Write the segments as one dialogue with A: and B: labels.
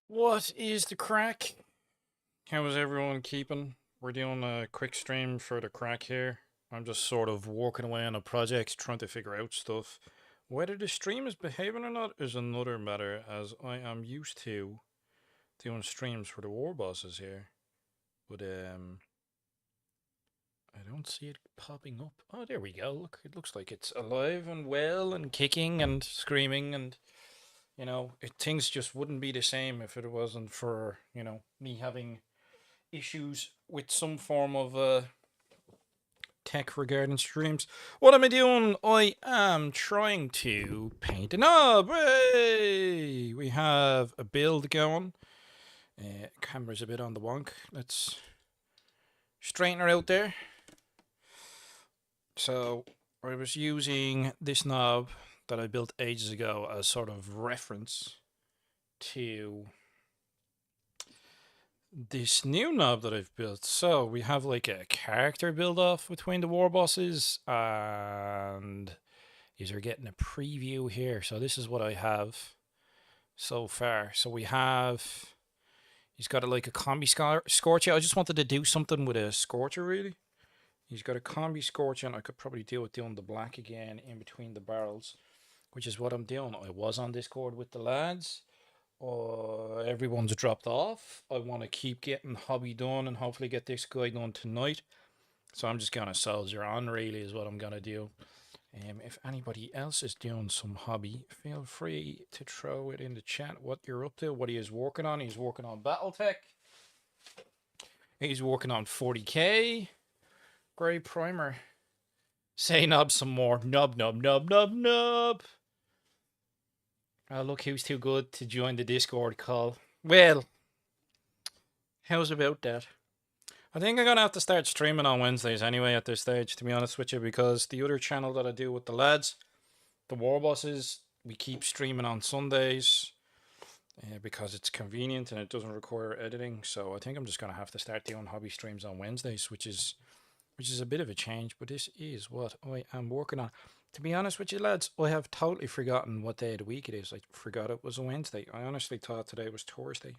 A: What is the crack? How is everyone keeping? We're doing a quick stream for the crack here. I'm just sort of working away on a project, trying to figure out stuff. Whether the stream is behaving or not is another matter, as I am used to doing streams for the war bosses here. But I don't see it popping up. Oh, there we go. Look, it looks like it's alive and well and kicking and screaming and things just wouldn't be the same if it wasn't for, me having issues with some form of tech regarding streams. What am I doing? I am trying to paint a knob. Hey! We have a build going. Camera's a bit on the wonk. Let's straighten her out there. So I was using this knob that I built ages ago as sort of reference to this new knob that I've built. So we have like a character build off between the war bosses, and you're getting a preview here. So this is what I have so far. So we have, he's got like a combi scorcher. I just wanted to do something with a scorcher really. He's got a combi scorcher, and I could probably deal with doing the black again in between the barrels, which is what I'm doing. I was on Discord with the lads. Everyone's dropped off. I want to keep getting hobby done and hopefully get this guy done tonight. So I'm just gonna soldier on really is what I'm gonna do. If anybody else is doing some hobby, feel free to throw it in the chat what you're up to, what he is working on. He's working on Battletech. He's working on 40k. Grey primer. Say nub some more. Nub, nub, nub, nub, nub. Oh, look who's too good to join the Discord call. Well, how's about that? I think I'm going to have to start streaming on Wednesdays anyway at this stage, to be honest with you, because the other channel that I do with the lads, the War Bosses, we keep streaming on Sundays because it's convenient and it doesn't require editing. So I think I'm just going to have to start doing hobby streams on Wednesdays, which is a bit of a change, but this is what I am working on. To be honest with you lads, I have totally forgotten what day of the week it is. I forgot it was a Wednesday. I honestly thought today was Thursday.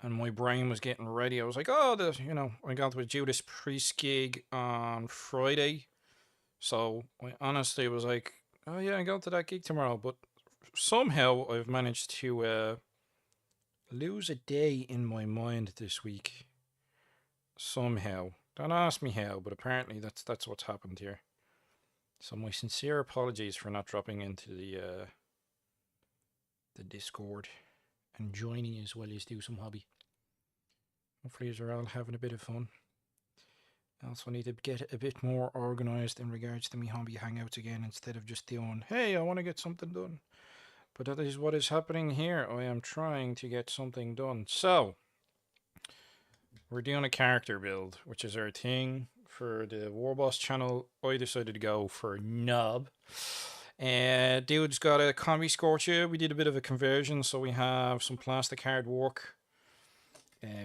A: And my brain was getting ready. I was like, oh, I got with Judas Priest gig on Friday. So I honestly was like, oh yeah, I go to that gig tomorrow. But somehow I've managed to lose a day in my mind this week. Somehow. Don't ask me how, but apparently that's what's happened here. So my sincere apologies for not dropping into the Discord and joining as well as do some hobby. Hopefully you're all having a bit of fun. I also need to get a bit more organised in regards to me hobby hangouts again, instead of just doing, hey, I want to get something done. But that is what is happening here. I am trying to get something done. So, we're doing a character build, which is our thing. For the Warboss channel, I decided to go for Nub. Dude's got a combi scorcher. We did a bit of a conversion, so we have some plastic hard work.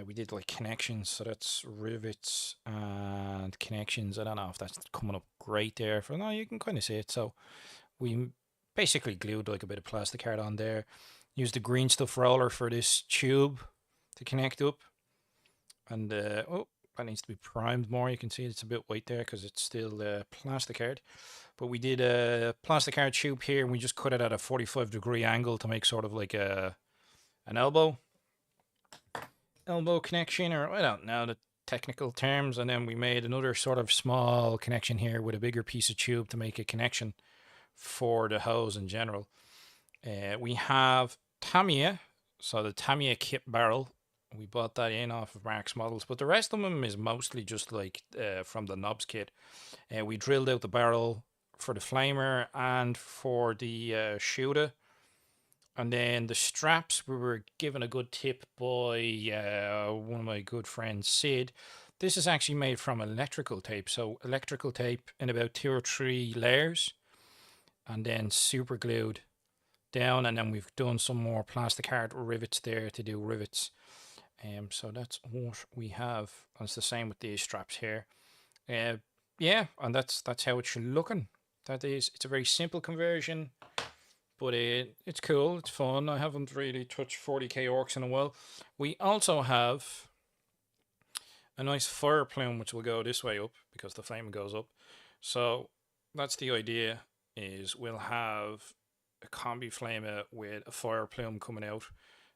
A: We did like connections, so that's rivets and connections. I don't know if that's coming up great there. For no, you can kind of see it. So we basically glued like a bit of plastic hard on there. Used the green stuff roller for this tube to connect up. And oh, that needs to be primed more. You can see it's a bit white there because it's still plastic hard. But we did a plastic hard tube here, and we just cut it at a 45-degree angle to make sort of like an elbow connection, or I don't know the technical terms. And then we made another sort of small connection here with a bigger piece of tube to make a connection for the hose in general. We have Tamiya, so the Tamiya kit barrel. We bought that in off of Mark's Models, but the rest of them is mostly just like from the knobs kit. We drilled out the barrel for the flamer and for the shooter. And then the straps, we were given a good tip by one of my good friends, Sid. This is actually made from electrical tape. So electrical tape in about 2 or 3 layers, and then super glued down. And then we've done some more plastic hard rivets there to do rivets. So that's what we have. And it's the same with these straps here. Yeah, and that's how it's looking. It's a very simple conversion. But it's cool, it's fun. I haven't really touched 40k orcs in a while. We also have a nice fire plume which will go this way up because the flame goes up. So that's the idea, is we'll have a combi flamer with a fire plume coming out,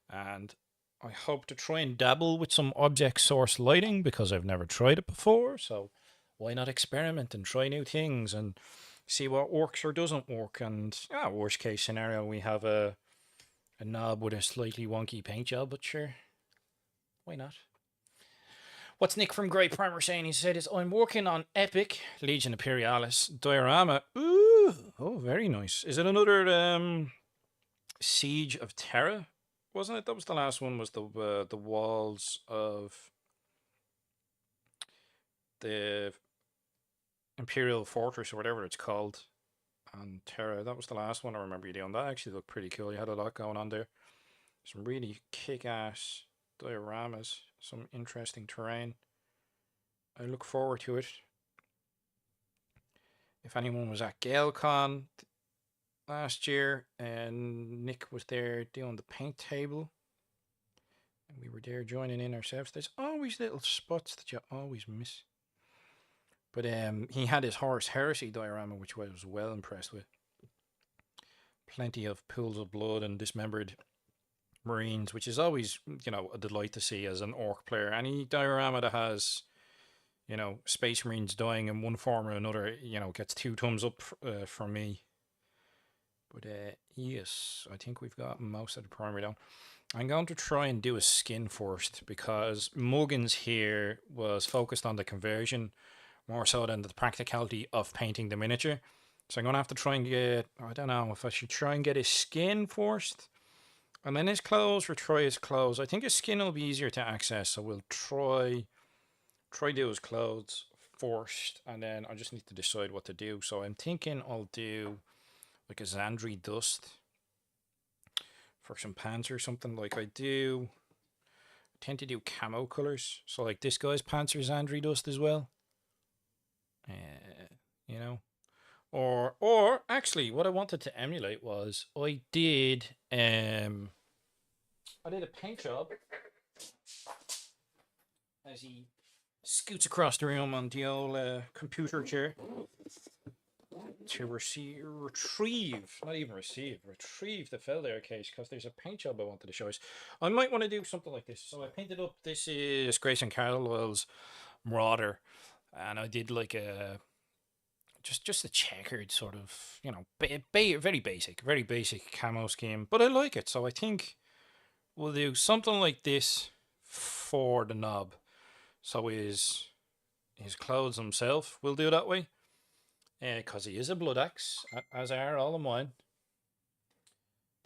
A: and I hope to try and dabble with some object source lighting because I've never tried it before. So why not experiment and try new things and see what works or doesn't work? And worst case scenario, we have a knob with a slightly wonky paint job, but sure, why not? What's Nick from Grey Primer saying? He said, I'm working on Epic Legion Imperialis diorama. Ooh, oh, very nice. Is it another Siege of Terra? Wasn't it? That was the last one, was the walls of the Imperial Fortress or whatever it's called on Terra. That was the last one I remember you doing. That actually looked pretty cool. You had a lot going on there. Some really kick-ass dioramas, some interesting terrain. I look forward to it. If anyone was at GaleCon last year, and Nick was there doing the paint table, and we were there joining in ourselves, there's always little spots that you always miss. But he had his Horus Heresy diorama, which I was well impressed with. Plenty of pools of blood and dismembered Marines, which is always, a delight to see as an Orc player. Any diorama that has, Space Marines dying in one form or another, gets 2 thumbs up from me. But yes, I think we've got most of the primary down. I'm going to try and do a skin first because Muggins here was focused on the conversion more so than the practicality of painting the miniature. So I'm going to have to try and get, I don't know if I should try and get his skin first and then his clothes, or try his clothes. I think his skin will be easier to access, so we'll try do his clothes first, and then I just need to decide what to do. So I'm thinking I'll do like a Xandri dust for some pants or something. Like I tend to do camo colors, so like this guy's pants are Xandri dust as well. Or actually, what I wanted to emulate was I did a paint job as he scoots across the room on the old computer chair to retrieve the Felder case, because there's a paint job I wanted to show us. I might want to do something like this. So I painted up, this is Grayson Caldwell's Marauder, and I did like a just a checkered sort of, very basic camo scheme, but I like it. So I think we'll do something like this for the knob. So his clothes himself, we'll do that way, because he is a blood axe, as are all of mine.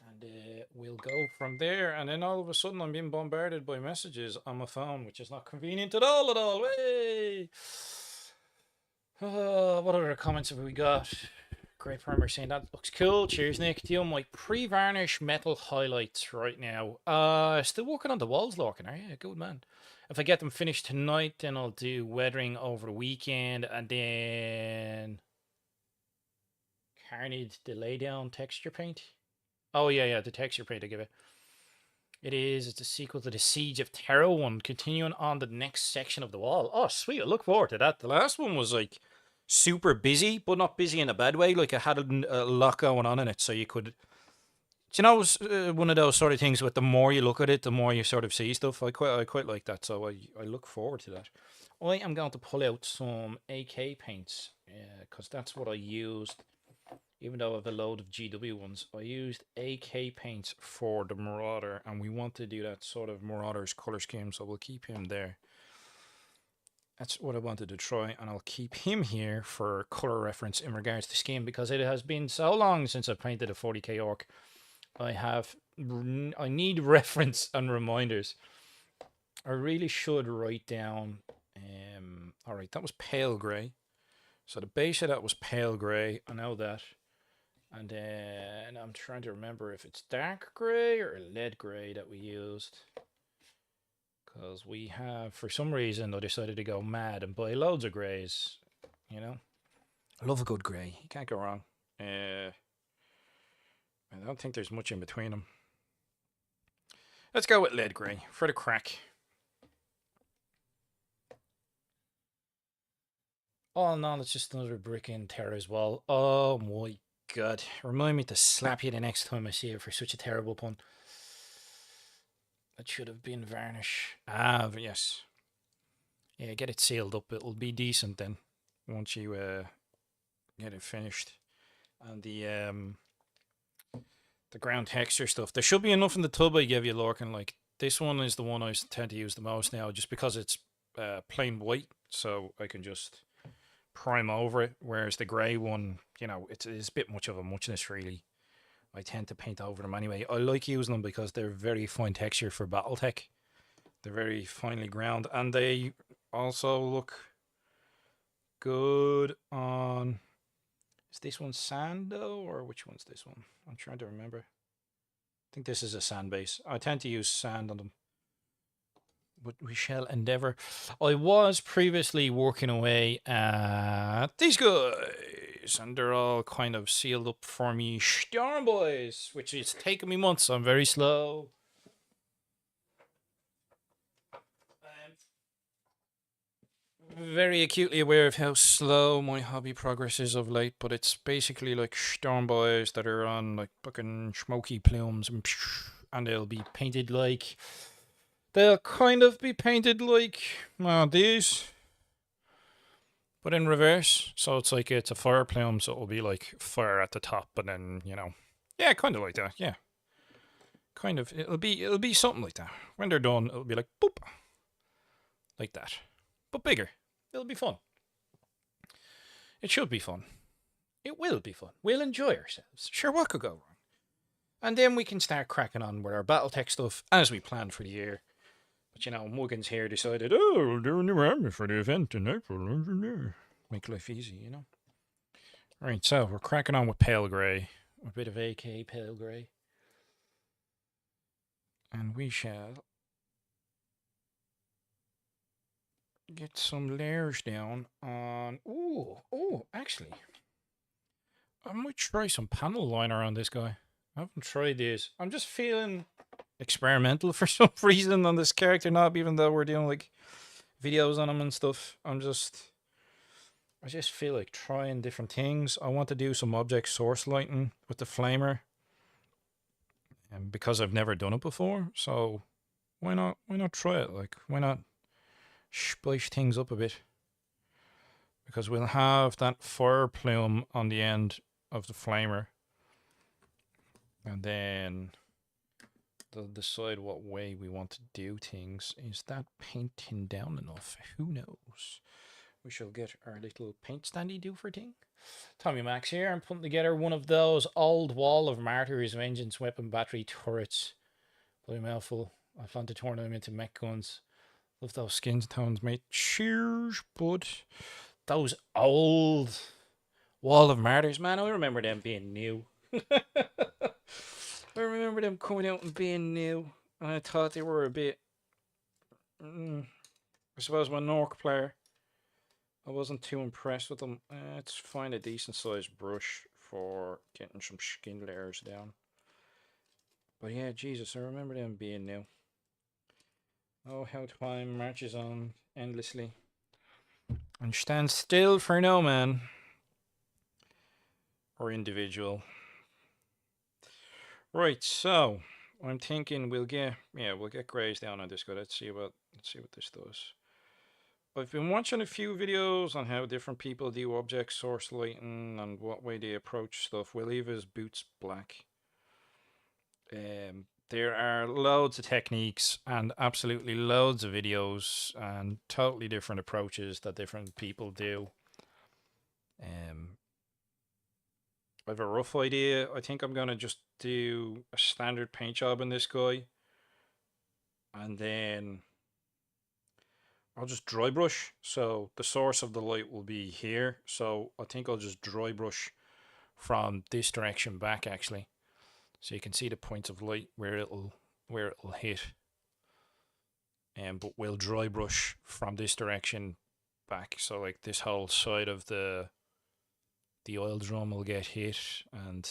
A: And we'll go from there. And then all of a sudden I'm being bombarded by messages on my phone, which is not convenient at all. Hey! What other comments have we got? Great Primer saying that looks cool. Cheers, Nick. Doing my pre-varnish metal highlights right now. Still working on the walls, Lorcan, are you? Good man. If I get them finished tonight, then I'll do weathering over the weekend, and then Carnage, the laydown texture paint. Oh yeah, the texture paint I give it. It's a sequel to the Siege of Terra one, continuing on the next section of the wall. Oh, sweet, I look forward to that. The last one was like super busy, but not busy in a bad way. Like it had a lot going on in it, so you could, it was one of those sort of things with the more you look at it, the more you sort of see stuff. I quite like that, so I look forward to that. I am going to pull out some AK paints, because that's what I used. Even though I have a load of GW ones, I used AK paints for the Marauder, and we want to do that sort of Marauder's color scheme, so we'll keep him there. That's what I wanted to try, and I'll keep him here for color reference in regards to scheme, because it has been so long since I painted a 40k orc. I need reference and reminders. I really should write down. All right, that was pale grey. So the base of that was pale grey. I know that. And then I'm trying to remember if it's dark grey or lead grey that we used. Because we have, for some reason, I decided to go mad and buy loads of greys. I love a good grey. You can't go wrong. That don't think there's much in between them. Let's go with lead grey for the crack. Oh no, it's just another brick in Terra's wall. Oh my god. Remind me to slap you the next time I see you for such a terrible pun. That should have been varnish. Ah, but yes. Yeah, get it sealed up. It'll be decent then once you get it finished. And the ground texture stuff. There should be enough in the tub I gave you, Lorcan. Like, this one is the one I tend to use the most now, just because it's plain white, so I can just prime over it. Whereas the grey one, you know, it's a bit much of a muchness, really. I tend to paint over them anyway. I like using them because they're very fine texture for Battletech. They're very finely ground, and they also look good on... Is this one sand though, or which one's this one? I'm trying to remember. I think this is a sand base. I tend to use sand on them, but we shall endeavour. I was previously working away at these guys, and they're all kind of sealed up for me. Stormboyz, which is taking me months. I'm very slow. Very acutely aware of how slow my hobby progress is of late, but it's basically like Stormboyz that are on like fucking smoky plumes, and they'll be painted like... They'll kind of be painted like these, but in reverse. So it's like it's a fire plume, so it'll be like fire at the top, and then, you know, yeah, kind of like that, yeah. Kind of, it'll be something like that. When they're done, it'll be like boop, like that, but bigger. It'll be fun. It should be fun. It will be fun. We'll enjoy ourselves. Sure, what could go wrong? And then we can start cracking on with our Battletech stuff as we plan for the year. But, you know, Muggins here decided, oh, we'll do a new army for the event in April. Make life easy, you know. Right, so we're cracking on with Pale Grey. A bit of AK Pale Grey. And we shall get some layers down on... Ooh, actually, I might try some panel liner on this guy. I haven't tried these. I'm just feeling experimental for some reason on this character knob, even though we're doing like videos on him and stuff. I just feel like trying different things. I want to do some object source lighting with the flamer, and because I've never done it before, so why not try it? Like, why not spice things up a bit? Because we'll have that fire plume on the end of the flamer, and then they'll decide what way we want to do things. Is that painting down enough? Who knows? We shall get our little paint standy doofer thing. Tommy Max here. I'm putting together one of those old Wall of Martyrs vengeance weapon battery turrets. Bloody mouthful. I plan to turn them into mech guns. Love those skin tones, mate. Cheers, bud. Those old Wall of Martyrs, man. I remember them being new. I remember them coming out and being new, and I thought they were a bit... I suppose I'm an Ork player. I wasn't too impressed with them. Let's find a decent sized brush for getting some skin layers down. But yeah, Jesus, I remember them being new. Oh, how time marches on endlessly. And stand still for no man. Or individual. Right, so I'm thinking we'll get greys down on this guy. Let's see what this does. I've been watching a few videos on how different people do object source lighting and what way they approach stuff. We'll leave his boots black. There are loads of techniques and absolutely loads of videos and totally different approaches that different people do. I have a rough idea. I think I'm going to just do a standard paint job on this guy. And then I'll just dry brush. So the source of the light will be here. So I think I'll just dry brush from this direction back, actually. So you can see the points of light where it'll hit. But we'll dry brush from this direction back. So like this whole side of the the oil drum will get hit. And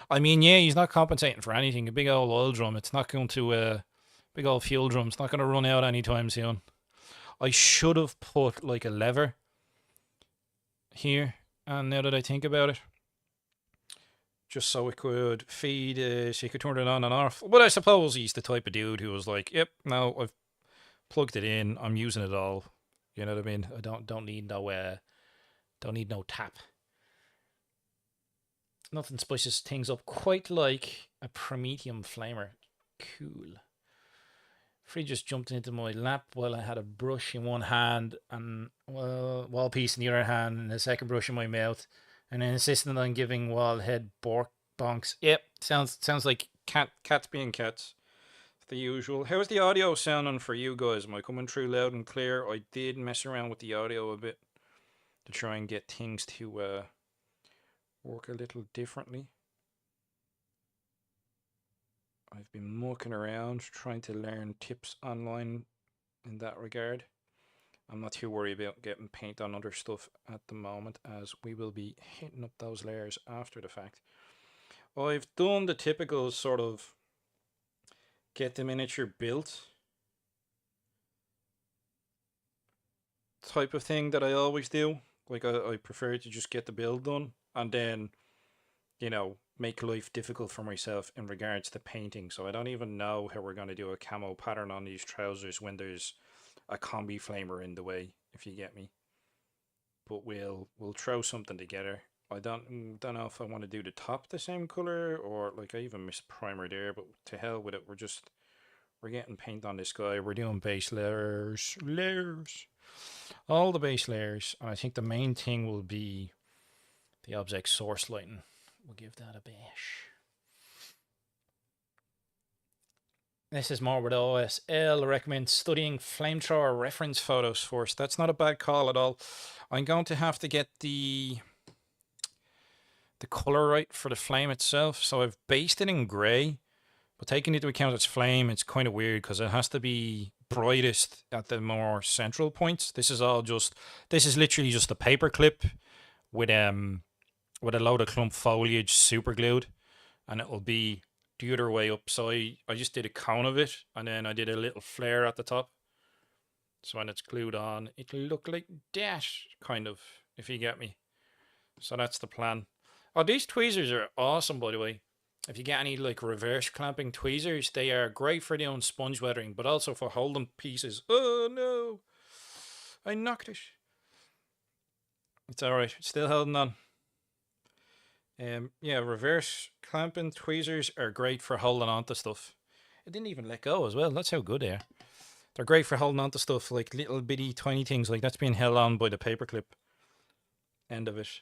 A: I mean, yeah, he's not compensating for anything. A big old oil drum, it's not going to, big old fuel drum, it's not going to run out anytime soon. I should have put like a lever here, and now that I think about it, just so it could feed, so you could turn it on and off. But I suppose he's the type of dude who was like, yep, now I've plugged it in, I'm using it all. You know what I mean? I don't need no tap. Nothing spices things up quite like a Prometheum flamer. Cool. Free just jumped into my lap while I had a brush in one hand and wall piece in the other hand and a second brush in my mouth, and then insisting on giving wall head bork bonks. Yep, sounds like cats being cats. The usual. How's the audio sounding for you guys? Am I coming through loud and clear? I did mess around with the audio a bit to try and get things to work a little differently. I've been mucking around trying to learn tips online in that regard. I'm not too worried about getting paint on other stuff at the moment, as we will be hitting up those layers after the fact. I've done the typical sort of get the miniature built type of thing that I always do. Like I prefer to just get the build done and then, you know, make life difficult for myself in regards to painting. So I don't even know how we're going to do a camo pattern on these trousers when there's a combi flamer in the way, if you get me. But we'll throw something together. I don't know if I want to do the top the same color, or like I even missed primer there, but to hell with it. We're getting paint on this guy. We're doing base layers, all the base layers. And I think the main thing will be the object source lighting. We'll give that a bash. This is more with OSL. I recommend studying flamethrower reference photos first. That's not a bad call at all. I'm going to have to get the color right for the flame itself. So I've based it in grey, but taking into account its flame, it's kind of weird because it has to be brightest at the more central points. This is literally just a paper clip with a load of clump foliage super glued, and it will be the other way up. So I just did a cone of it, and then I did a little flare at the top. So when it's glued on, it'll look like that, kind of, if you get me. So that's the plan. Oh, these tweezers are awesome, by the way. If you get any like reverse clamping tweezers, they are great for doing sponge weathering, but also for holding pieces. Oh no, I knocked it. It's alright, still holding on. Yeah, reverse clamping tweezers are great for holding on to stuff. It didn't even let go as well. That's how good they are. They're great for holding on to stuff, like little bitty tiny things, like that's being held on by the paperclip end of it.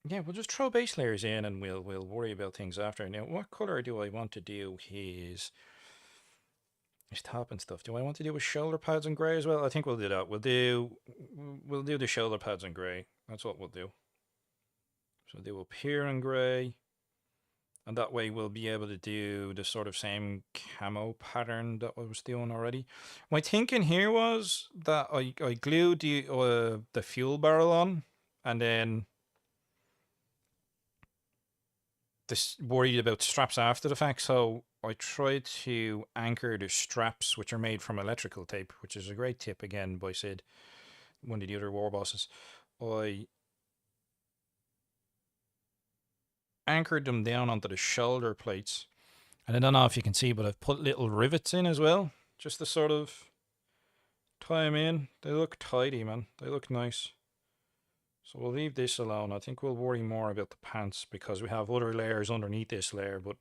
A: Yeah, we'll just throw base layers in and we'll worry about things after. Now, what color do I want to do his top and stuff? Do I want to do with shoulder pads in grey as well? I think we'll do that. We'll do the shoulder pads in grey. That's what we'll do. So they will appear in grey, and that way we'll be able to do the sort of same camo pattern that I was doing already. My thinking here was that I glued the fuel barrel on, and then this worried about straps after the fact, so I tried to anchor the straps, which are made from electrical tape, which is a great tip again by Sid, one of the other war bosses. I anchored them down onto the shoulder plates, and I don't know if you can see, but I've put little rivets in as well, just to sort of tie them in. They look tidy, man. They look nice. So we'll leave this alone. I think we'll worry more about the pants because we have other layers underneath this layer, but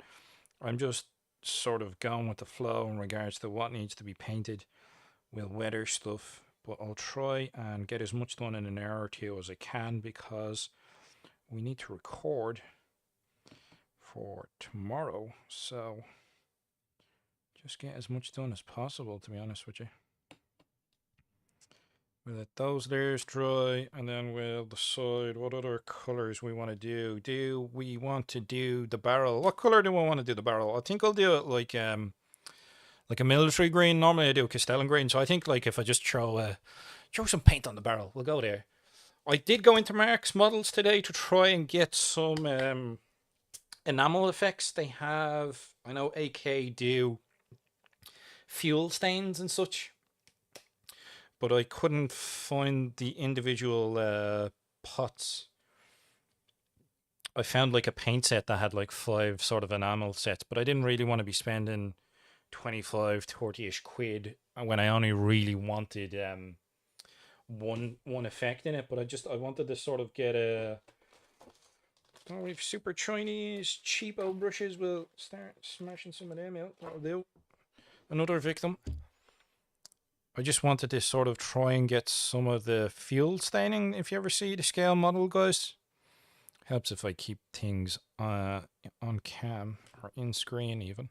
A: I'm just sort of going with the flow in regards to what needs to be painted. We'll weather stuff, but I'll try and get as much done in an hour or two as I can because we need to record for tomorrow. So just get as much done as possible, to be honest with you. We'll let those layers dry, and then we'll decide what other colors we want to do. Do we want to do the barrel? What color do I want to do the barrel? I think I'll do it like a military green. Normally I do Castellan green, so I think like if I just throw some paint on the barrel, we'll go there. I did go into Mark's models today to try and get some enamel effects. They have, I know AK do fuel stains and such, but I couldn't find the individual pots. I found like a paint set that had like 5 sort of enamel sets, but I didn't really want to be spending 25, 30-ish quid when I only really wanted one effect in it. But I wanted to sort of get a, oh, we've super Chinese cheapo brushes. We'll start smashing some of them out. That'll do. Another victim. I just wanted to sort of try and get some of the fuel staining. If you ever see the scale model, guys, helps if I keep things on cam or in screen even.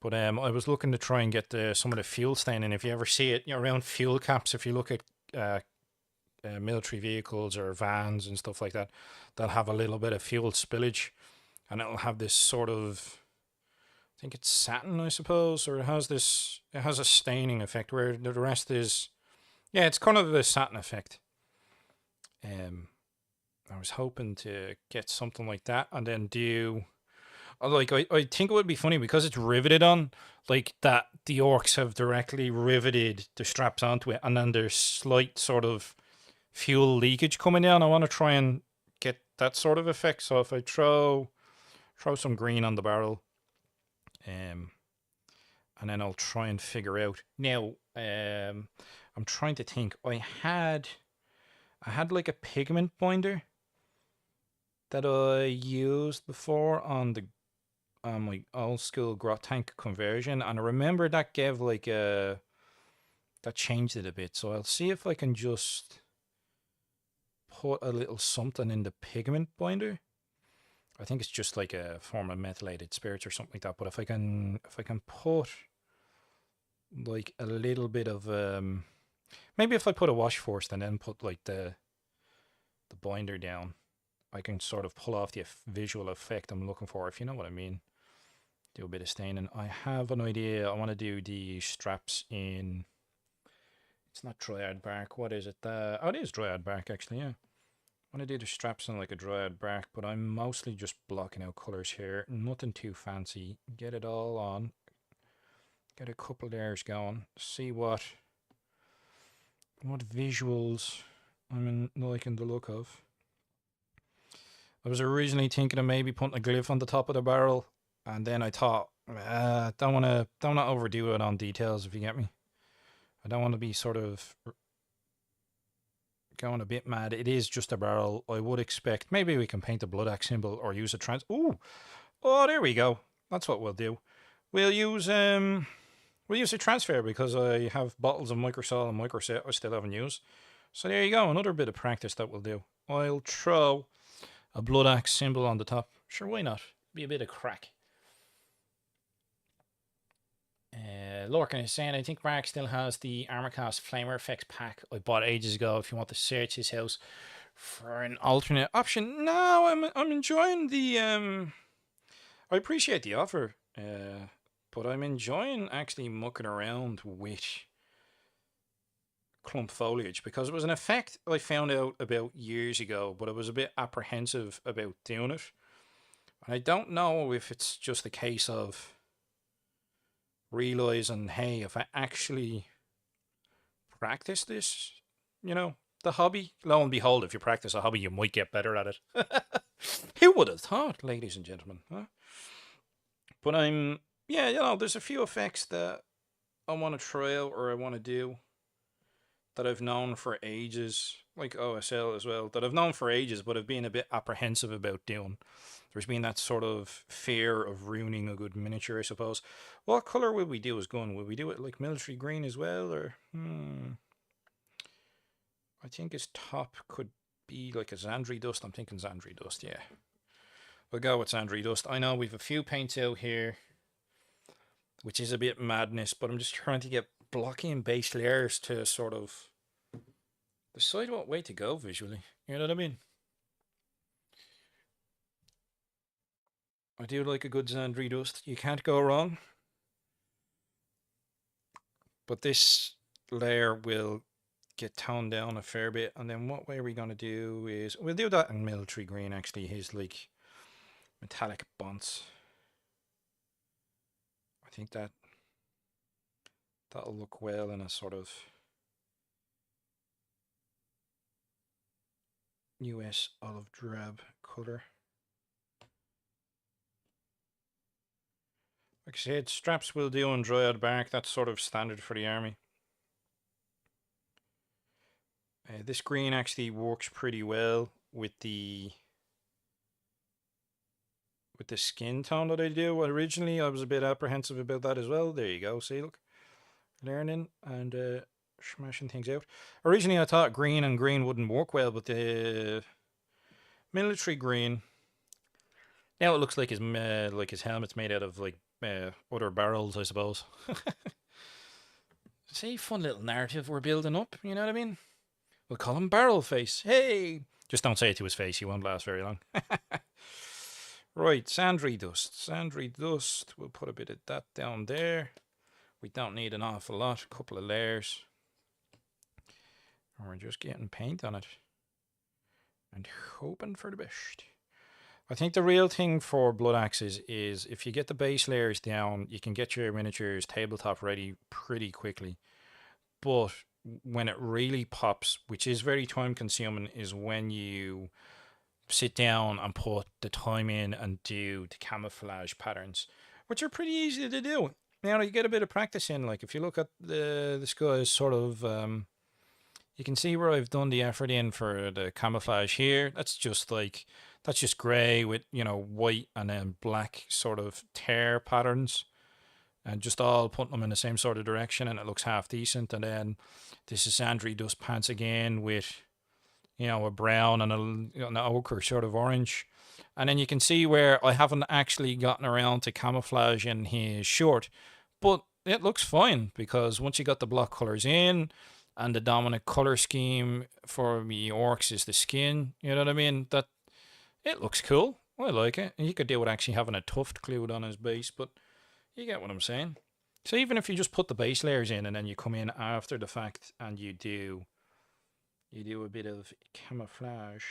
A: But I was looking to try and get some of the fuel staining. If you ever see it, you know, around fuel caps, if you look at military vehicles or vans and stuff like that, they'll have a little bit of fuel spillage, and it'll have this sort of, I think it's satin, I suppose, or it has a staining effect where the rest is, yeah, it's kind of a satin effect. I was hoping to get something like that and then do, like, I think it would be funny because it's riveted on, like, that the orcs have directly riveted the straps onto it, and then there's slight sort of fuel leakage coming down. I want to try and get that sort of effect. So if I throw some green on the barrel, and then I'll try and figure out. Now, I'm trying to think. I had like a pigment binder that I used before on my old school grot tank conversion, and I remember that gave like that changed it a bit. So I'll see if I can just put a little something in the pigment binder. I think it's just like a form of methylated spirits or something like that. But if I can put like a little bit of maybe if I put a wash first and then put like the binder down, I can sort of pull off the visual effect I'm looking for, if you know what I mean. Do a bit of staining. I have an idea. I want to do the straps in, it's not dryad bark. What is it? Oh, it is dryad bark actually, yeah. I want to do the straps in like a dryad bark, but I'm mostly just blocking out colors here. Nothing too fancy. Get it all on. Get a couple layers going. See what visuals I'm liking the look of. I was originally thinking of maybe putting a glyph on the top of the barrel, and then I thought, don't want to overdo it on details, if you get me. I don't want to be sort of going a bit mad. It is just a barrel. I would expect maybe we can paint a blood axe symbol or use a oh, there we go. That's what we'll do. We'll use a transfer because I have bottles of microsol and microset I still haven't used. So there you go, another bit of practice that we'll do. I'll throw a blood axe symbol on the top. Sure, why not? Be a bit of crack. Lorcan is saying, I think Mark still has the Armorcast Flamer Effects pack I bought ages ago. If you want to search his house for an alternate option. No, I'm enjoying the I appreciate the offer, but I'm enjoying actually mucking around with clump foliage because it was an effect I found out about years ago, but I was a bit apprehensive about doing it. And I don't know if it's just a case of realizing, hey, if I actually practice this, you know, the hobby, lo and behold, if you practice a hobby, you might get better at it. Who would have thought, ladies and gentlemen? Huh? But yeah, you know, there's a few effects that I want to try out or I want to do that I've known for ages, like OSL as well, that I've known for ages, but I've been a bit apprehensive about doing. There's been that sort of fear of ruining a good miniature, I suppose. What colour will we do as gun? Will we do it like military green as well, or I think his top could be like a Xandri dust. I'm thinking Xandri dust, yeah. We'll go with Xandri dust. I know we've a few paints out here, which is a bit madness, but I'm just trying to get blocky and base layers to sort of decide what way to go visually. You know what I mean? I do like a good Xandri dust. You can't go wrong. But this layer will get toned down a fair bit. And then what way are we going to do is, we'll do that in military green actually, his like metallic bonds. I think that'll look well in a sort of US olive drab colour. Like I said, straps will do on dryad bark. That's sort of standard for the army. This green actually works pretty well with the skin tone that I do. Originally, I was a bit apprehensive about that as well. There you go. See, look, learning and smashing things out. Originally, I thought green and green wouldn't work well, but the military green. Now it looks like his helmet's made out of like other barrels, I suppose. See, fun little narrative we're building up. You know what I mean? We'll call him Barrel Face. Hey, just don't say it to his face. He won't last very long. Right, Sandry Dust. Sandry Dust. We'll put a bit of that down there. We don't need an awful lot. A couple of layers. And we're just getting paint on it. And hoping for the best. I think the real thing for Blood Axes is if you get the base layers down, you can get your miniatures tabletop ready pretty quickly. But when it really pops, which is very time consuming, is when you sit down and put the time in and do the camouflage patterns, which are pretty easy to do. You know, you get a bit of practice in. Like if you look at this guy's sort of, you can see where I've done the effort in for the camouflage here. That's just grey with, you know, white and then black sort of tear patterns. And just all putting them in the same sort of direction, and it looks half decent. And then this is Sandry Dust pants again with, you know, a brown and an ochre sort of orange. And then you can see where I haven't actually gotten around to camouflage in his short, but it looks fine because once you got the block colors in, and the dominant color scheme for the orcs is the skin, you know what I mean? That it looks cool. I like it. And you could do with actually having a tuft glued on his base, but you get what I'm saying. So even if you just put the base layers in and then you come in after the fact and you do a bit of camouflage,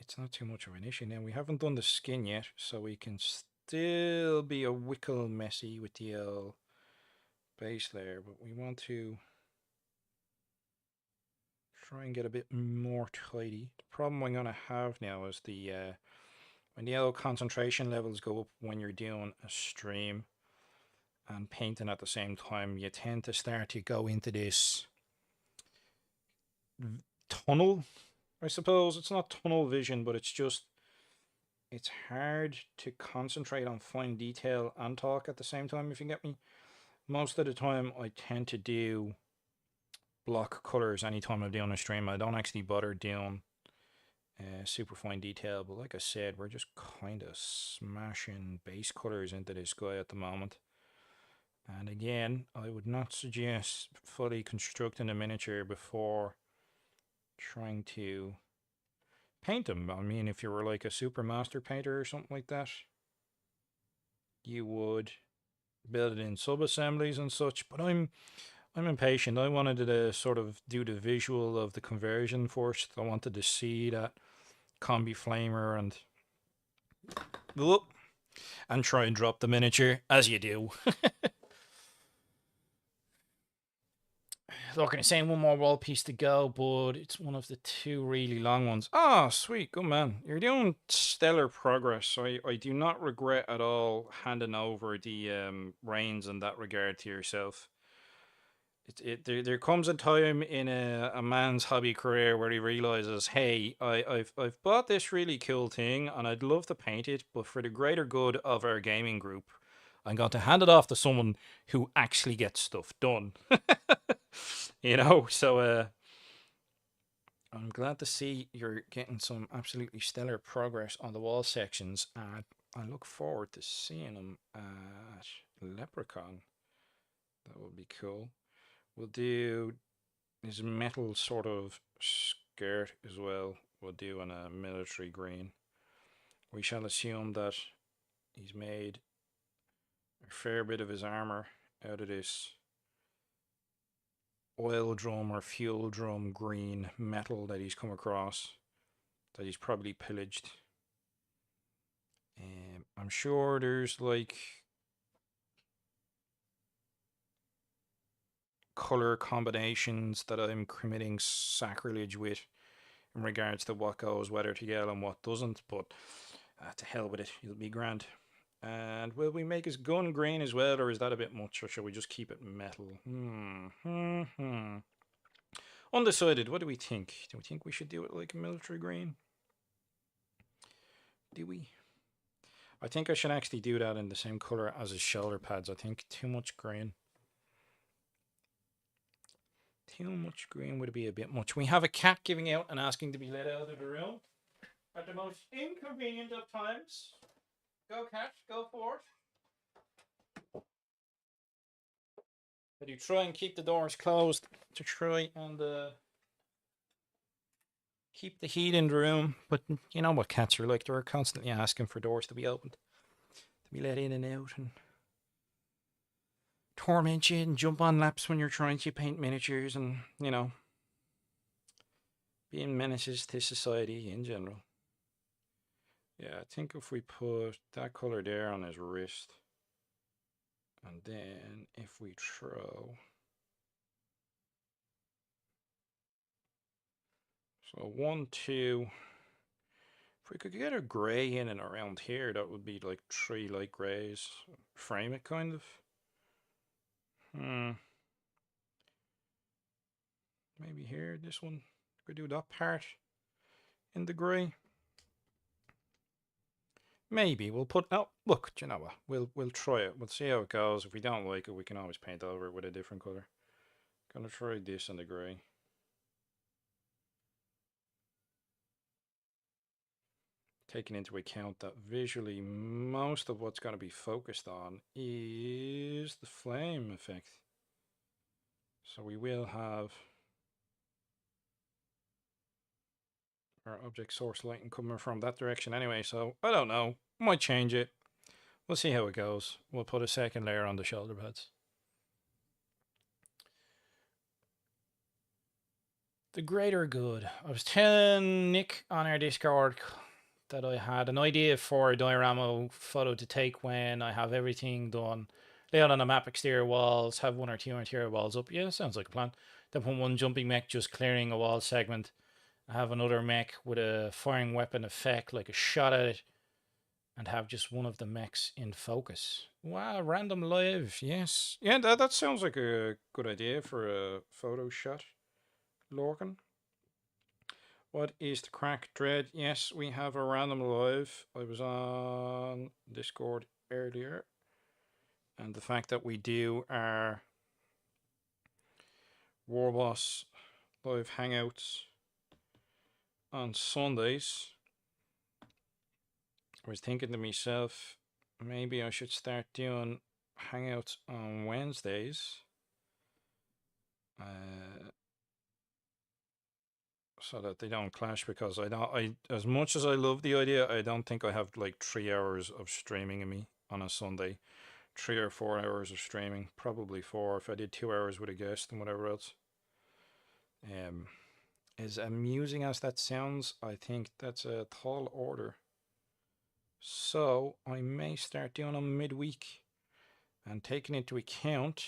A: it's not too much of an issue. Now we haven't done the skin yet, so we can still be a wickle messy with the base layer, but we want to try and get a bit more tidy. The problem I'm going to have now is when the yellow concentration levels go up when you're doing a stream and painting at the same time, you tend to start to go into this tunnel, I suppose. It's not tunnel vision, but it's hard to concentrate on fine detail and talk at the same time, if you get me. Most of the time I tend to do block colors anytime I'm doing a stream. I don't actually bother doing super fine detail, but like I said, we're just kind of smashing base colors into this guy at the moment. And again, I would not suggest fully constructing a miniature before trying to paint them. I mean, if you were like a super master painter or something like that, you would build it in sub-assemblies and such, but I'm impatient. I wanted to sort of do the visual of the conversion first. I wanted to see that combi flamer and try and drop the miniature, as you do. Looking at saying one more wall piece to go, but it's one of the two really long ones. Ah, sweet, good man. You're doing stellar progress. I do not regret at all handing over the reins in that regard to yourself. There comes a time in a man's hobby career where he realizes, hey, I've bought this really cool thing and I'd love to paint it, but for the greater good of our gaming group, I'm going to hand it off to someone who actually gets stuff done. You know, so I'm glad to see you're getting some absolutely stellar progress on the wall sections, and I look forward to seeing them at Leprechaun. That would be cool. We'll do his metal sort of skirt as well. We'll do in a military green. We shall assume that he's made a fair bit of his armor out of this oil drum or fuel drum green metal that he's come across that he's probably pillaged. I'm sure there's like color combinations that I'm committing sacrilege with in regards to what goes whether to yellow and what doesn't, but to hell with it, it'll be grand. And will we make his gun green as well, or is that a bit much, or shall we just keep it metal? Undecided. What do we think? Do we think we should do it like a military green? Do we? I think I should actually do that in the same color as his shoulder pads. I think too much green. Too much green would be a bit much. We have a cat giving out and asking to be let out of the room at the most inconvenient of times. Go cat, go for it. But you try and keep the doors closed to try and keep the heat in the room. But you know what cats are like. They're constantly asking for doors to be opened, to be let in and out, and torment you and jump on laps when you're trying to paint miniatures, and, you know, being menaces to society in general. Yeah, I think if we put that color there on his wrist, and then if we throw, so 1, 2, if we could get a grey in and around here, that would be like 3 light greys. Frame it, kind of. Maybe here, this one. We do that part in the grey. Maybe we'll put. Oh, look, do you know what? We'll try it. We'll see how it goes. If we don't like it, we can always paint over it with a different color. Gonna try this in the grey. Taking into account that visually most of what's going to be focused on is the flame effect. So we will have our object source lighting coming from that direction anyway, so I don't know. Might change it. We'll see how it goes. We'll put a second layer on the shoulder pads. The greater good. I was telling Nick on our Discord that I had an idea for a diorama photo to take when I have everything done. Lay out on a map, exterior walls, have 1 or 2 interior walls up. Yeah, sounds like a plan. Then put one jumping mech just clearing a wall segment. I have another mech with a firing weapon effect, like a shot at it, and have just one of the mechs in focus. Wow, random live, yes. Yeah, that sounds like a good idea for a photo shot. Lorcan. What is the crack, Dread? Yes, we have a random live. I was on Discord earlier. And the fact that we do our Warboss live hangouts on Sundays, I was thinking to myself, maybe I should start doing hangouts on Wednesdays. So that they don't clash, because as much as I love the idea, I don't think I have like 3 hours of streaming in me on a Sunday. 3 or 4 hours of streaming, probably 4 if I did 2 hours with a guest and whatever else. As amusing as that sounds, I think that's a tall order. So I may start doing them midweek, and taking into account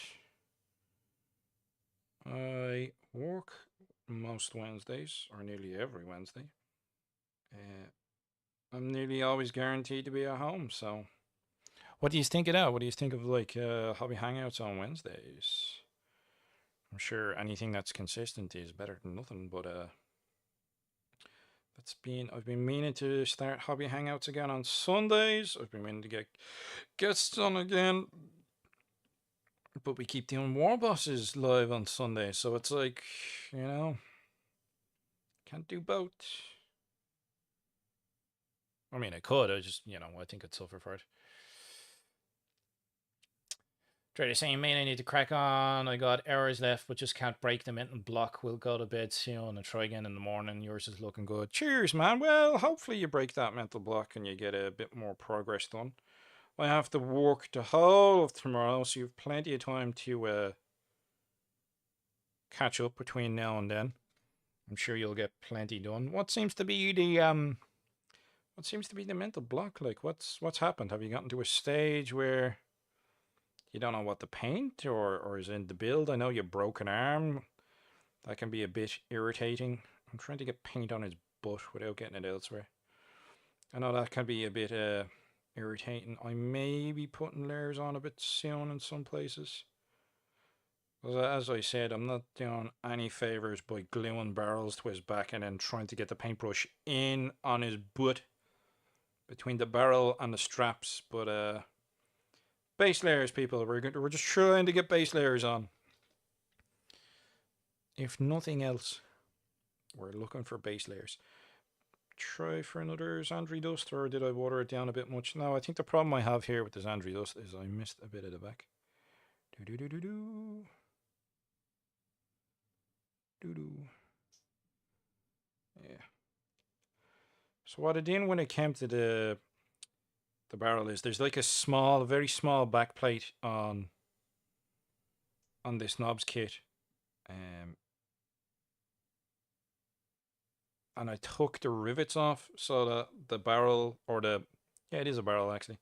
A: I work most Wednesdays, or nearly every Wednesday. I'm nearly always guaranteed to be at home, so. What do you think of that? What do you think of like hobby hangouts on Wednesdays? I'm sure anything that's consistent is better than nothing, but I've been meaning to start hobby hangouts again on Sundays. I've been meaning to get guests on again, but we keep doing war bosses live on Sunday, so it's like, you know, can't do both. I mean, I could. I just, you know, I think I'd suffer for it. Trader saying, man, I need to crack on. I got hours left, but just can't break the mental block. We'll go to bed soon and try again in the morning. Yours is looking good. Cheers, man. Well, hopefully you break that mental block and you get a bit more progress done. I have to work the whole of tomorrow, so you have plenty of time to catch up between now and then. I'm sure you'll get plenty done. What seems to be the mental block? Like, what's happened? Have you gotten to a stage where you don't know what to paint, or is in the build? I know you broke an arm. That can be a bit irritating. I'm trying to get paint on his butt without getting it elsewhere. I know that can be a bit irritating. I may be putting layers on a bit soon in some places. As I said, I'm not doing any favours by gluing barrels to his back and then trying to get the paintbrush in on his butt between the barrel and the straps. But base layers, people. We're just trying to get base layers on. If nothing else, we're looking for base layers. Try for another Zandri dust, or did I water it down a bit much? No, I think the problem I have here with the Zandri dust is I missed a bit of the back. Yeah. So what I did when it came to the barrel is there's like a small, very small back plate on this knobs kit. And I took the rivets off so that the barrel, or the, yeah, it is a barrel actually.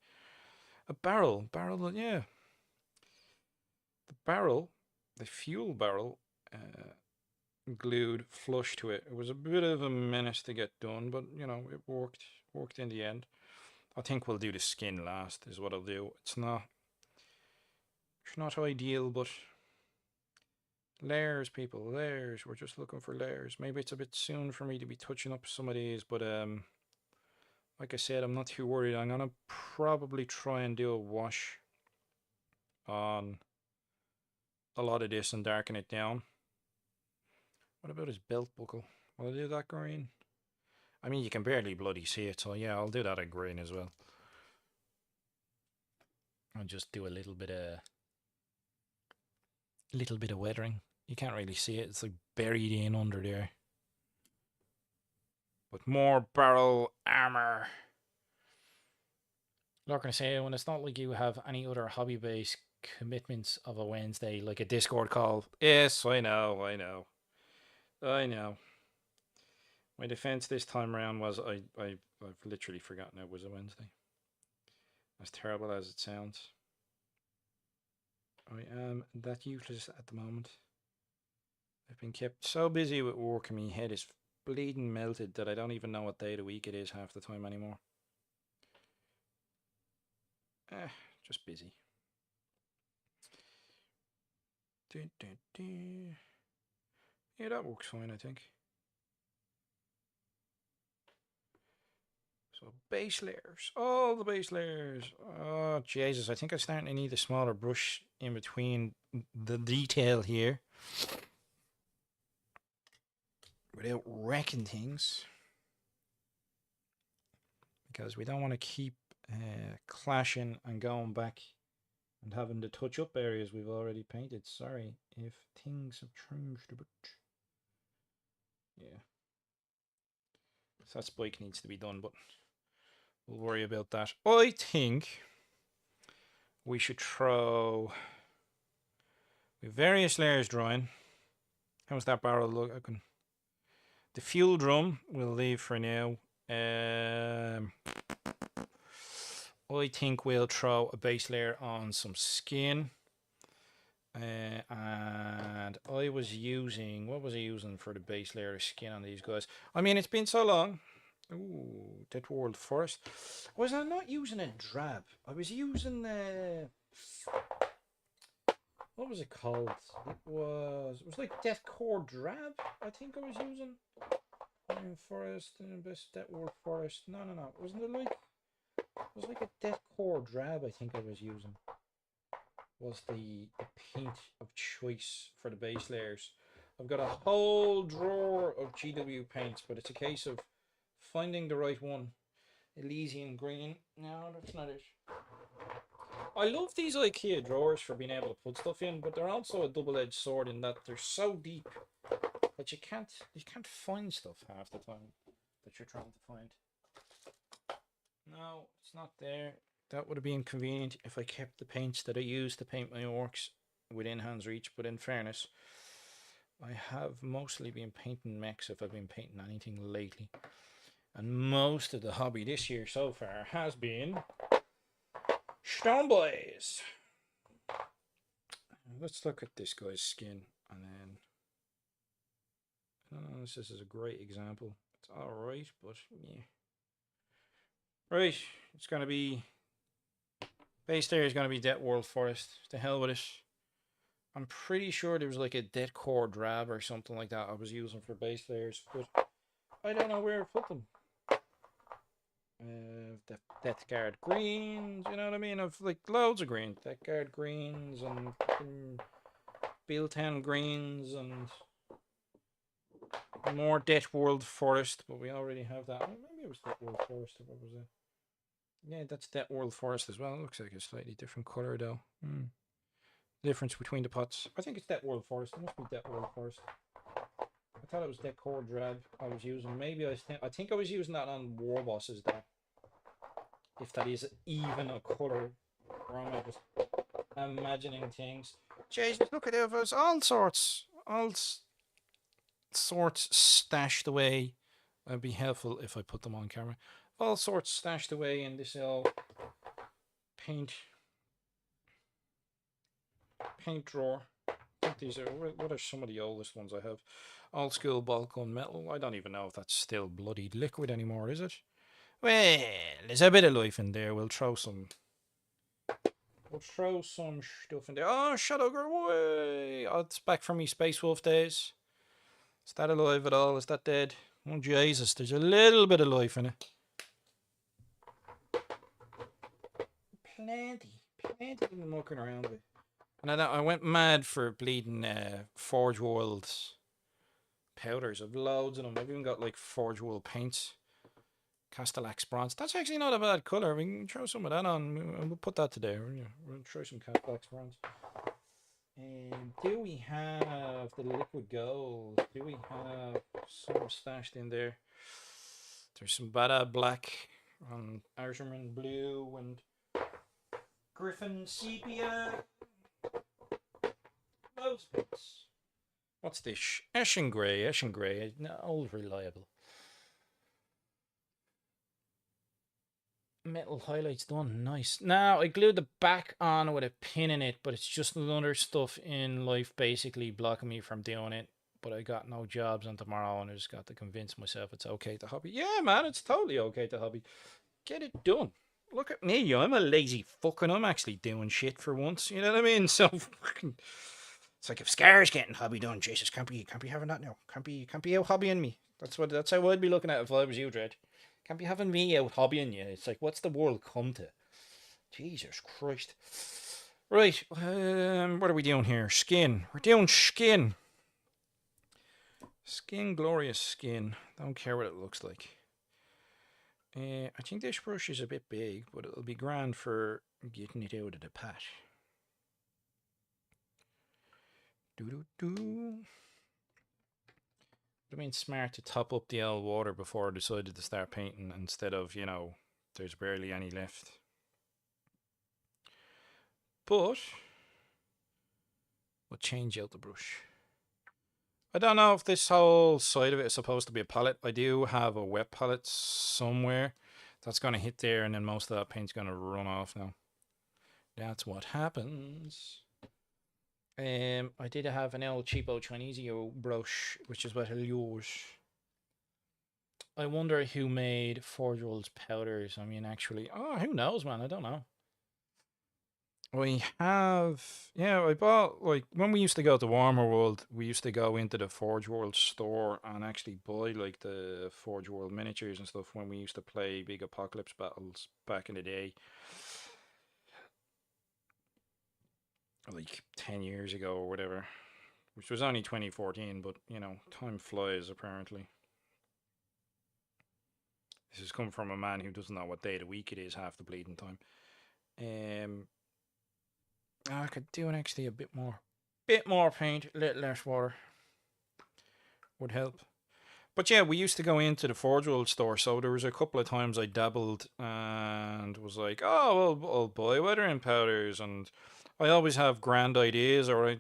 A: A barrel, yeah. The barrel, the fuel barrel, glued flush to it. It was a bit of a menace to get done, but you know, it worked in the end. I think we'll do the skin last is what I'll do. It's not ideal, but layers, people, layers. We're just looking for layers. Maybe it's a bit soon for me to be touching up some of these, but like I said, I'm not too worried. I'm gonna probably try and do a wash on a lot of this and darken it down. What about his belt buckle? Will I do that green? I mean, you can barely bloody see it, so yeah, I'll do that at green as well. I'll just do a little bit of weathering. You can't really see it. It's like buried in under there. But more barrel armor. Not gonna say, when it's not like you have any other hobby-based commitments of a Wednesday, like a Discord call. Yes, I know. My defense this time around was I've literally forgotten it was a Wednesday. As terrible as it sounds. I am that useless at the moment. I've been kept so busy with work and my head is bleeding melted that I don't even know what day of the week it is half the time anymore. Just busy. Yeah, that works fine, I think. So base layers, all the base layers. Oh Jesus, I think I'm starting to need a smaller brush in between the detail here without wrecking things, because we don't want to keep clashing and going back and having to touch up areas we've already painted. Sorry if things have changed a bit. Yeah, so that spike needs to be done, but we'll worry about that. I think we should throw with various layers drying. How's that barrel looking? The fuel drum we'll leave for now. I think we'll throw a base layer on some skin. And I was using, what was I using for the base layer of skin on these guys? I mean, it's been so long. Ooh, Dead World Forest. Was I not using a drab? I was using what was it called? It was like Deathcore Drab, I think I was using. Forest and best Dead World Forest. No. Wasn't it like, it was like a Deathcore Drab, I think I was using. Was the paint of choice for the base layers. I've got a whole drawer of GW paints, but it's a case of finding the right one. Elysian green. No, that's not it. I love these IKEA drawers for being able to put stuff in, but they're also a double-edged sword in that they're so deep that you can't find stuff half the time that you're trying to find. No, it's not there. That would have been convenient if I kept the paints that I used to paint my orcs within hand's reach, but in fairness, I have mostly been painting mechs if I've been painting anything lately. And most of the hobby this year so far has been Stormboyz. Let's look at this guy's skin, and then this is a great example. It's all right, but yeah. Right, it's gonna be base there is gonna be Death World Forest. The hell with it. I'm pretty sure there was like a Death Core drab or something like that I was using for base layers, but I don't know where to put them. Death Guard greens, you know what I mean? I've like loads of greens. Death Guard greens and Bealtown greens and more Death World Forest, but we already have that. Oh, maybe it was Death World Forest. What was it? Yeah, that's Death World Forest as well. It looks like a slightly different color though. Difference between the pots. I think it's Death World Forest. It must be Death World Forest. I thought it was Death Core Drab I was using. Maybe I think I was using that on War Bosses though. If that is even a color, or am I just imagining things? Jesus, look at it. There's all sorts stashed away. It'd be helpful if I put them on camera. All sorts stashed away in this paint drawer. I think these are, what are some of the oldest ones I have? Old school Balkan metal. I don't even know if that's still bloodied liquid anymore, is it? Well, there's a bit of life in there. We'll throw some stuff in there. Oh, Shadow Girl, way! Oh, it's back from me Space Wolf days. Is that alive at all? Is that dead? Oh, Jesus, there's a little bit of life in it. Plenty of them mucking around with. And I went mad for bleeding Forge World's powders. I've loads of them. I've even got like Forge World paints. Castellax bronze. That's actually not a bad colour. We can throw some of that on. We'll put that today. We'll try some Castellax bronze. Do we have the liquid gold? Do we have some stashed in there? There's some Bada black and Arzerman blue and Griffin sepia. Those bits. What's this? Eshin Grey. Old reliable. Metal highlights done. Nice. Now I glued the back on with a pin in it, but it's just another stuff in life basically blocking me from doing it. But I got no jobs on tomorrow, and I just got to convince myself it's okay to hobby. Yeah, man, it's totally okay to hobby. Get it done. Look at me, I'm a lazy fuck, and I'm actually doing shit for once. You know what I mean? So it's like if Scar's getting hobby done, Jesus, can't be having that now. Can't be out hobbying me. That's how I'd be looking at it if I was you, Dread. Can't be having me out hobbying you. It's like, what's the world come to? Jesus Christ. Right, what are we doing here? Skin. We're doing skin. Skin, glorious skin. Don't care what it looks like. I think this brush is a bit big, but it'll be grand for getting it out of the pat. Would have been smart to top up the old water before I decided to start painting instead of, there's barely any left. But we'll change out the brush. I don't know if this whole side of it is supposed to be a palette. I do have a wet palette somewhere that's going to hit there, and then most of that paint's going to run off now. That's what happens. I did have an old cheapo Chineseo brush, which is what I'll use. I wonder who made Forge World's powders. I mean, actually, who knows, man? I don't know. I bought, like, when we used to go to Warhammer World, we used to go into the Forge World store and actually buy, like, the Forge World miniatures and stuff when we used to play big apocalypse battles back in the day. Like 10 years ago or whatever, which was only 2014, but time flies apparently. This has come from a man who doesn't know what day of the week it is half the bleeding time. I could do actually a bit more paint, a little less water would help. But yeah, we used to go into the Forge World store, so there was a couple of times I dabbled and was like, oh, well, I'll buy weathering powders, and I always have grand ideas, or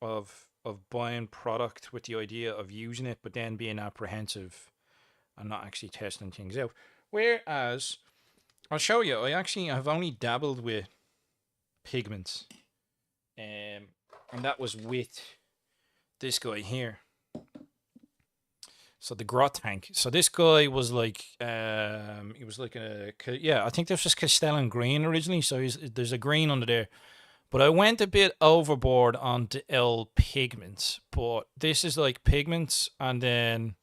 A: of of buying product with the idea of using it, but then being apprehensive and not actually testing things out. Whereas, I'll show you, I've only dabbled with pigments. And that was with this guy here. So the grot tank. So this guy was like, he was like I think this was Castellan green originally. So there's a green under there. But I went a bit overboard on the L pigments. But this is like pigments, and then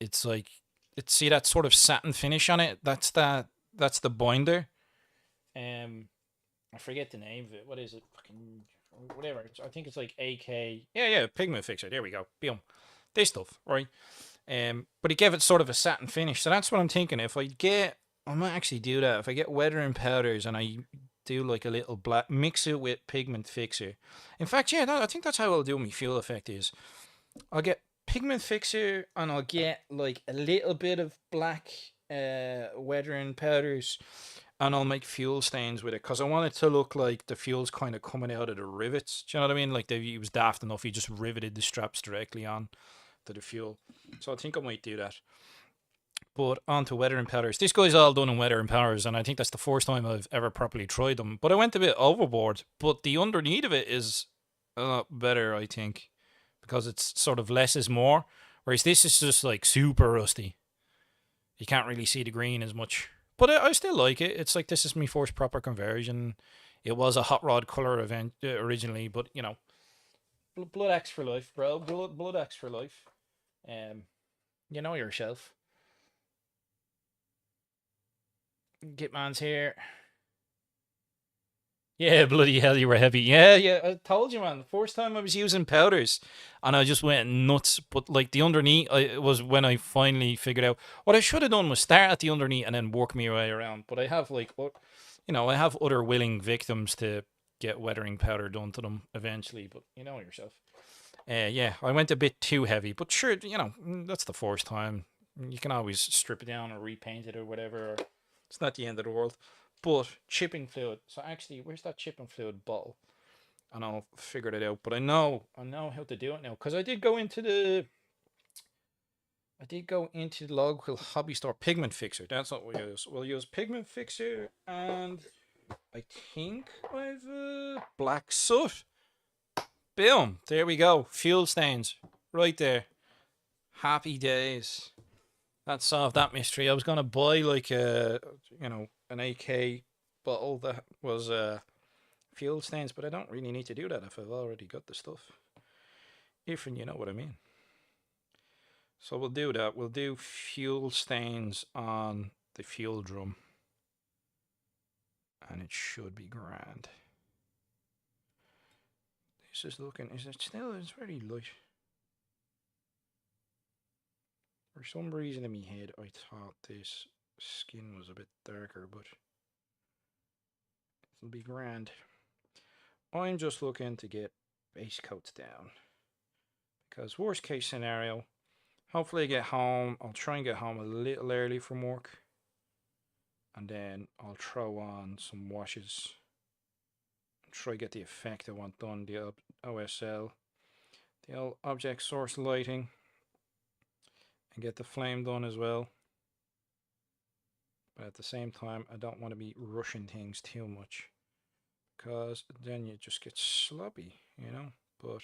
A: it's like, see that sort of satin finish on it? That's the binder. I forget the name of it. What is it? Fucking whatever. I think it's like AK. Yeah, pigment fixer. There we go. Boom. This stuff, right? But it gave it sort of a satin finish. So that's what I'm thinking. I might actually do that. If I get weathering powders and I do like a little black, mix it with pigment fixer. In fact, yeah, I think that's how I'll do my fuel effect is. I'll get pigment fixer and I'll get like a little bit of black weathering powders, and I'll make fuel stains with it because I want it to look like the fuel's kind of coming out of the rivets. Do you know what I mean? Like he was daft enough, he just riveted the straps directly on to the fuel. So I think I might do that. But on to weathering powders. This guy's all done in weathering powders, and I think that's the first time I've ever properly tried them. But I went a bit overboard. But the underneath of it is a lot better, I think, because it's sort of less is more. Whereas this is just like super rusty. You can't really see the green as much. But I still like it. It's like, this is my first proper conversion. It was a hot rod color event originally, but you know, blood axe for life, bro. Blood axe for life. You know yourself. Gitman's here. Yeah, bloody hell, you were heavy. Yeah, I told you, man. The first time I was using powders, and I just went nuts. But like the underneath, it was when I finally figured out what I should have done was start at the underneath and then work my way around. But I have like, I have other willing victims to get weathering powder done to them eventually. But you know yourself. Yeah, I went a bit too heavy. But sure, that's the first time. You can always strip it down or repaint it or whatever. It's not the end of the world. But chipping fluid. So actually, where's that chipping fluid bottle? And I'll figure it out. But I know how to do it now, because I did go into the local hobby store. Pigment fixer. That's what we'll use. We'll use pigment fixer, and I think I've black soot. Boom. There we go. Fuel stains right there. Happy days. That solved that mystery. I was gonna buy like an AK bottle that was fuel stains, but I don't really need to do that if I've already got the stuff. If and you know what I mean. So we'll do that. We'll do fuel stains on the fuel drum, and it should be grand. This is looking. It's very light. For some reason in my head, I thought this skin was a bit darker, but it'll be grand. I'm just looking to get base coats down, because worst case scenario, hopefully I get home. I'll try and get home a little early from work, and then I'll throw on some washes and try to get the effect I want done, the OSL, the old object source lighting, and get the flame done as well. But at the same time, I don't want to be rushing things too much, because then you just get sloppy, But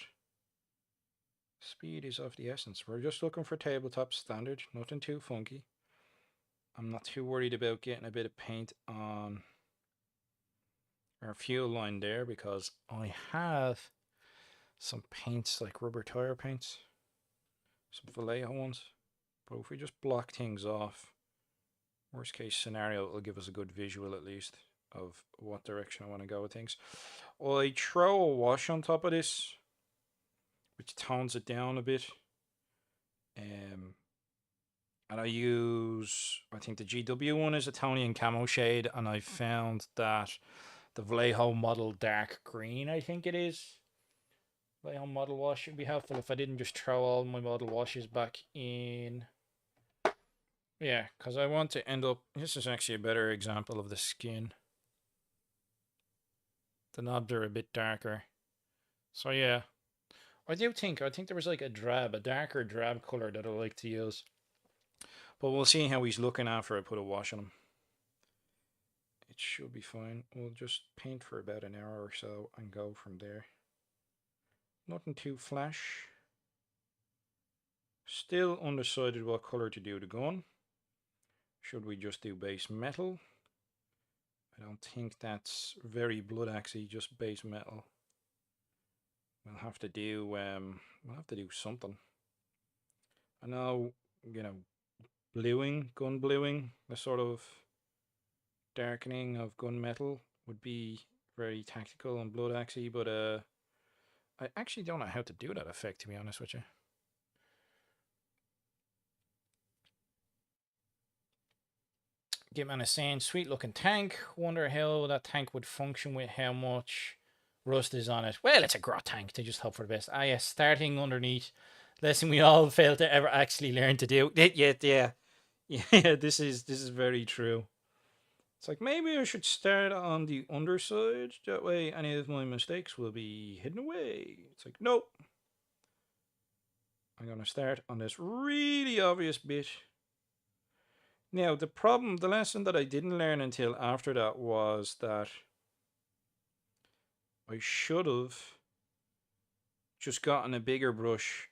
A: speed is of the essence. We're just looking for tabletop standard, nothing too funky. I'm not too worried about getting a bit of paint on our fuel line there, because I have some paints, like rubber tire paints, some Vallejo ones. But if we just block things off, worst case scenario, it'll give us a good visual at least of what direction I want to go with things. I throw a wash on top of this, which tones it down a bit. And I use, I think the GW one is a Tonian camo shade, and I found that the Vallejo model dark green, I think it is, Vallejo model wash, would be helpful if I didn't just throw all my model washes back in. Yeah, because I want to end up, this is actually a better example of the skin. The knobs are a bit darker. So yeah, I think there was like a darker drab color that I like to use. But we'll see how he's looking after I put a wash on him. It should be fine. We'll just paint for about an hour or so and go from there. Nothing too flash. Still undecided what colour to do the gun. Should we just do base metal? I don't think that's very blood axey, just base metal. We'll have to do something. I know, bluing, gun bluing, the sort of darkening of gunmetal would be very tactical and blood axey, but I actually don't know how to do that effect, to be honest with you. Gitman is saying, sweet looking tank. Wonder how that tank would function with how much rust is on it. Well, it's a grot tank. They just hope for the best. Ah, yes, starting underneath. Lesson we all failed to ever actually learn to do. Yeah. This is very true. It's like, maybe I should start on the underside. That way any of my mistakes will be hidden away. It's like, nope. I'm going to start on this really obvious bit. Now, the lesson that I didn't learn until after that was that I should have just gotten a bigger brush,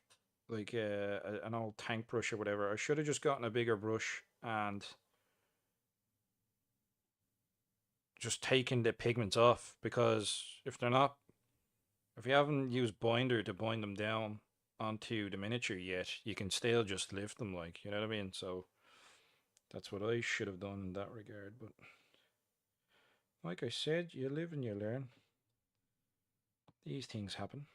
A: like an old tank brush or whatever. I should have just gotten a bigger brush and just taken the pigments off, because if you haven't used binder to bind them down onto the miniature yet, you can still just lift them, like, you know what I mean? So that's what I should have done in that regard. But like I said, you live and you learn. These things happen.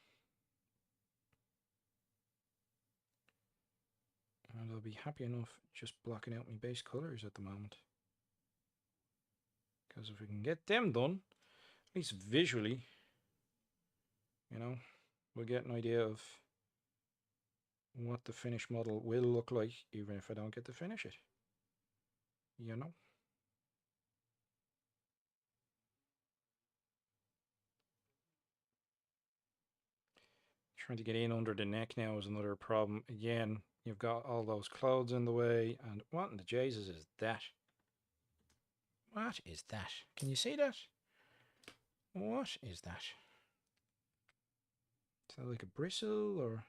A: And I'll be happy enough just blocking out my base colours at the moment. Because if we can get them done, at least visually, we'll get an idea of what the finished model will look like, even if I don't get to finish it. Trying to get in under the neck now is another problem. Again, you've got all those clothes in the way, and what in the Jesus is that? What is that? Can you see that? What is that? Is that like a bristle, or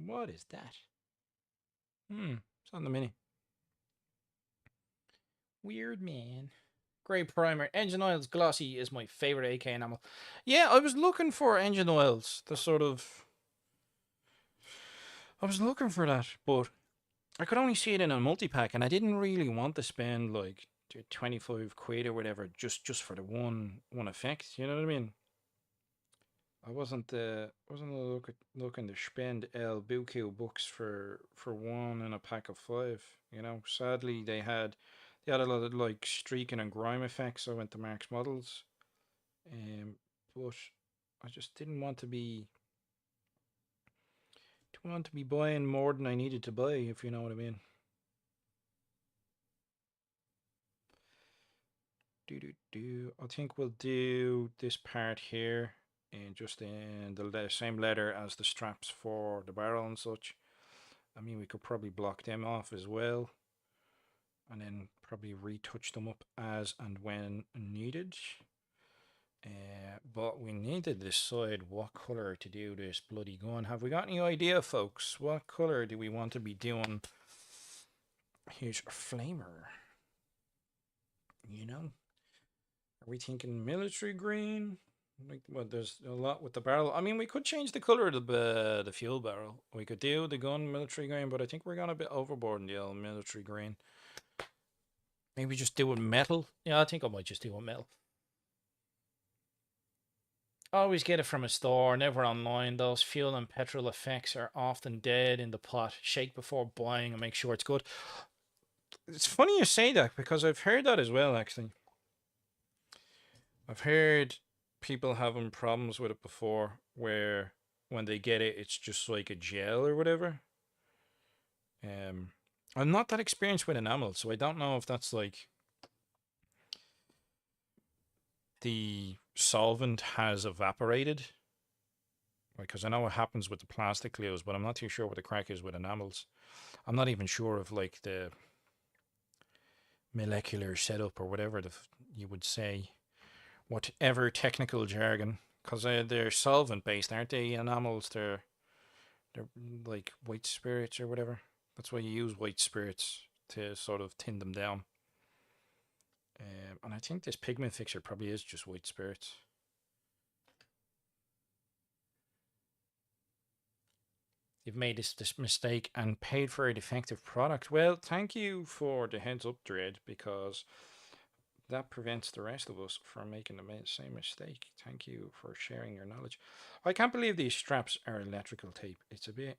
A: what is that? It's on the mini. Weird, man. Grey primer. Engine oils glossy is my favorite AK enamel. Yeah, I was looking for engine oils. I was looking for that, but I could only see it in a multi-pack, and I didn't really want to spend like 25 quid or whatever just for the one effect. You know what I mean? I wasn't looking to spend El Buku books for one in a pack of 5. Sadly they had a lot of like streaking and grime effects. So I went to Mark's Models, but I just didn't want to be buying more than I needed to buy, if you know what I mean. I think we'll do this part here and just in the same leather as the straps for the barrel and such. I mean, we could probably block them off as well, and then probably retouch them up as and when needed. But we need to decide what colour to do this bloody gun. Have we got any idea, folks? What colour do we want to be doing his flamer? Are we thinking military green? Like, well, there's a lot with the barrel. I mean, we could change the color of the fuel barrel. We could do the gun military green, but I think we're going a bit overboard in the old military green. Maybe just do it metal. Yeah, I think I might just do it metal. Always get it from a store, never online. Those fuel and petrol effects are often dead in the pot. Shake before buying and make sure it's good. It's funny you say that, because I've heard that as well, actually. I've heard people having problems with it before, where when they get it, it's just like a gel or whatever. I'm not that experienced with enamel, so I don't know if that's like the solvent has evaporated. Because I know what happens with the plastic glues, but I'm not too sure what the crack is with enamels. I'm not even sure of like the molecular setup or whatever you would say, whatever technical jargon. Because they're solvent based, aren't they? Enamels, they're like white spirits or whatever. That's why you use white spirits to sort of thin them down. And I think this pigment fixer probably is just white spirits. You've made this mistake and paid for a defective product. Well, thank you for the heads up, Dread, because that prevents the rest of us from making the same mistake. Thank you for sharing your knowledge. I can't believe these straps are electrical tape. It's a bit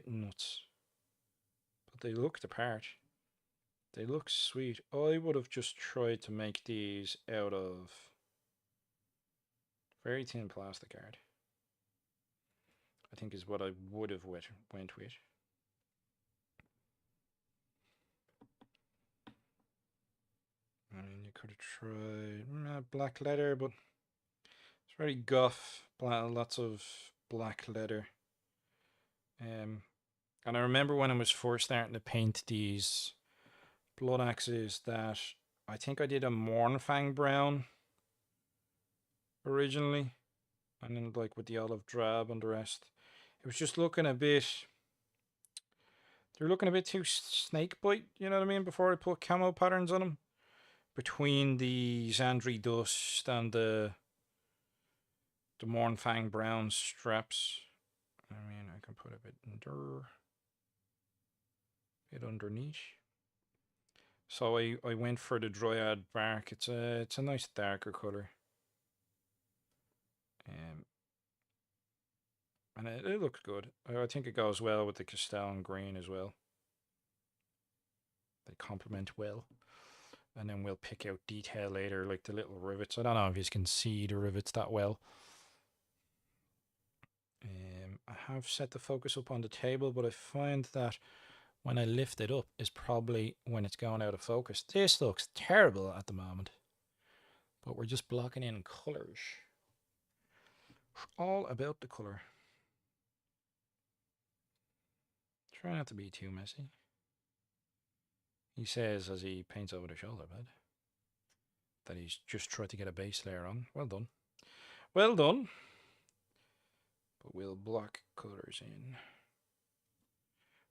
A: nuts. But they look the part. They look sweet. I would have just tried to make these out of very thin plastic card. I think is what I would have went with. I mean, you could have tried black leather, but it's very guff. Lots of black leather. And I remember when I was first starting to paint these blood axes that I think I did a Mornfang brown originally, and then like with the olive drab and the rest. It was just looking a bit. They're looking a bit too snake bite, you know what I mean? Before I put camo patterns on them, between the Xandri dust and the Mornfang brown straps. I mean, I can put a bit underneath. So I went for the Dryad bark. It's a nice darker color. And it looks good. I think it goes well with the Castellan green as well. They complement well. And then we'll pick out detail later, like the little rivets. I don't know if you can see the rivets that well. I have set the focus up on the table, but I find that when I lift it up is probably when it's going out of focus. This looks terrible at the moment, but we're just blocking in colors. All about the color. Try not to be too messy. He says as he paints over the shoulder pad that he's just tried to get a base layer on. Well done. Well done. But we'll block colors in.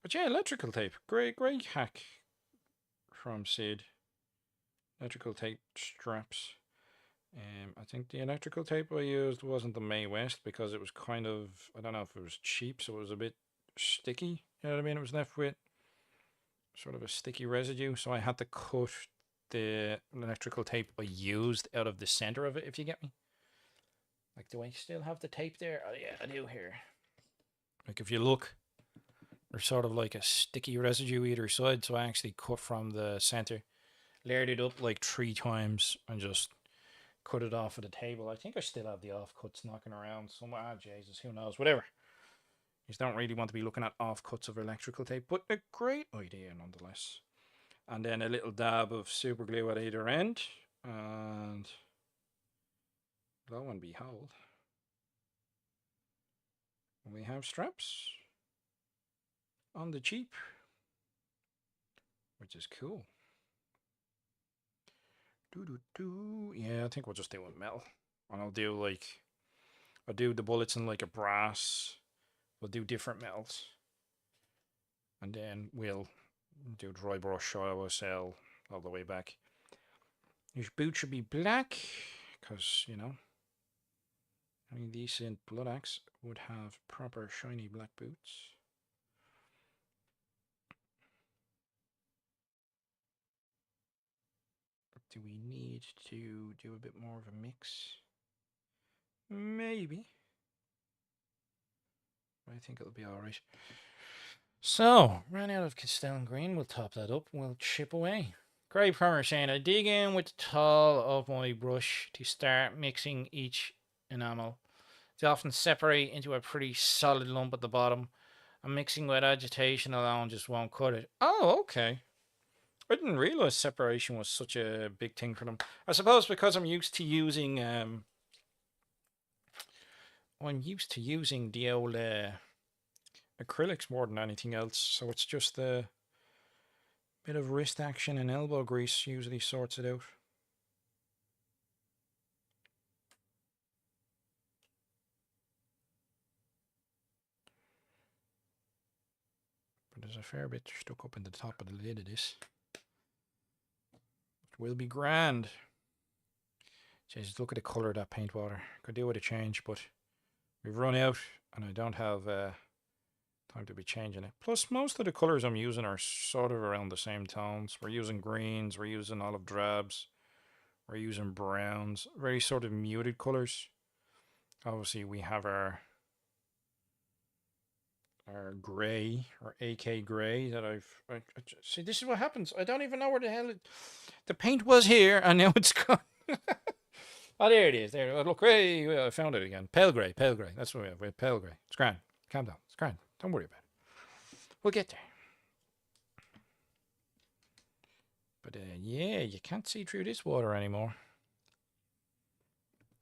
A: But yeah, electrical tape. Great hack from Sid. Electrical tape straps. I think the electrical tape I used wasn't the May West because it was kind of, I don't know if it was cheap, so it was a bit sticky. You know what I mean? It was left with sort of a sticky residue, so I had to cut the electrical tape I used out of the center of it, if you get me. Like, do I still have the tape there? Oh yeah, I do here. Like, if you look, there's sort of like a sticky residue either side, so I actually cut from the center, layered it up like 3 times, and just cut it off of the table. I think I still have the offcuts knocking around somewhere. Ah, Jesus, who knows? Whatever. You don't really want to be looking at offcuts of electrical tape, but a great idea nonetheless. And then a little dab of super glue at either end, and lo and behold, we have straps on the cheap, which is cool. Yeah, I think we'll just do it metal, and I'll do the bullets in like a brass. We'll do different metals, and then we'll do dry brush IOSL all the way back. Your boot should be black, because, you know, any decent blood axe would have proper shiny black boots. Do we need to do a bit more of a mix? Maybe. I think it'll be alright. So, ran out of Castellan green. We'll top that up. We'll chip away. Grey Primer saying, I dig in with the tall of my brush to start mixing each enamel. They often separate into a pretty solid lump at the bottom. And mixing with agitation alone just won't cut it. Oh, okay. I didn't realize separation was such a big thing for them. I suppose because I'm used to using the old acrylics more than anything else, so it's just a bit of wrist action and elbow grease usually sorts it out. But there's a fair bit stuck up in the top of the lid of this. It will be grand. Jeez, look at the colour of that paint water. Could do with a change, but we've run out and I don't have time to be changing it. Plus, most of the colours I'm using are sort of around the same tones. We're using greens, we're using olive drabs, we're using browns, very sort of muted colours. Obviously, we have our grey, or AK grey that see, this is what happens. I don't even know where the hell the paint was here and now it's gone. Oh, there it is. There. Oh, look, hey, I found it again. Pale grey, pale grey. That's what we have. We have pale grey. It's grand. Calm down. It's grand. Don't worry about it. We'll get there. But yeah, you can't see through this water anymore.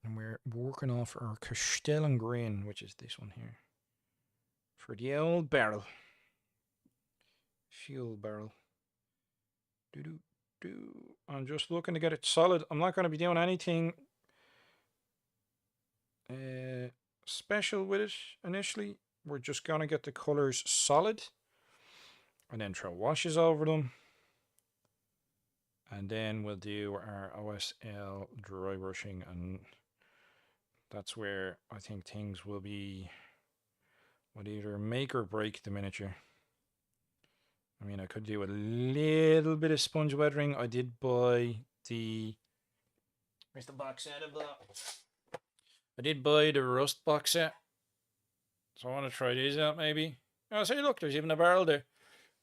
A: And we're working off our Castellan green, which is this one here. For the old barrel. Fuel barrel. I'm just looking to get it solid. I'm not going to be doing anything special with it initially. We're just going to get the colors solid and then throw washes over them. And then we'll do our OSL dry brushing, and that's where I think things will either make or break the miniature. I mean, I could do a little bit of sponge weathering. I did buy the... Where's the box set of that? I did buy the rust box set. So I want to try these out maybe. Oh, see, look, there's even a barrel there.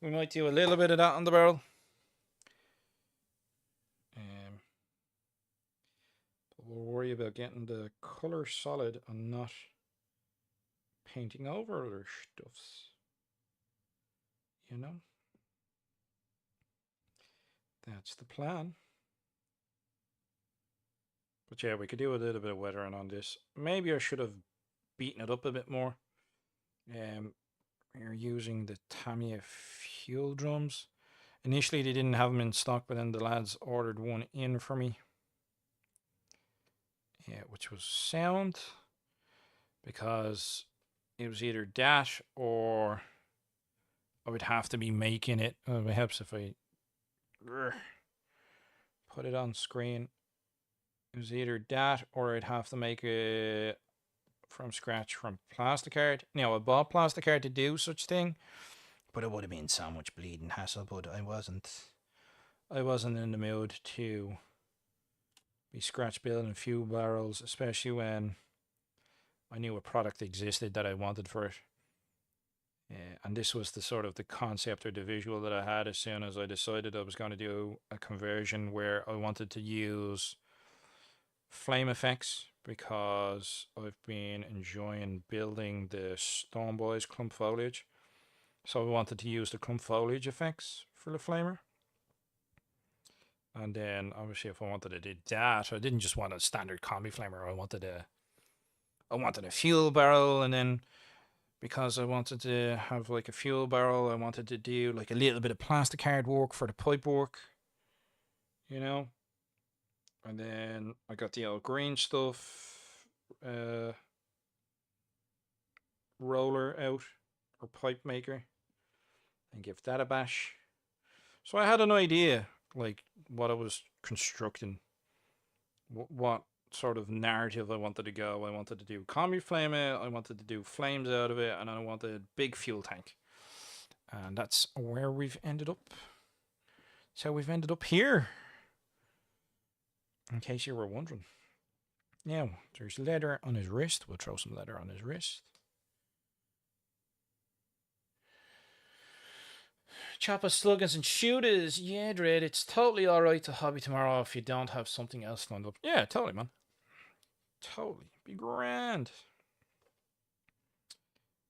A: We might do a little bit of that on the barrel. But we'll worry about getting the colour solid and not painting over other stuffs. You know? That's the plan. But yeah, we could do a little bit of weathering on this. Maybe I should have beaten it up a bit more. We're using the Tamiya fuel drums. Initially they didn't have them in stock, but then the lads ordered one in for me. Yeah, which was sound. Because it was either that or I would have to be making it. Oh, it helps if I put it on screen. It was either that or I'd have to make it from scratch from plasticard. Now, I bought plasticard to do such thing, but it would have been so much bleeding hassle, but I wasn't in the mood to be scratch building fuel barrels, especially when I knew a product existed that I wanted for it. And this was the sort of the concept or the visual that I had as soon as I decided I was going to do a conversion where I wanted to use flame effects, because I've been enjoying building the Stormboyz clump foliage. So I wanted to use the clump foliage effects for the flamer. And then obviously if I wanted to do that, I didn't just want a standard combi flamer. I wanted a fuel barrel, and then because I wanted to have like a fuel barrel, I wanted to do like a little bit of plasticard work for the pipe work, you know. And then I got the old green stuff roller out, or pipe maker, and give that a bash. So I had an idea like what I was constructing, what sort of narrative I wanted to go. I wanted to do combi flame it, I wanted to do flames out of it, and I wanted a big fuel tank. And that's where we've ended up. So we've ended up here, in case you were wondering. Now, there's leather on his wrist. We'll throw some leather on his wrist. Choppers, sluggins, and shooters. Yeah, Dread, it's totally alright to hobby tomorrow if you don't have something else lined up. Yeah, totally, man. Totally. Be grand.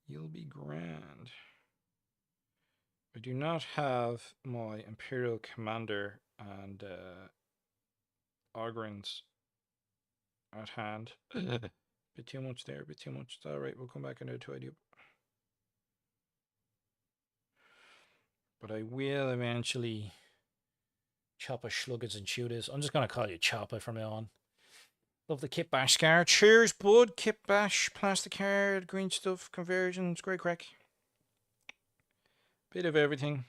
A: You'll be grand. I do not have my Imperial Commander and Ogrins at hand. Bit too much there, bit too much. It's alright, we'll come back and tidy up. But I will eventually Chopper Sluggers and Shooters. I'm just going to call you Chopper from now on. Love the Kit Bash scar. Cheers, bud. Kit Bash, plastic card, green stuff, conversions, great crack. Bit of everything.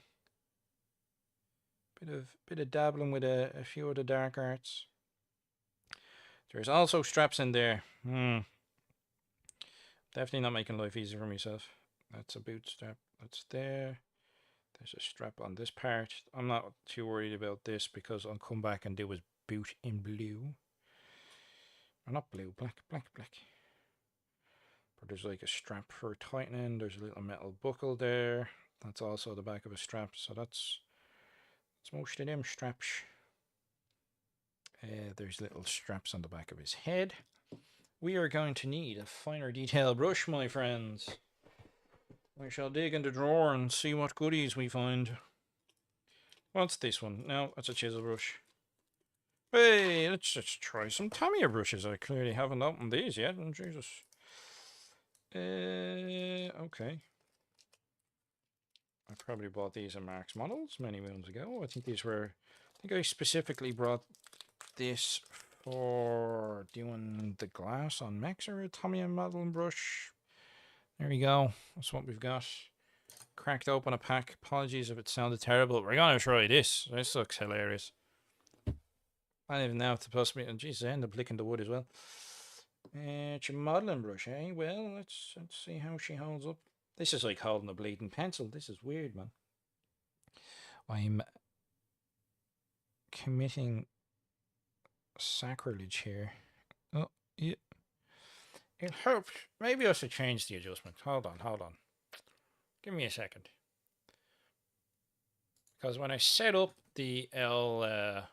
A: Bit of dabbling with a few of the dark arts. There's also straps in there. Definitely not making life easy for myself. That's a boot strap. That's there. There's a strap on this part. I'm not too worried about this because I'll come back and do his boot in blue. Or not blue, black. But there's like a strap for tightening. There's a little metal buckle there. That's also the back of a strap. So that's most of them straps. There's little straps on the back of his head. We are going to need a finer detail brush, my friends. We shall dig in the drawer and see what goodies we find. What's this one? No, that's a chisel brush. Hey, let's just try some Tamiya brushes. I clearly haven't opened these yet. Oh, Jesus. Okay. I probably bought these in Mark's Models many moons ago. I think I specifically brought this for doing the glass on mechs or a Tamiya modeling brush. There we go. That's what we've got. Cracked open a pack. Apologies if it sounded terrible. We're gonna try this. This looks hilarious. I don't even know if it's supposed to be. And Jesus, I end up licking the wood as well. It's a modeling brush, eh? Well, let's see how she holds up. This is like holding a bleeding pencil. This is weird, man. I'm committing sacrilege here. Oh, yeah. It helps. Maybe I should change the adjustment. Hold on. Give me a second. Because when I set up the L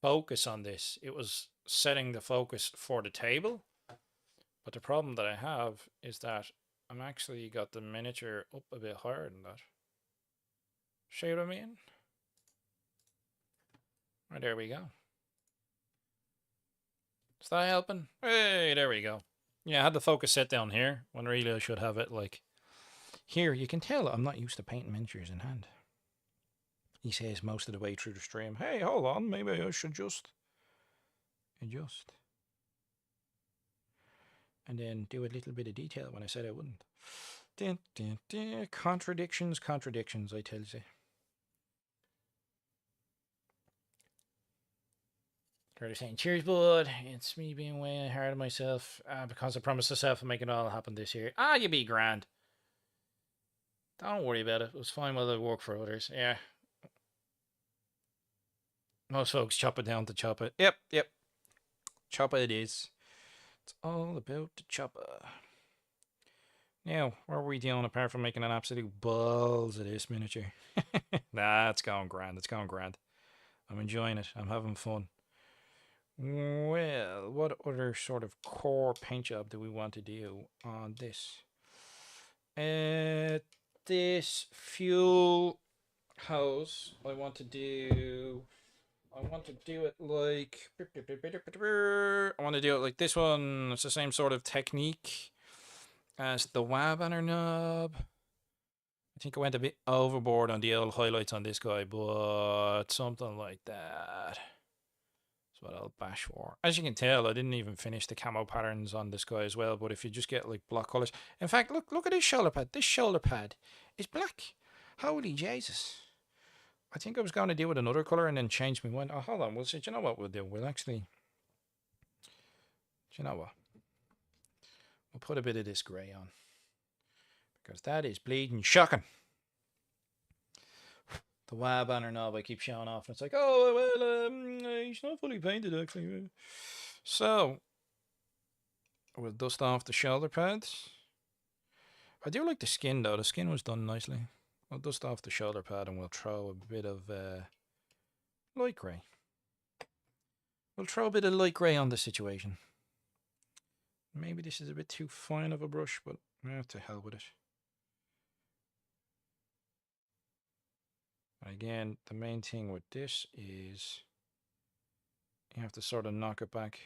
A: focus on this, it was setting the focus for the table. But the problem that I have is that I'm actually got the miniature up a bit higher than that. See what I mean? Right, there we go. Is that helping? Hey, there we go. Yeah, I had the focus set down here, when really I should have it like here. You can tell I'm not used to painting miniatures in hand. He says most of the way through the stream, hey, hold on, maybe I should just adjust. And then do a little bit of detail when I said I wouldn't. Contradictions, I tell you. They're saying, cheers, bud. It's me being way hard on myself because I promised myself I'll make it all happen this year. Ah, you be grand. Don't worry about it. It was fine while I work for others. Yeah. Most folks chop it down to chop it. Yep. Chopper it is. It's all about the chopper. Now, what are we doing apart from making an absolute balls of this miniature? Nah, it's going grand. I'm enjoying it. I'm having fun. Well, what other sort of core paint job do we want to do on this? This fuel hose, I want to do it like this one. It's the same sort of technique as the WA banner knob. I think I went a bit overboard on the old highlights on this guy, but something like that. That's what I'll bash for. As you can tell, I didn't even finish the camo patterns on this guy as well, but if you just get like block colors. In fact, look at this shoulder pad. This shoulder pad is black. Holy Jesus. I think I was going to deal with another color and then change my mind. Oh, hold on. We'll see. Do you know what we'll do? We'll put a bit of this grey on. Because that is bleeding shocking. The WA banner knob I keep showing off. And it's like, oh, well, he's not fully painted, actually. So, we'll dust off the shoulder pads. I do like the skin, though. The skin was done nicely. I'll dust off the shoulder pad and we'll throw a bit of light grey. We'll throw a bit of light grey on the situation. Maybe this is a bit too fine of a brush, but To hell with it. Again, the main thing with this is you have to sort of knock it back.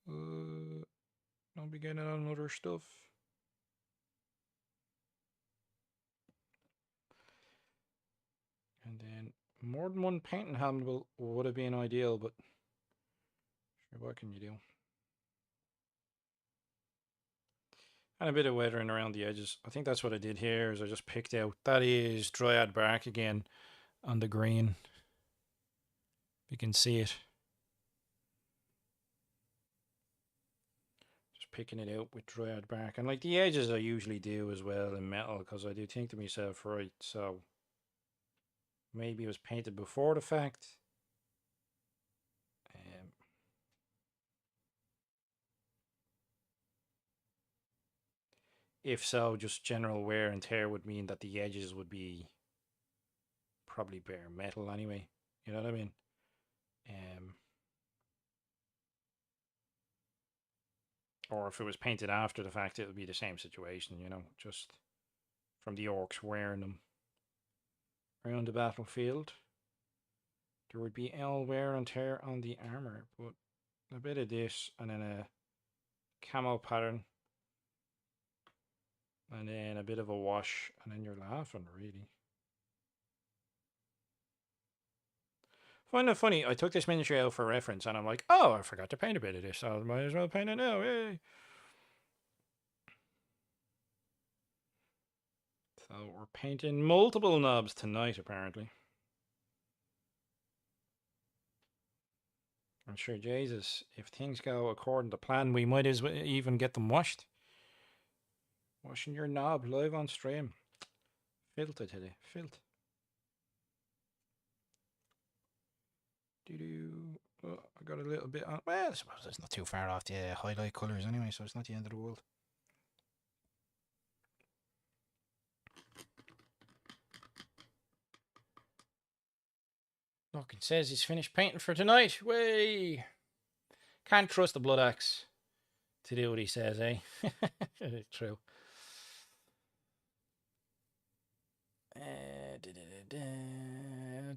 A: Don't be getting on other stuff. And then more than one painting helmet would have been ideal, but sure, what can you do? And a bit of weathering around the edges. I think that's what I did here, is I just picked out, that is Dryad bark again on the green. You can see it. Just picking it out with Dryad bark. And like the edges I usually do as well in metal, because I do think to myself, right, so maybe it was painted before the fact. If so, just general wear and tear would mean that the edges would be probably bare metal anyway. You know what I mean? Or if it was painted after the fact, it would be the same situation, you know, just from the orcs wearing them around the battlefield. There would be all wear and tear on the armor, but a bit of this and then a camo pattern and then a bit of a wash, and then you're laughing, really. Find it funny, I took this miniature out for reference and I'm like, oh, I forgot to paint a bit of this, so I might as well paint it now, yay! So we're painting multiple knobs tonight, apparently. I'm sure, Jesus, if things go according to plan, we might as well even get them washed. Washing your knob live on stream. Filter today, filth. Oh, I got a little bit on. Well, I suppose it's not too far off the highlight colours anyway, so it's not the end of the world. Look, it says he's finished painting for tonight. Way! Can't trust the blood axe to do what he says, eh? True.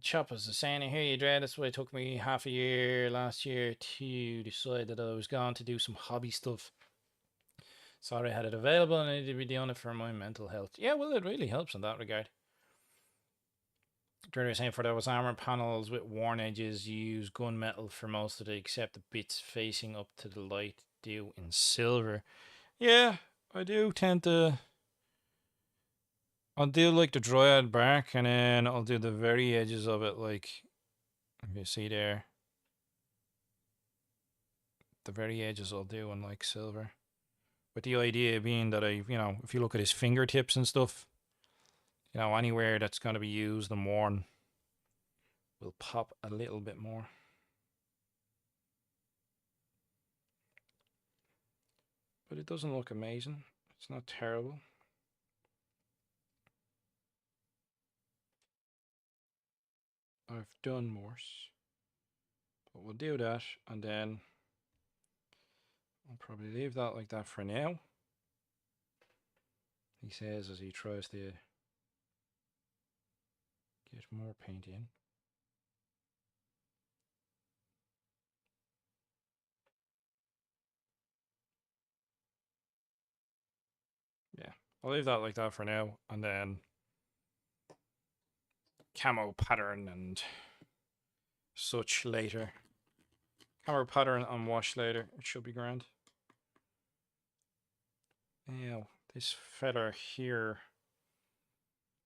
A: Choppers is saying, I hear you, Dre. That's why it took me half a year last year to decide that I was going to do some hobby stuff. Sorry I had it available and I need to be doing it for my mental health. Yeah, well, it really helps in that regard. Dre was saying for those armor panels with worn edges, you use gunmetal for most of it, except the bits facing up to the light do in silver. Yeah, I do tend to. I'll do like the Dryad bark and then I'll do the very edges of it, like you see there. The very edges I'll do in like silver. With the idea being that if you look at his fingertips and stuff, anywhere that's going to be used and worn will pop a little bit more. But it doesn't look amazing. It's not terrible. I've done worse. But we'll do that and then I'll probably leave that like that for now. He says as he tries to get more paint in. Yeah, I'll leave that like that for now and then camo pattern and such later. Camo pattern and wash later. It should be grand. Now, this fella here,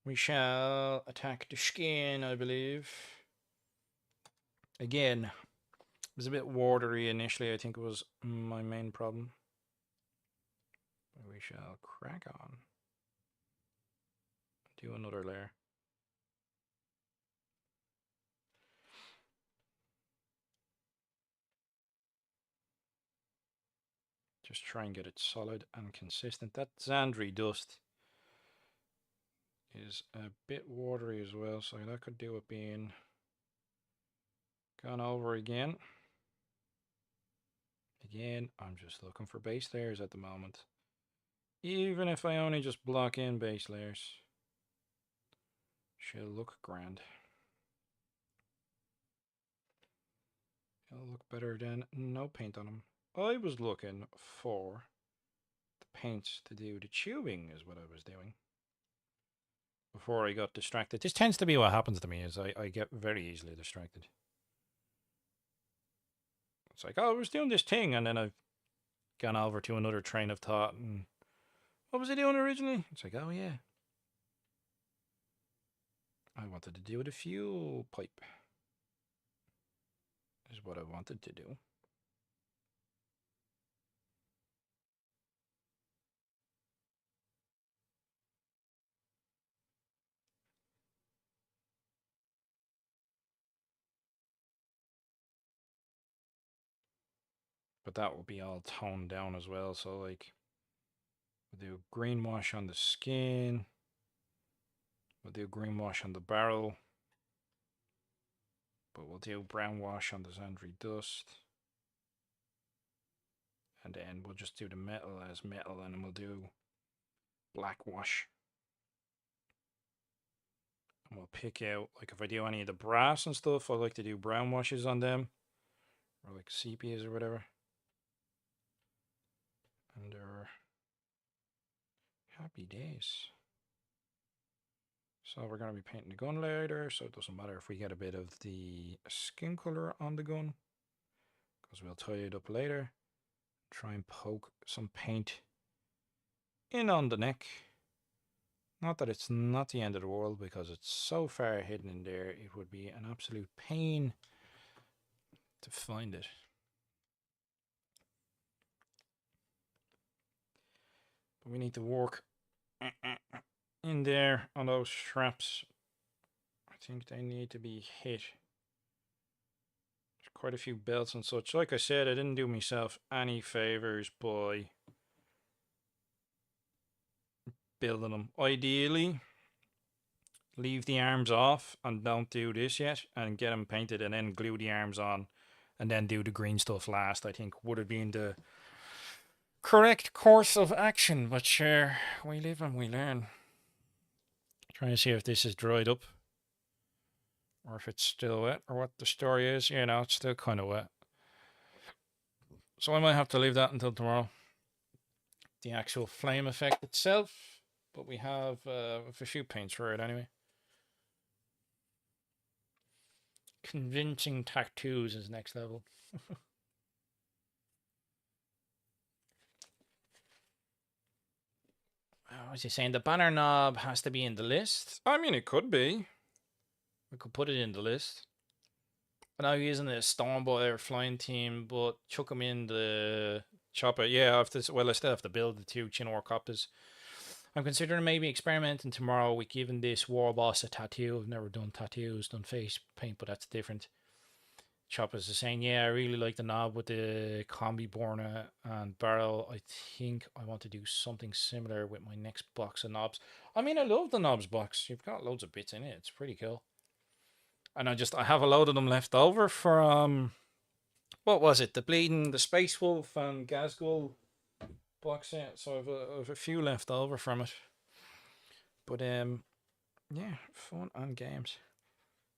A: we shall attack the skin, I believe. Again, it was a bit watery initially. I think it was my main problem. But we shall crack on. Do another layer. Just try and get it solid and consistent. That Xandri dust is a bit watery as well, so that could do it being gone over again. Again, I'm just looking for base layers at the moment. Even if I only just block in base layers, she'll look grand. It'll look better than no paint on them. I was looking for the paints to do the tubing is what I was doing. Before I got distracted. This tends to be what happens to me is I get very easily distracted. It's like, oh, I was doing this thing, and then I've gone over to another train of thought, and what was I doing originally? It's like, oh yeah. I wanted to do the fuel pipe. Is what I wanted to do. But that will be all toned down as well. So like, we'll do green wash on the skin. We'll do green wash on the barrel. But we'll do brown wash on the Zandri dust. And then we'll just do the metal as metal, and then we'll do black wash. And we'll pick out, like if I do any of the brass and stuff, I like to do brown washes on them. Or like sepias or whatever. And they're happy days. So we're going to be painting the gun later, so it doesn't matter if we get a bit of the skin color on the gun, because we'll tie it up later. Try and poke some paint in on the neck. Not that it's not the end of the world, because it's so far hidden in there, it would be an absolute pain to find it. But we need to work in there on those straps. I think they need to be hit. There's quite a few belts and such. Like I said, I didn't do myself any favors by building them. Ideally, leave the arms off and don't do this yet, and get them painted and then glue the arms on and then do the green stuff last, I think would have been the correct course of action. But sure, we live and we learn. Trying to see if this is dried up or if it's still wet or what the story is. You know, it's still kind of wet. So I might have to leave that until tomorrow. The actual flame effect itself. But we have a few paints for it anyway. Convincing tattoos is next level. Was he saying the banner knob has to be in the list? I mean, it could be. We could put it in the list. But now using the Stormboyz flying team, but chuck him in the chopper. Yeah, I still have to build the two Ork. I'm considering maybe experimenting tomorrow with giving this war boss a tattoo. I've never done tattoos, done face paint, but that's different. Choppers is saying, yeah, I really like the knob with the combi burner and barrel. I think I want to do something similar with my next box of knobs. I mean, I love the knobs box. You've got loads of bits in it. It's pretty cool. And I have a load of them left over for, what was it? The Space Wolf and Gazgul box set. So I've a few left over from it. But, yeah, fun and games.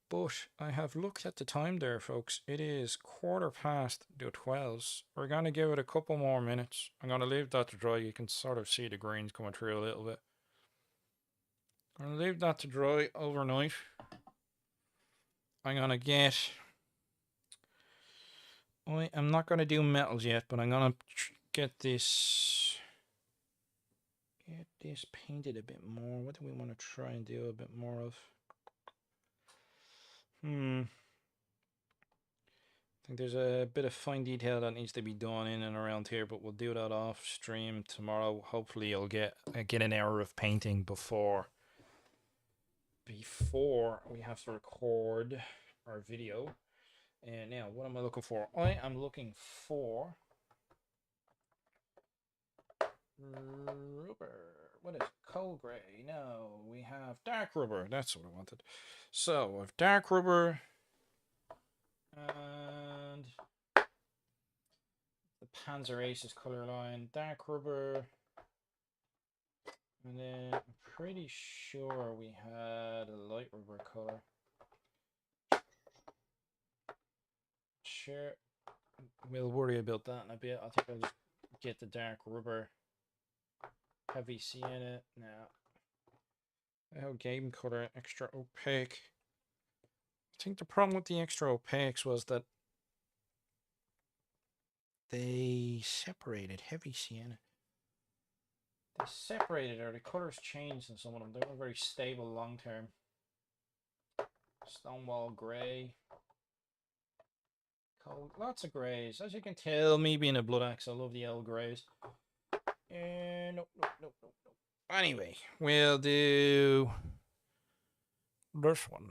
A: But I have looked at the time there, folks. It is 12:15. We're going to give it a couple more minutes. I'm going to leave that to dry. You can sort of see the greens coming through a little bit. I'm going to leave that to dry overnight. I'm going to get... I am not going to do metals yet, but I'm going to get this painted a bit more. What do we want to try and do a bit more of? I think there's a bit of fine detail that needs to be done in and around here, but we'll do that off stream tomorrow. Hopefully I'll get an hour of painting before we have to record our video. And now, what am I looking for? I am looking for rubber. What is it? Cold gray? No, we have dark rubber. That's what I wanted. So, we have dark rubber. And the Panzer Aces color line, dark rubber, and then I'm pretty sure we had a light rubber color. Sure, we'll worry about that in a bit. I think I'll just get the dark rubber heavy sienna now. Oh, game color, extra opaque. I think the problem with the extra opaques was that they separated heavy sienna. They separated, or the colors changed in some of them. They were very stable long term. Stonewall grey. Cold, lots of greys. As you can tell, me being a blood axe, I love the old greys. Nope. Anyway, we'll do this one.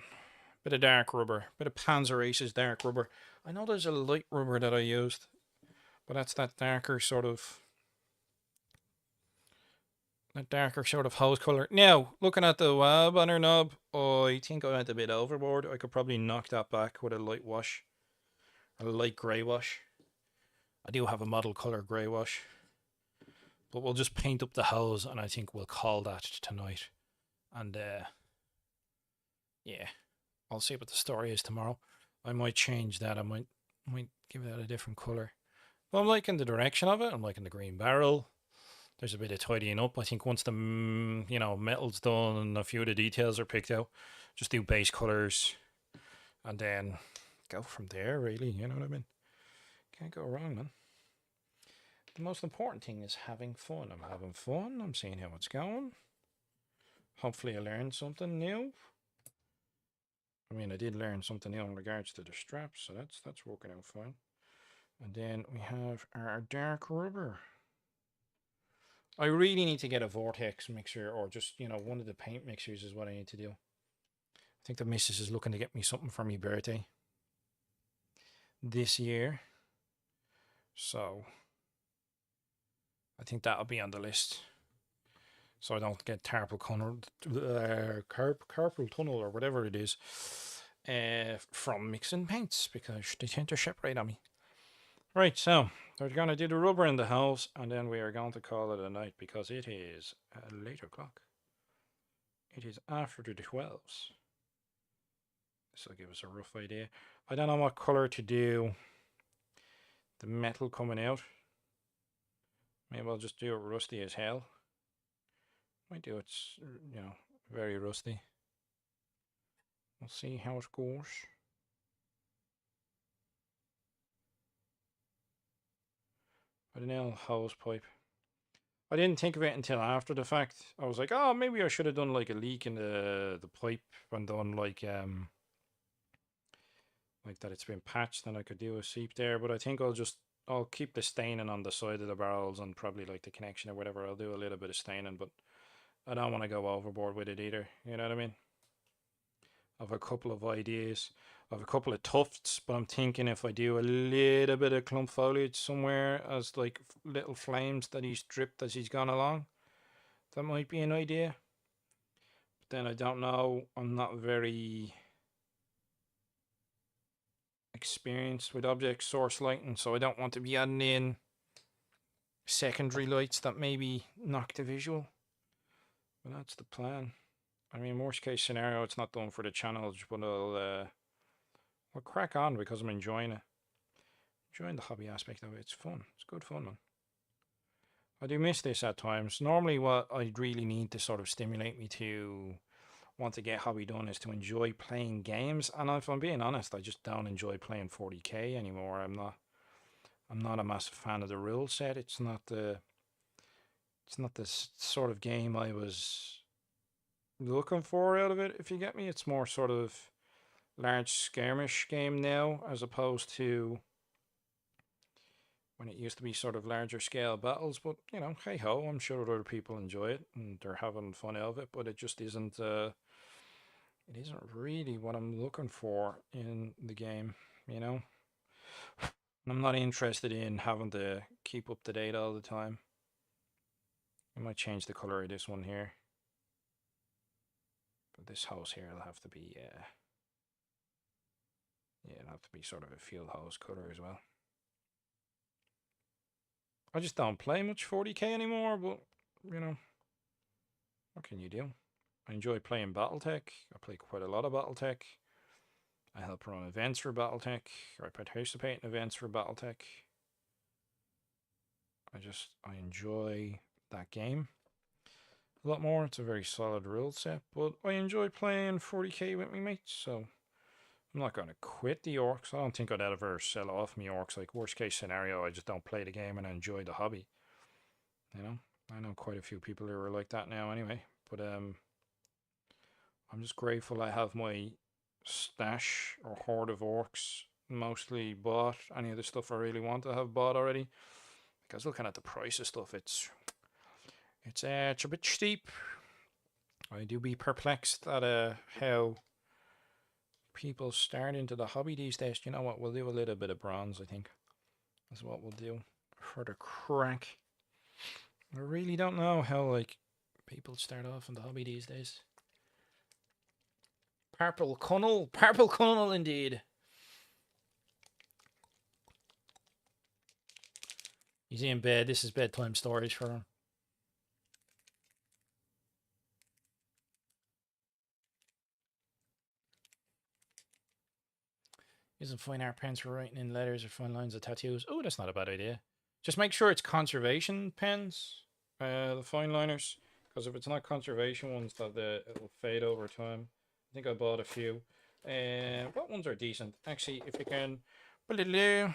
A: Bit of dark rubber. Bit of Panzer Aces dark rubber. I know there's a light rubber that I used, but that's that darker sort of hose colour. Now, looking at the web on her knob, I think I went a bit overboard. I could probably knock that back with a light wash. A light grey wash. I do have a model colour grey wash. But we'll just paint up the hose, and I think we'll call that tonight. And yeah, I'll see what the story is tomorrow. I might change that. I might give that a different colour. But I'm liking the direction of it. I'm liking the green barrel. There's a bit of tidying up. I think once the metal's done and a few of the details are picked out, just do base colours and then go from there, really. You know what I mean? Can't go wrong, man. The most important thing is having fun. I'm having fun. I'm seeing how it's going. Hopefully I learned something new. I mean, I did learn something new in regards to the straps, so that's working out fine. And then we have our dark rubber. I really need to get a vortex mixer, or just, one of the paint mixers is what I need to do. I think the missus is looking to get me something for my birthday this year. So I think that'll be on the list. So I don't get carpal tunnel or whatever it is from mixing paints, because they tend to separate on me. Right, so we're going to do the rubber in the house, and then we are going to call it a night, because it is a later clock. It is after the 12s. This will give us a rough idea. I don't know what colour to do the metal coming out. Maybe I'll just do it rusty as hell. Might do it, very rusty. We'll see how it goes. But a nail hose pipe. I didn't think of it until after the fact. I was like, oh, maybe I should have done like a leak in the pipe and done like that it's been patched, and I could do a seep there. But I think I'll keep the staining on the side of the barrels and probably like the connection or whatever. I'll do a little bit of staining, but I don't want to go overboard with it either. You know what I mean? I have a couple of ideas. I have a couple of tufts, but I'm thinking if I do a little bit of clump foliage somewhere as like little flames that he's dripped as he's gone along, that might be an idea. But then I don't know. I'm not very experienced with object source lighting, so I don't want to be adding in secondary lights that maybe knock the visual. But that's the plan. I mean, worst case scenario, it's not done for the challenge, but I'll crack on because I'm enjoying it. Enjoying the hobby aspect of it. It's fun. It's good fun, man. I do miss this at times. Normally what I really need to sort of stimulate me to want to get hobby done is to enjoy playing games. And if I'm being honest, I just don't enjoy playing 40k anymore. I'm not a massive fan of the rule set. It's not the sort of game I was looking for out of it, if you get me. It's more sort of large skirmish game now, as opposed to when it used to be sort of larger scale battles. But hey ho, I'm sure other people enjoy it and they're having fun out of it, but it just isn't it isn't really what I'm looking for in the game. I'm not interested in having to keep up to date all the time. I might change the color of this one here, but this house here will have to be it'll have to be sort of a field house color as well. I just don't play much 40k anymore, but, you know, what can you do? I enjoy playing Battletech. I play quite a lot of Battletech. I help run events for Battletech, or I participate in events for Battletech. I enjoy that game a lot more. It's a very solid rule set, but I enjoy playing 40k with my mates, so I'm not going to quit the orcs. I don't think I'd ever sell off my orcs. Like, worst case scenario, I just don't play the game and I enjoy the hobby. You know, I know quite a few people who are like that now anyway, but I'm just grateful I have my stash or horde of orcs mostly bought. Any of the stuff I really want to have bought already, because looking at the price of stuff, it's a bit steep. I do be perplexed at how people start into the hobby these days. You know what, we'll do a little bit of bronze, I think. That's what we'll do for the crack. I really don't know how, like, people start off in the hobby these days. Purple Cunnel indeed. He's in bed. This is bedtime stories for him. Using fine art pens for writing in letters or fine lines of tattoos. Oh, that's not a bad idea. Just make sure it's conservation pens, the fine liners, because if it's not conservation ones, that it'll fade over time. I think I bought a few. What ones are decent? Actually, if you can, yeah,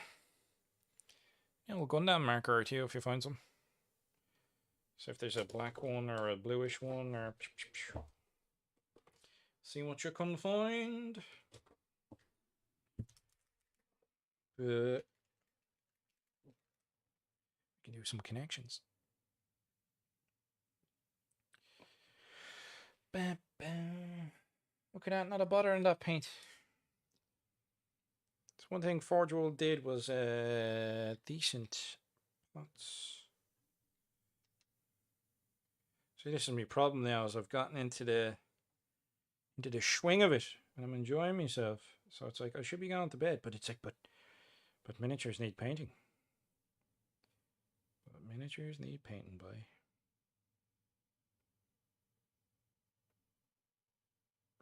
A: we'll Gundam marker or two if you find some. So if there's a black one or a bluish one, or see what you can find. You can do some connections. Look at that, not a bother in that paint. That's one thing Forge World did was decent. See, this is my problem now, is I've gotten into the swing of it, and I'm enjoying myself. So it's like I should be going to bed, but it's like, but miniatures need painting. But miniatures need painting by.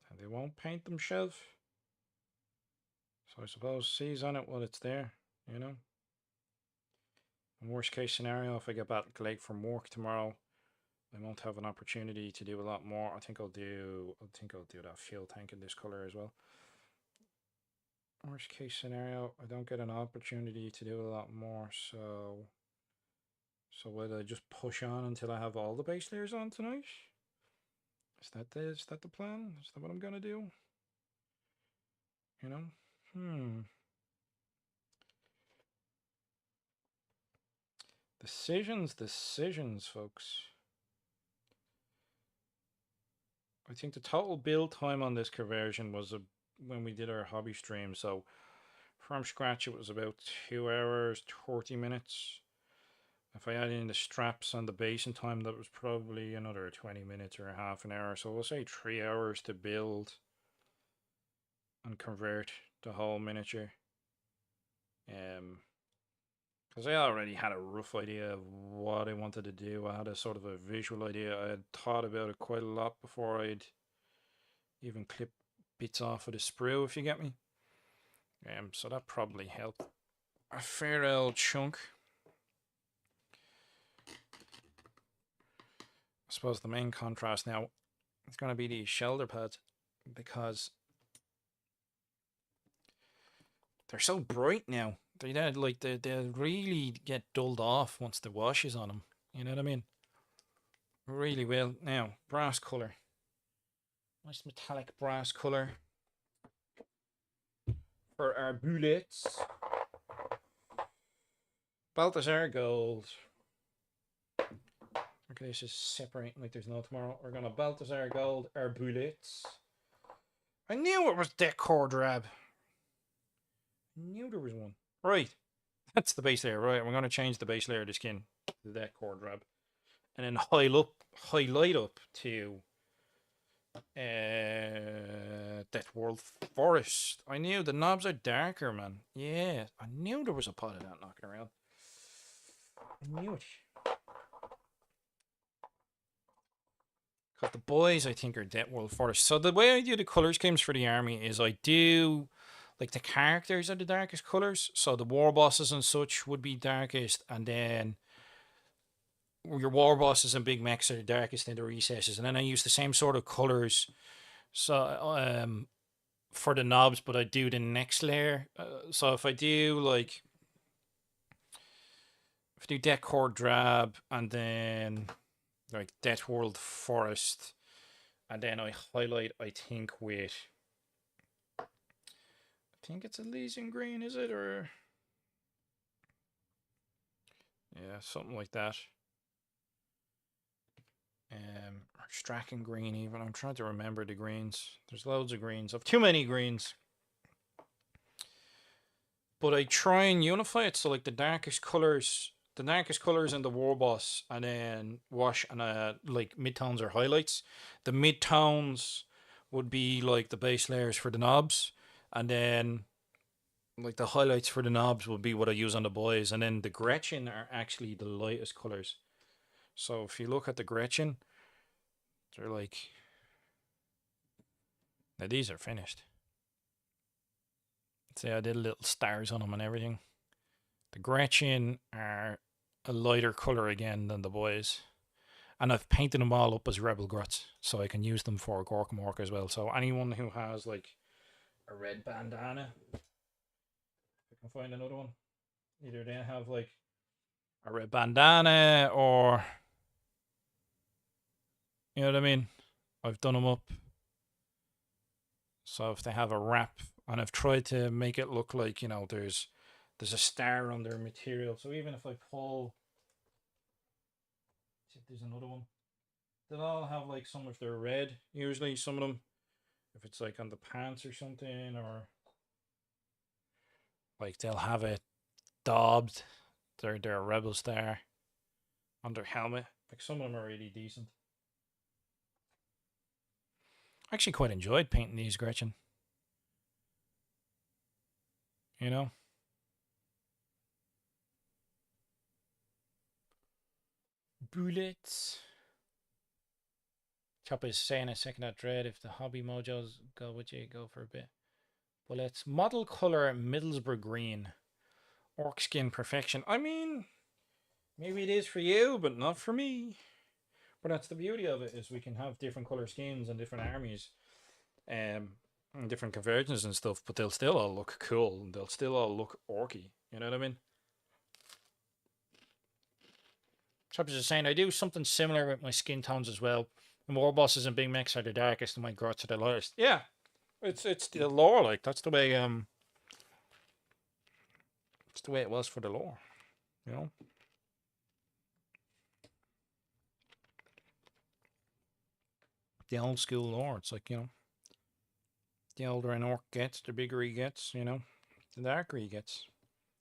A: And they won't paint themselves. So I suppose seize on it while it's there, you know. In worst case scenario, if I get back late from work tomorrow, I won't have an opportunity to do a lot more. I think I'll do that fuel tank in this color as well. Worst case scenario, I don't get an opportunity to do a lot more, so will I just push on until I have all the base layers on tonight? Is that the plan? Is that what I'm gonna do? You know? Decisions, folks. I think the total build time on this conversion was when we did our hobby stream. So from scratch, it was about 2 hours, 40 minutes. If I add in the straps and the basing time, that was probably another 20 minutes or half an hour. So we'll say 3 hours to build and convert the whole miniature. Because I already had a rough idea of what I wanted to do. I had a sort of a visual idea. I had thought about it quite a lot before I'd even clip bits off of the sprue, if you get me. So that probably helped a fair old chunk. I suppose the main contrast now is going to be these shoulder pads, because they're so bright now. They really get dulled off once the wash is on them. You know what I mean? Really will. Now, brass color. Nice metallic brass color for our bullets. Balthazar gold. Okay, this is separating like there's no tomorrow. We're gonna Balthazar gold our bullets. I knew it was decor drab. I knew there was one. Right. That's the base layer. Right, we're gonna change the base layer of the skin to the decor drab. And then highlight up to Death World Forest. I knew the knobs are darker, man. Yeah, I knew there was a pot of that knocking around. I knew it. Because the boys, I think, are Dead World Forest. So the way I do the color schemes for the army is I do like the characters are the darkest colors. So the war bosses and such would be darkest, and then your war bosses and big mechs are the darkest in the recesses. And then I use the same sort of colors. So for the knobs, but I do the next layer. So if I do like if I do Decor Drab and then like Death World Forest, and then I highlight, I think it's Elysian Green, is it? Or yeah, something like that. Or Strachan Green even. I'm trying to remember the greens. There's loads of greens. I've too many greens. But I try and unify it, so like the darkest colors in the war boss, and then wash and like midtones or highlights. The midtones would be like the base layers for the knobs, and then like the highlights for the knobs would be what I use on the boys, and then the Gretchen are actually the lightest colors. So if you look at the Gretchen, they're like, now these are finished. See, I did little stars on them and everything. The Gretchen are a lighter color again than the boys. And I've painted them all up as Rebel Grots, so I can use them for Gork Mork as well. So anyone who has like a red bandana, if I can find another one, either they have like a red bandana or, you know what I mean? I've done them up. So if they have a wrap, and I've tried to make it look like, you know, there's a star on their material. So even if I pull, see if there's another one, they'll all have like some of their red. Usually some of them, if it's like on the pants or something, or like they'll have it daubed, their rebel star on their helmet. Like some of them are really decent. I actually quite enjoyed painting these, Gretchen. You know? Bullets. Chopper is saying a second at Dread, if the hobby mojos go with you, go for a bit. Bullets. Model color Middlesbrough green. Orc skin perfection. I mean, maybe it is for you, but not for me. But that's the beauty of it, is we can have different color schemes and different armies, and different conversions and stuff, but they'll still all look cool and they'll still all look orky. You know what I mean? Choppers is saying I do something similar with my skin tones as well. The war bosses and big mechs are the darkest, and my grots are the lightest. Yeah, it's the lore. Like that's the way it's the way it was for the lore. You know. The old school lore. It's like, you know, the older an orc gets, the bigger he gets. You know, the darker he gets.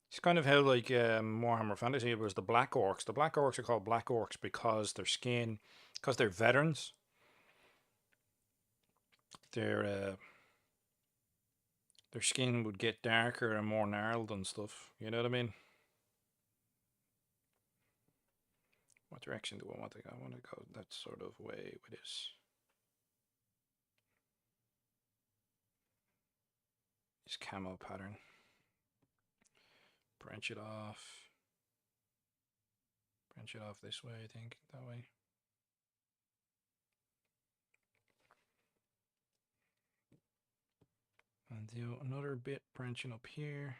A: It's kind of how like Warhammer Fantasy was the Black Orcs. The Black Orcs are called Black Orcs because their skin, because they're veterans. Their their skin would get darker and more gnarled and stuff. You know what I mean? What direction do I want to go? I want to go that sort of way with this. This camo pattern. Branch it off. Branch it off this way, I think. That way. And do another bit branching up here.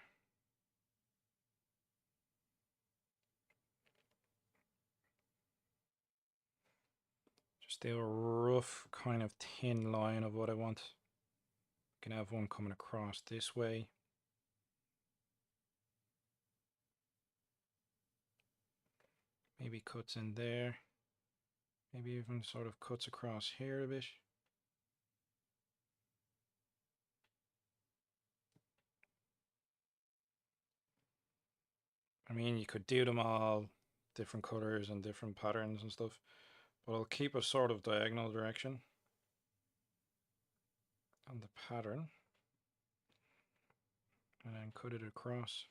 A: Just do a rough kind of thin line of what I want. Can have one coming across this way. Maybe cuts in there. Maybe even sort of cuts across here a bit. I mean, you could do them all different colors and different patterns and stuff, but I'll keep a sort of diagonal direction on the pattern and then cut it across.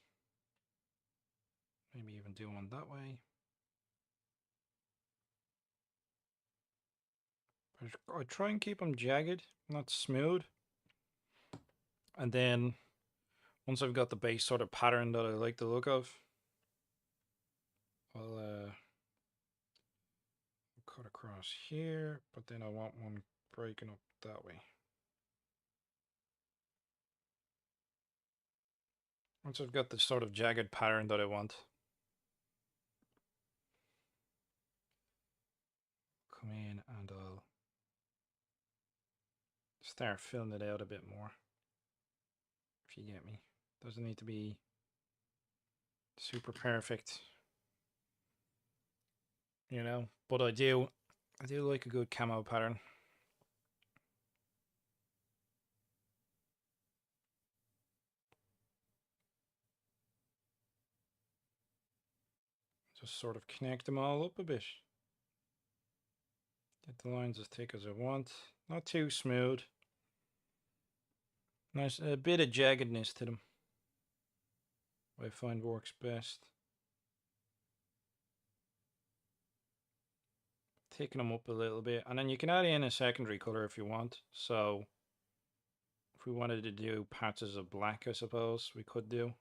A: Maybe even do one that way. I try and keep them jagged, not smooth. And then once I've got the base sort of pattern that I like the look of, I'll cut across here, but then I want one breaking up that way. Once I've got the sort of jagged pattern that I want, come in and I'll start filling it out a bit more. If you get me. Doesn't need to be super perfect, you know, but I do like a good camo pattern. Just sort of connect them all up a bit. Get the lines as thick as I want. Not too smooth. Nice, a bit of jaggedness to them. I find works best. Thicken them up a little bit, and then you can add in a secondary color if you want. So if we wanted to do patches of black, I suppose we could do.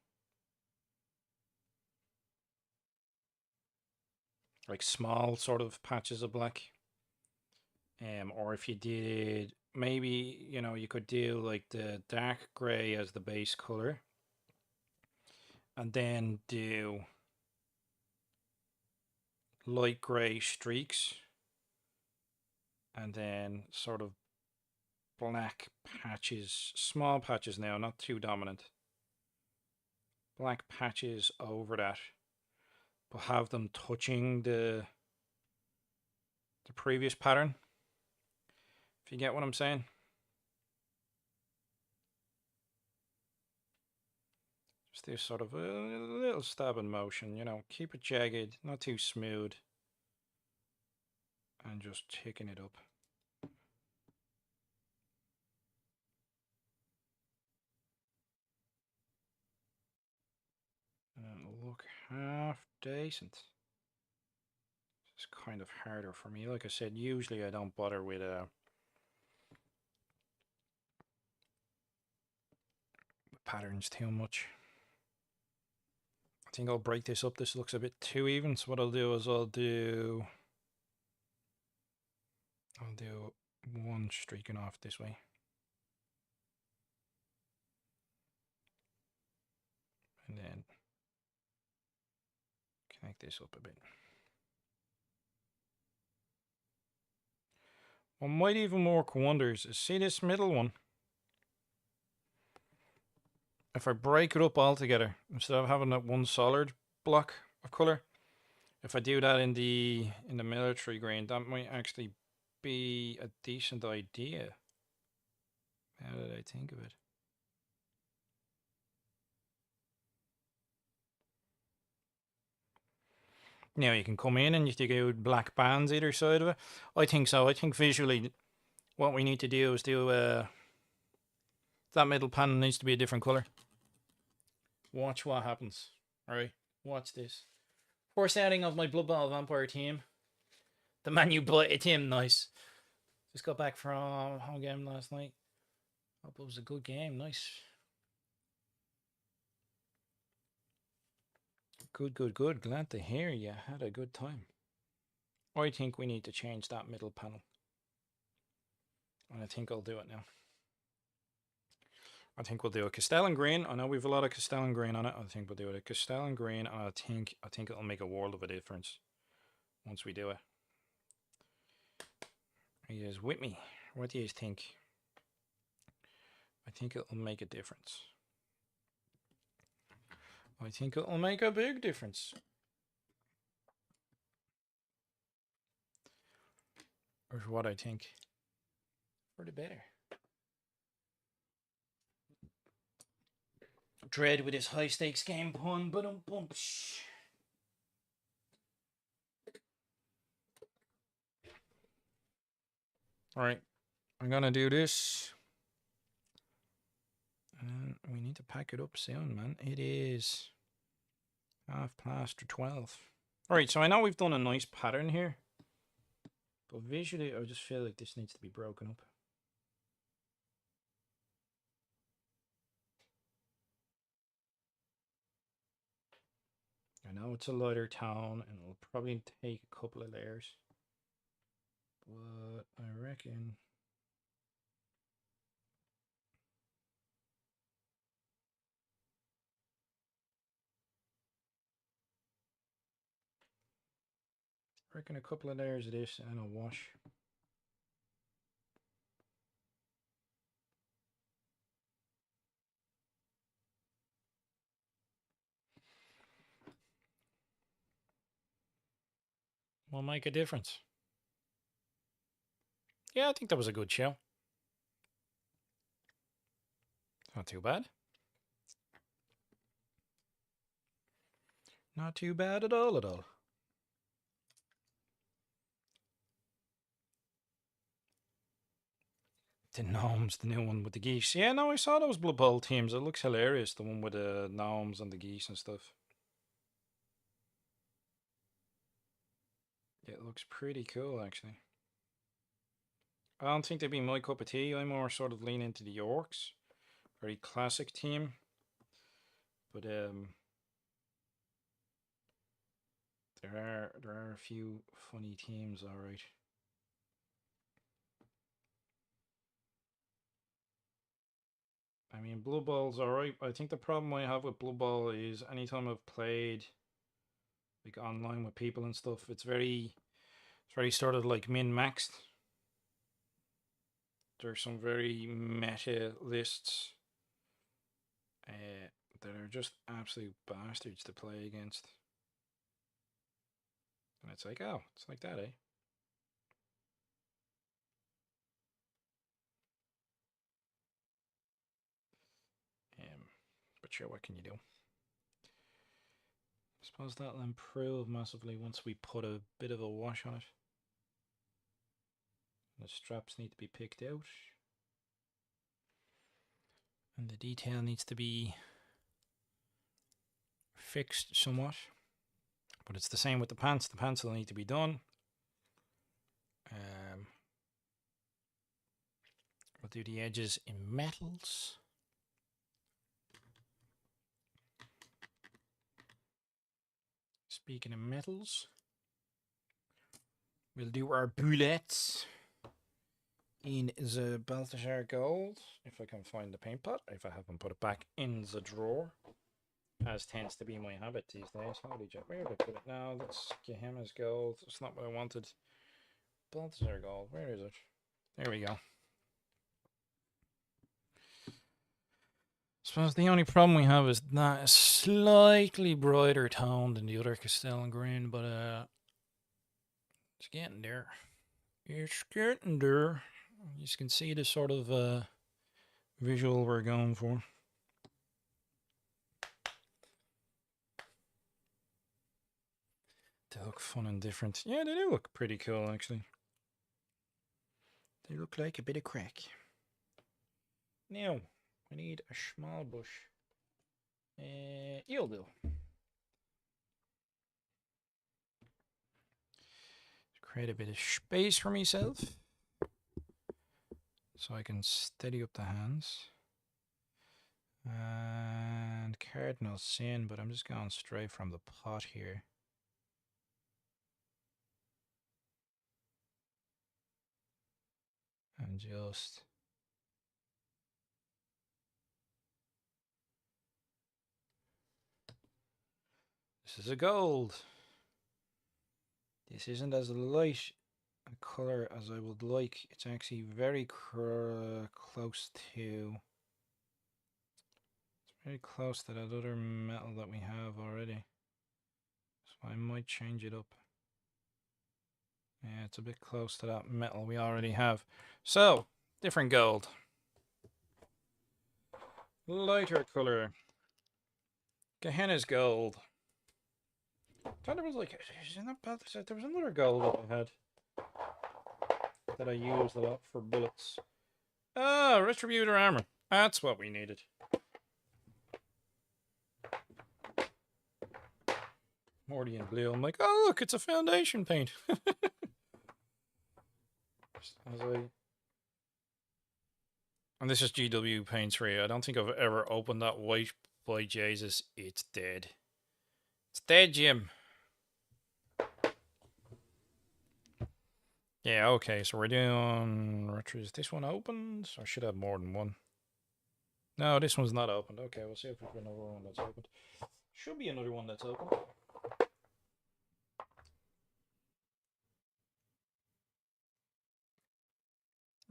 A: Like small sort of patches of black. Or if you did, maybe, you know, you could do like the dark gray as the base color. And then do light gray streaks. And then sort of black patches, small patches now, not too dominant. Black patches over that, but have them touching the previous pattern. If you get what I'm saying. Just do sort of a little stabbing motion, you know, keep it jagged, not too smooth. And just ticking it up. And it'll look half decent. It's kind of harder for me. Like I said, usually I don't bother with patterns too much. I think I'll break this up. This looks a bit too even. So what I'll do is I'll do one streaking off this way. And then connect this up a bit. What might even work wonders is, see this middle one? If I break it up altogether, instead of having that one solid block of color, if I do that in the military green, that might actually be a decent idea. How did I think of it? Now you can come in and you can do black bands either side of it. I think so. I think visually what we need to do is do that middle panel needs to be a different color. Watch what happens. Alright, watch this. First outing of my Blood Bowl Vampire team. The man you bought team, nice. Just got back from home game last night. Hope it was a good game, nice. Good. Glad to hear you had a good time. I think we need to change that middle panel. And I think I'll do it now. I think we'll do a Castellan green. I know we've a lot of Castellan green on it. I think we'll do it a Castellan green, and I think it'll make a world of a difference once we do it. Are you guys with me? What do you think? I think it'll make a difference. I think it'll make a big difference. Or what I think. For the better. Dread with his high stakes game pun, but Alright, I'm gonna do this. And we need to pack it up soon, man. It is Half plaster 12. Alright, so I know we've done a nice pattern here. But visually, I just feel like this needs to be broken up. I know it's a lighter tone and it'll probably take a couple of layers. But I reckon a couple of layers of this and a wash. Will make a difference. Yeah, I think that was a good show. Not too bad. Not too bad at all, at all. The gnomes, the new one with the geese. Yeah, no, I saw those Blood Bowl teams. It looks hilarious, the one with the gnomes and the geese and stuff. Yeah, it looks pretty cool, actually. I don't think they'd be my cup of tea. I'm more sort of lean into the Orks. Very classic team. But there are a few funny teams, alright. I mean, Blood Bowl's alright. I think the problem I have with Blood Bowl is anytime I've played like online with people and stuff, it's very sort of like min-maxed. There's some very meta lists that are just absolute bastards to play against. And it's like, oh, it's like that, eh? But sure, what can you do? I suppose that'll improve massively once we put a bit of a wash on it. The straps need to be picked out. And the detail needs to be fixed somewhat. But it's the same with the pants. The pants will need to be done. We'll do the edges in metals. Speaking of metals, we'll do our bullets in the Balthasar gold, if I can find the paint pot, if I haven't put it back in the drawer, as tends to be my habit these days. Holy jet, where did I put it now? That's Gehenna's gold. It's not what I wanted. Balthasar gold, where is it? There we go. I suppose the only problem we have is that a slightly brighter tone than the other Castellan green, but it's getting there. It's getting there. You can see the sort of visual we're going for. They look fun and different. Yeah, they do look pretty cool, actually. They look like a bit of crack. Now, I need a small bush. You'll do. Create a bit of space for myself, so I can steady up the hands. And cardinal sin, but I'm just going straight from the pot here. And just this is a gold. This isn't as light a color as I would like. It's actually very close to. It's very close to that other metal that we have already. So I might change it up. Yeah, it's a bit close to that metal we already have. So, different gold. Lighter color. Gehenna's gold. I thought there was like, there was another gold that I had that I used a lot for bullets. Ah, Retributor armor. That's what we needed. Morty in blue. I'm like, oh look, it's a foundation paint. And this is GW Paint 3. I don't think I've ever opened that white. By Jesus, it's dead. It's dead, Jim. Yeah, okay, so we're doing retro. Is this one opened? I should have more than one. No, this one's not opened. Okay, we'll see if we've got another one that's opened. Should be another one that's open.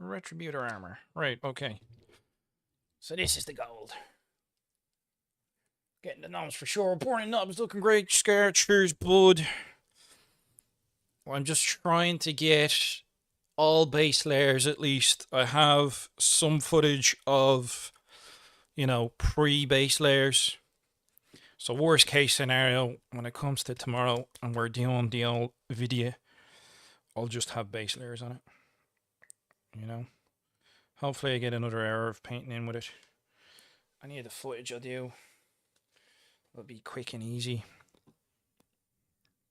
A: Retributor armor. Right, okay. So this is the gold. Getting the knobs for sure. Burning knobs looking great. Scar, cheers, bud. Well, I'm just trying to get all base layers at least. I have some footage of, you know, pre-base layers. So worst case scenario, when it comes to tomorrow and we're doing the old video, I'll just have base layers on it. You know? Hopefully I get another hour of painting in with it. Any of the footage I do will be quick and easy.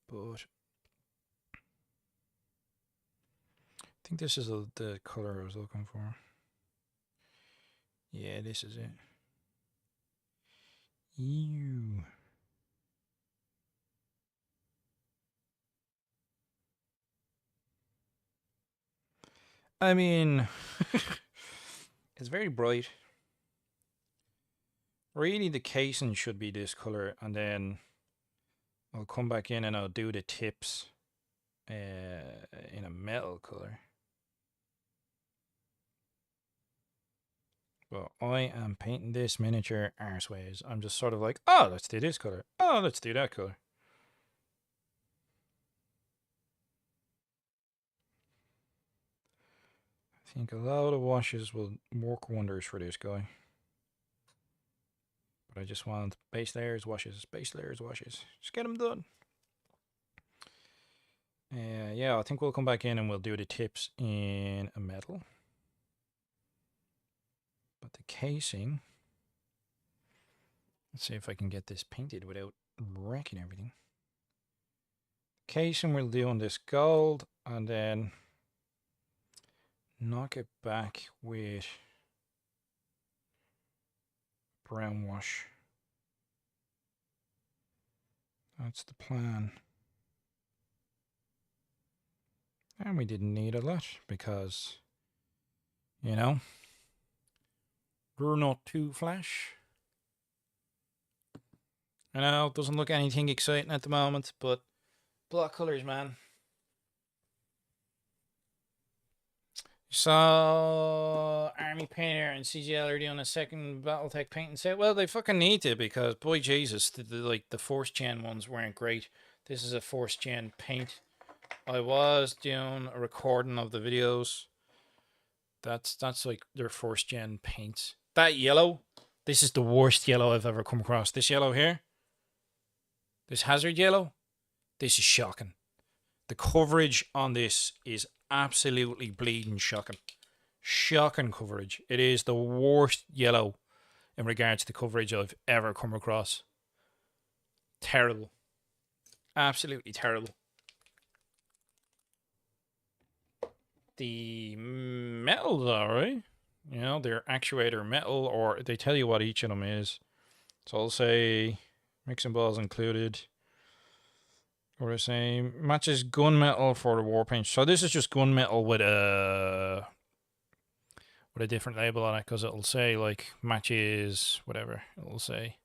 A: But I think this is the color I was looking for. Yeah, this is it. Ew. I mean, it's very bright. Really, the casing should be this color, and then I'll come back in and I'll do the tips in a metal color. But I am painting this miniature arseways. I'm just sort of like, oh, let's do this color. Oh, let's do that color. I think a lot of washes will work wonders for this guy. But I just want base layers, washes, base layers, washes. Just get them done. Yeah, I think we'll come back in and we'll do the tips in a metal. But the casing, let's see if I can get this painted without wrecking everything. Casing we'll do on this gold and then knock it back with brown wash. That's the plan. And we didn't need a lot because, you know, we're not too flash. I know it doesn't look anything exciting at the moment, but block colors, man. So Army Painter and CGL are doing a second BattleTech painting set. Well, they fucking need to because, boy Jesus, like the 4th gen ones weren't great. This is a 4th gen paint. I was doing a recording of the videos. That's like their 4th gen paints. That yellow, this is the worst yellow I've ever come across. This yellow here, this hazard yellow, this is shocking. The coverage on this is absolutely bleeding shocking. Shocking coverage. It is the worst yellow in regards to coverage I've ever come across. Terrible. Absolutely terrible. The metal's alright. You know, they're actuator metal, or they tell you what each of them is. So I'll say mixing balls included. Or the same matches gunmetal for the war paint. So this is just gunmetal with a different label on it because it'll say like matches whatever. It'll say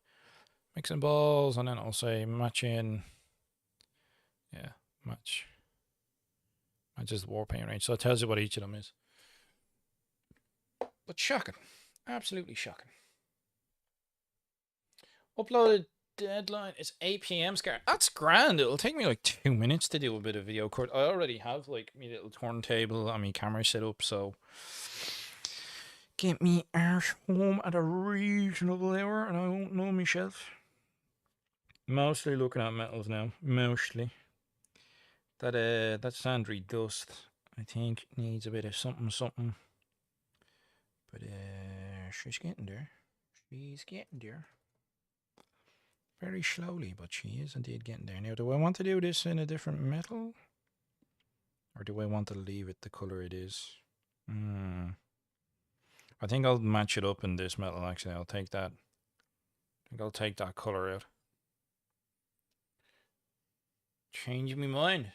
A: mixing balls and then it'll say matching. Yeah, matches the war paint range. So it tells you what each of them is. But shocking, absolutely shocking. Uploaded deadline is 8 p.m. Scar. That's grand. It'll take me like 2 minutes to do a bit of video cut. I already have like my little turntable and my camera set up, so get me arse home at a reasonable hour and I won't know myself. Mostly looking at metals now. Mostly. That Sandry dust, I think, needs a bit of something. But she's getting there. She's getting there. Very slowly, but she is indeed getting there. Now, do I want to do this in a different metal? Or do I want to leave it the color it is? I think I'll match it up in this metal, actually. I'll take that. I think I'll take that color out. Change my mind.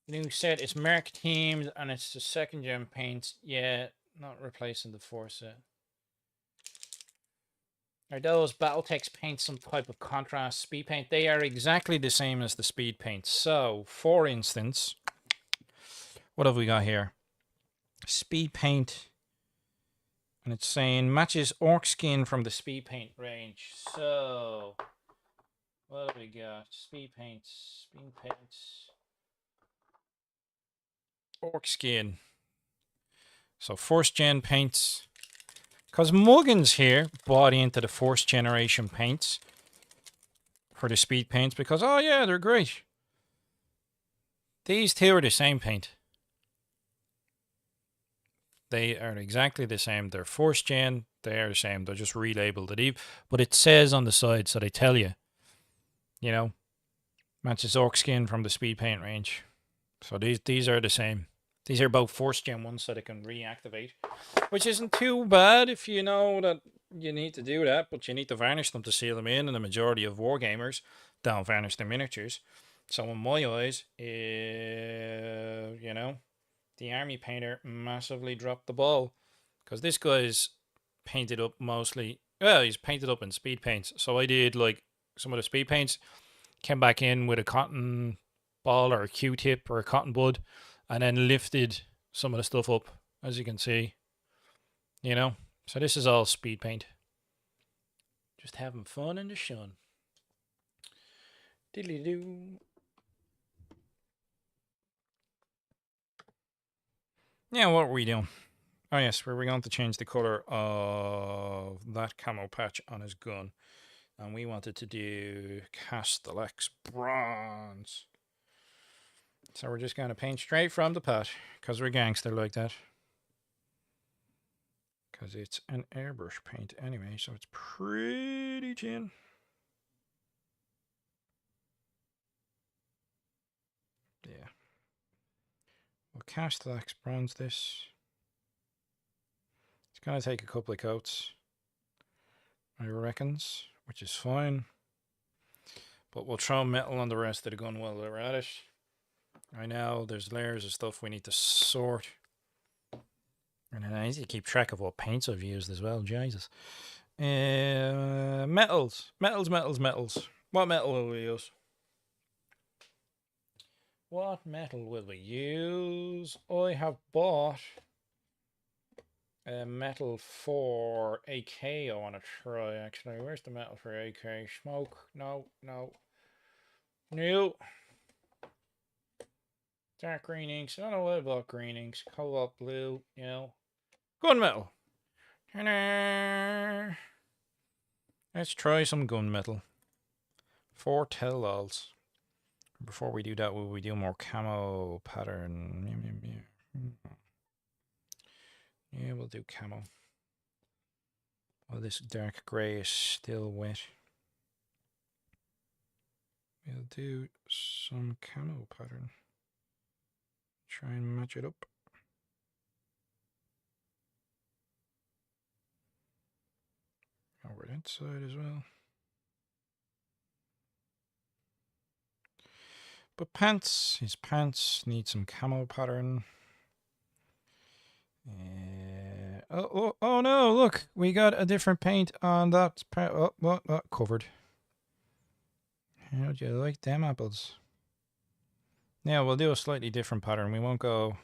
A: New set, it's Merc themed and it's the second gen paints. Yeah, not replacing the 4 set. Are those Battletex paints some type of contrast speed paint? They are exactly the same as the speed paint. So, for instance, what have we got here? Speed paint. And it's saying matches orc skin from the speed paint range. So, what have we got? Speed paints. Speed paints. Orc skin. So, 1st gen paints. Because Muggins here bought into the 4th generation paints for the speed paints because, oh yeah, they're great. These two are the same paint. They are exactly the same. They're 4th gen. They are the same. They're just relabeled it. But it says on the side, so they tell you, you know, matches orc skin from the speed paint range. So these are the same. These are both 4th gen ones so they can reactivate, which isn't too bad if you know that you need to do that, but you need to varnish them to seal them in, and the majority of wargamers don't varnish their miniatures. So in my eyes, you know, the army painter massively dropped the ball because this guy's painted up mostly, well, he's painted up in speed paints. So I did like some of the speed paints, came back in with a cotton ball or a Q-tip or a cotton bud, and then lifted some of the stuff up, as you can see. You know? So this is all speed paint. Just having fun in the sun. Diddly-doo. Yeah, what were we doing? Oh yes, we were going to change the colour of that camo patch on his gun. And we wanted to do Castellax Bronze. So we're just going to paint straight from the pot, because we're gangster like that. Because it's an airbrush paint anyway, so it's pretty thin. Yeah. We'll Castellax Bronze this. It's going to take a couple of coats, I reckons, which is fine. But we'll throw metal on the rest of the gun while we're at it. I know there's layers of stuff we need to sort. And then I need to keep track of what paints I've used as well, Jesus. Metals. Metals. What metal will we use? What metal will we use? I have bought a metal for AK I want to try, actually. Where's the metal for AK? Smoke? No. New. Dark green inks. I don't know what about green inks. Cobalt blue, you know. Gunmetal. Ta-da! Let's try some gunmetal. 4 tell-alls. Before we do that, will we do more camo pattern? Yeah, we'll do camo. Oh, this dark grey is still wet. We'll do some camo pattern. Try and match it up. Over that side as well. But his pants need some camo pattern. Oh no, look, we got a different paint on that. Covered. How do you like them apples? Yeah, we'll do a slightly different pattern. We won't go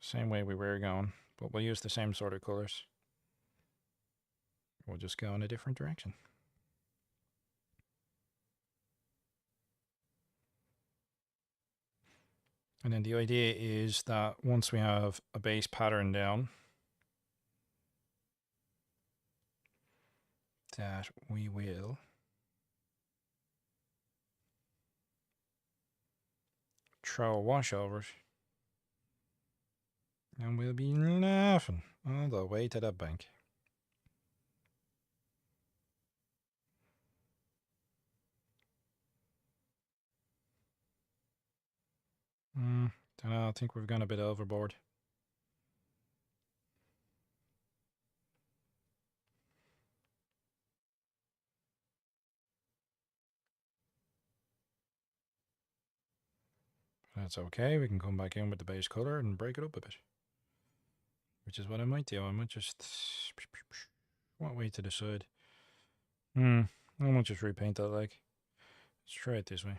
A: the same way we were going, but we'll use the same sort of colors. We'll just go in a different direction. And then the idea is that once we have a base pattern down, that we will throw a wash over it. And we'll be laughing all the way to the bank. Don't know, I think we've gone a bit overboard. That's okay, we can come back in with the base color and break it up a bit. Which is what I might do. I might just... What way to decide? I might just repaint that leg. Let's try it this way.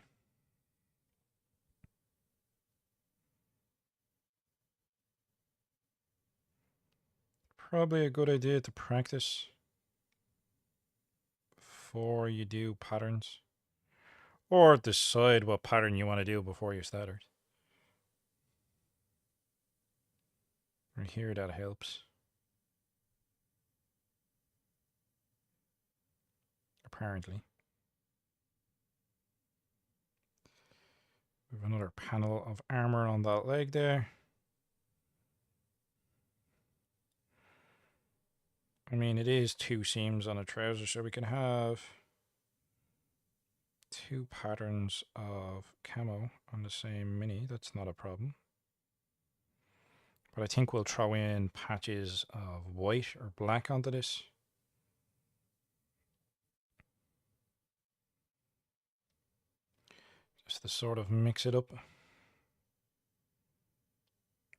A: Probably a good idea to practice before you do patterns. Or decide what pattern you want to do before you start it. Right here, that helps. Apparently. We have another panel of armor on that leg there. I mean, it is 2 seams on a trouser, so we can have 2 patterns of camo on the same mini. That's not a problem. But I think we'll throw in patches of white or black onto this. Just to sort of mix it up.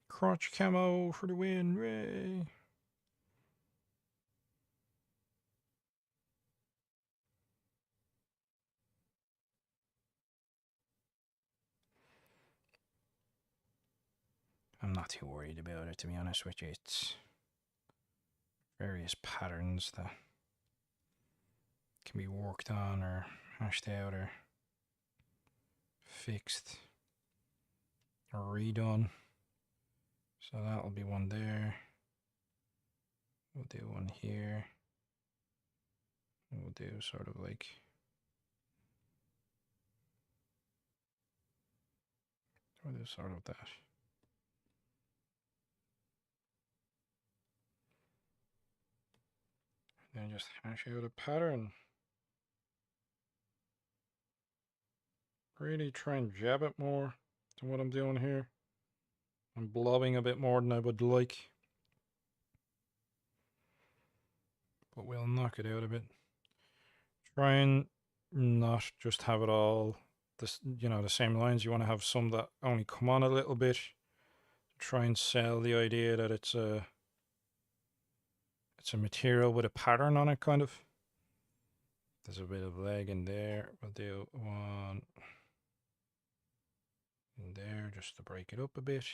A: Crotch camo for the win, Ray! I'm not too worried about it, to be honest with you. It's various patterns that can be worked on or hashed out or fixed or redone. So that'll be one there. We'll do one here. We'll do sort of like we'll do sort of that. And then just hash out a pattern. Really try and jab it more than what I'm doing here. I'm blobbing a bit more than I would like. But we'll knock it out a bit. Try and not just have it all this, you know, the same lines. You want to have some that only come on a little bit. Try and sell the idea that it's a material with a pattern on it, kind of. There's a bit of leg in there. We'll do one in there just to break it up a bit.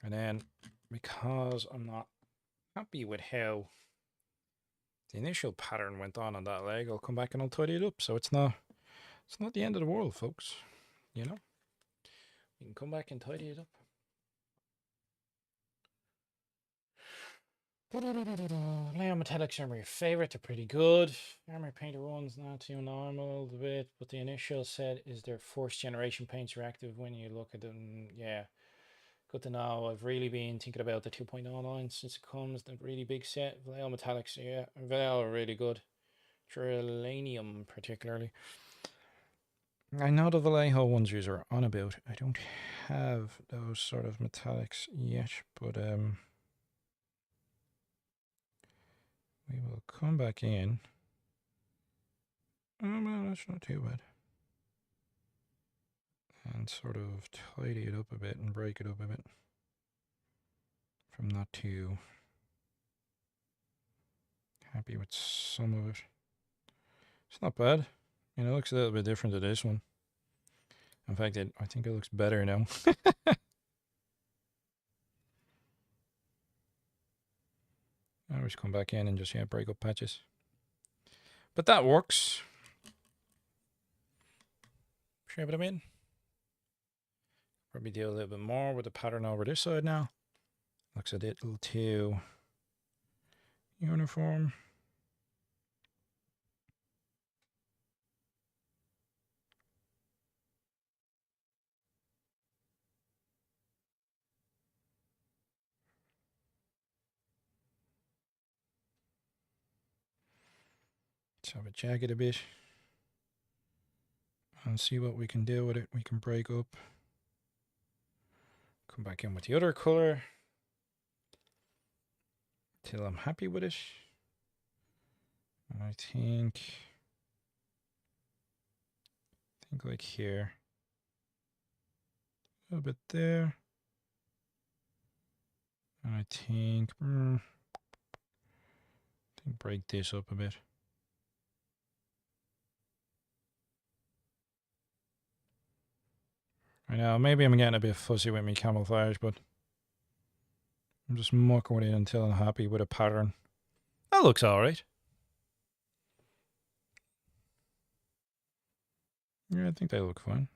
A: And then, because I'm not happy with how the initial pattern went on that leg, I'll come back and I'll tidy it up. So it's not the end of the world, folks. You know, you can come back and tidy it up. Layout metallics are my favorite. They're pretty good. Armor painter one's not too normal a bit, but the initial set is their 4th generation paints reactive when you look at them. Yeah, good to know. I've really been thinking about the 2.0 line since it comes. The really big set. Layout metallics, yeah, they are really good. Trilanium particularly. I know the Vallejo ones you are on about. I don't have those sort of metallics yet, but we will come back in. Oh no, that's not too bad. And sort of tidy it up a bit and break it up a bit. From not too happy with some of it. It's not bad. You know, it looks a little bit different to this one. In fact, I think it looks better now. I always come back in and just, yeah, break up patches. But that works. Shape them in. Probably do a little bit more with the pattern over this side now. Looks a little too uniform. Let's have a jagged a bit and see what we can do with it. We can break up Come back in with the other colour till I'm happy with it. And I think like here, a little bit there. And I think break this up a bit. I know, maybe I'm getting a bit fussy with me camouflage, but I'm just mucking with it until I'm happy with a pattern. That looks alright. Yeah, I think they look fine.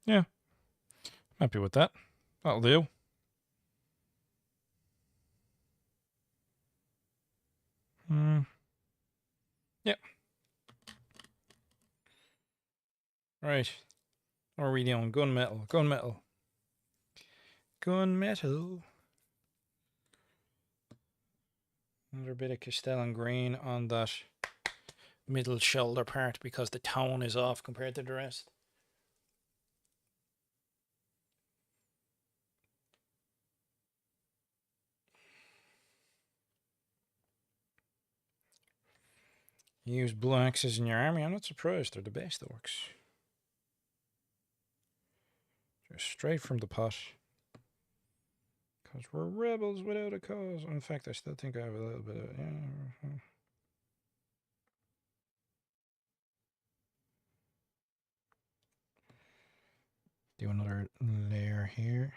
A: Yeah, happy with that. That'll do. Yeah. Right. What are we doing? Gunmetal. Gunmetal. Gunmetal. Another bit of Castellan green on that middle shoulder part because the tone is off compared to the rest. You use blue axes in your army. I'm not surprised. They're the best orcs. Just straight from the pot. Because we're rebels without a cause. In fact, I still think I have a little bit of... Yeah. Do another layer here.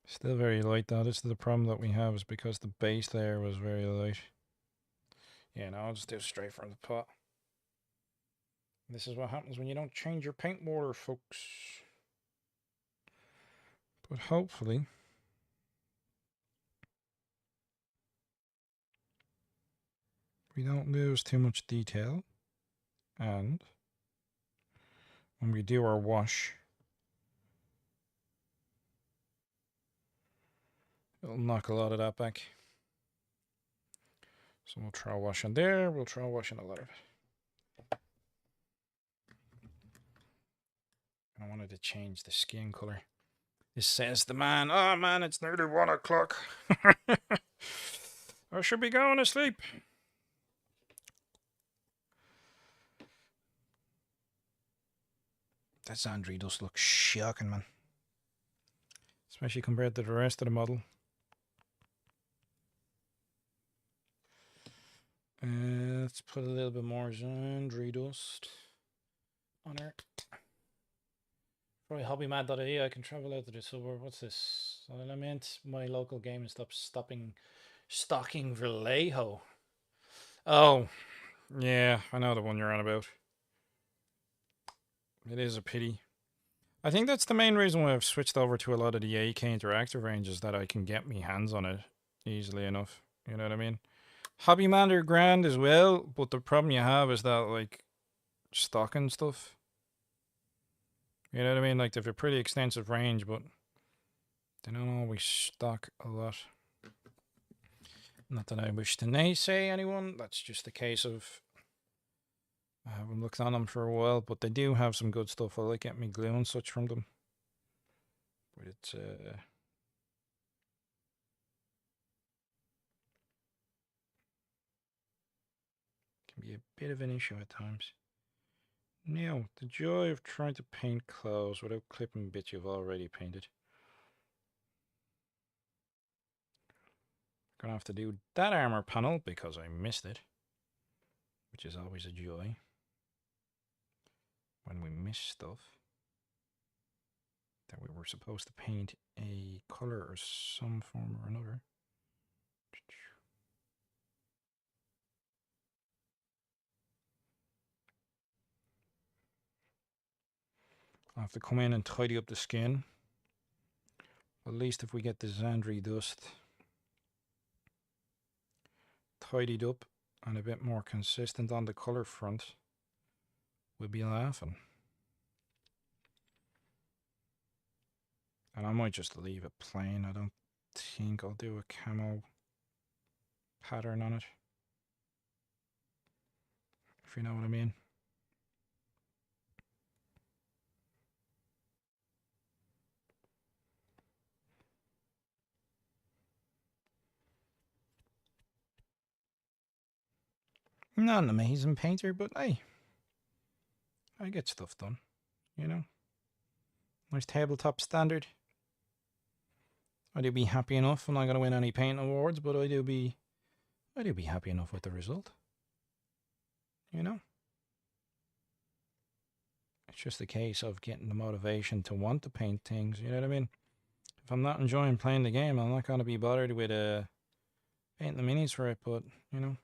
A: Still very light though. This is the problem that we have, is because the base layer was very light. Yeah, no, I'll just do it straight from the pot. This is what happens when you don't change your paint water, folks. But hopefully we don't lose too much detail. And when we do our wash, it'll knock a lot of that back. So we'll try washing there. We'll try washing a lot of it. I wanted to change the skin color. This says the man. Oh man, it's nearly 1 o'clock. I should be going to sleep. That Zandri does look shocking, man. Especially compared to the rest of the model. Let's put a little bit more Zandri dust on her. Probably hobbymad.ie. I can travel out to the suburb. What's this? I meant my local game and stocking Vallejo. Oh, yeah, I know the one you're on about. It is a pity. I think that's the main reason why I've switched over to a lot of the AK interactive ranges, that I can get me hands on it easily enough. You know what I mean? Hobbyman are grand as well, but the problem you have is that, like, stocking stuff. You know what I mean? Like, they have a pretty extensive range, but they don't always stock a lot. Not that I wish to naysay anyone. That's just a case of I haven't looked on them for a while, but they do have some good stuff. I like getting me glue and such from them. But it's can be a bit of an issue at times. Now, the joy of trying to paint clothes without clipping bits you've already painted. Gonna have to do that armor panel because I missed it, which is always a joy when we miss stuff that we were supposed to paint a color or some form or another. I'll have to come in and tidy up the skin. At least if we get the Zandri dust tidied up and a bit more consistent on the color front, we'll be laughing. And I might just leave it plain. I don't think I'll do a camo pattern on it. If you know what I mean. Not an amazing painter, but hey, I get stuff done, you know. Nice tabletop standard. I do be happy enough. I'm not going to win any paint awards, but I do be happy enough with the result. You know? It's just a case of getting the motivation to want to paint things, you know what I mean? If I'm not enjoying playing the game, I'm not going to be bothered with painting the minis for it, but, you know,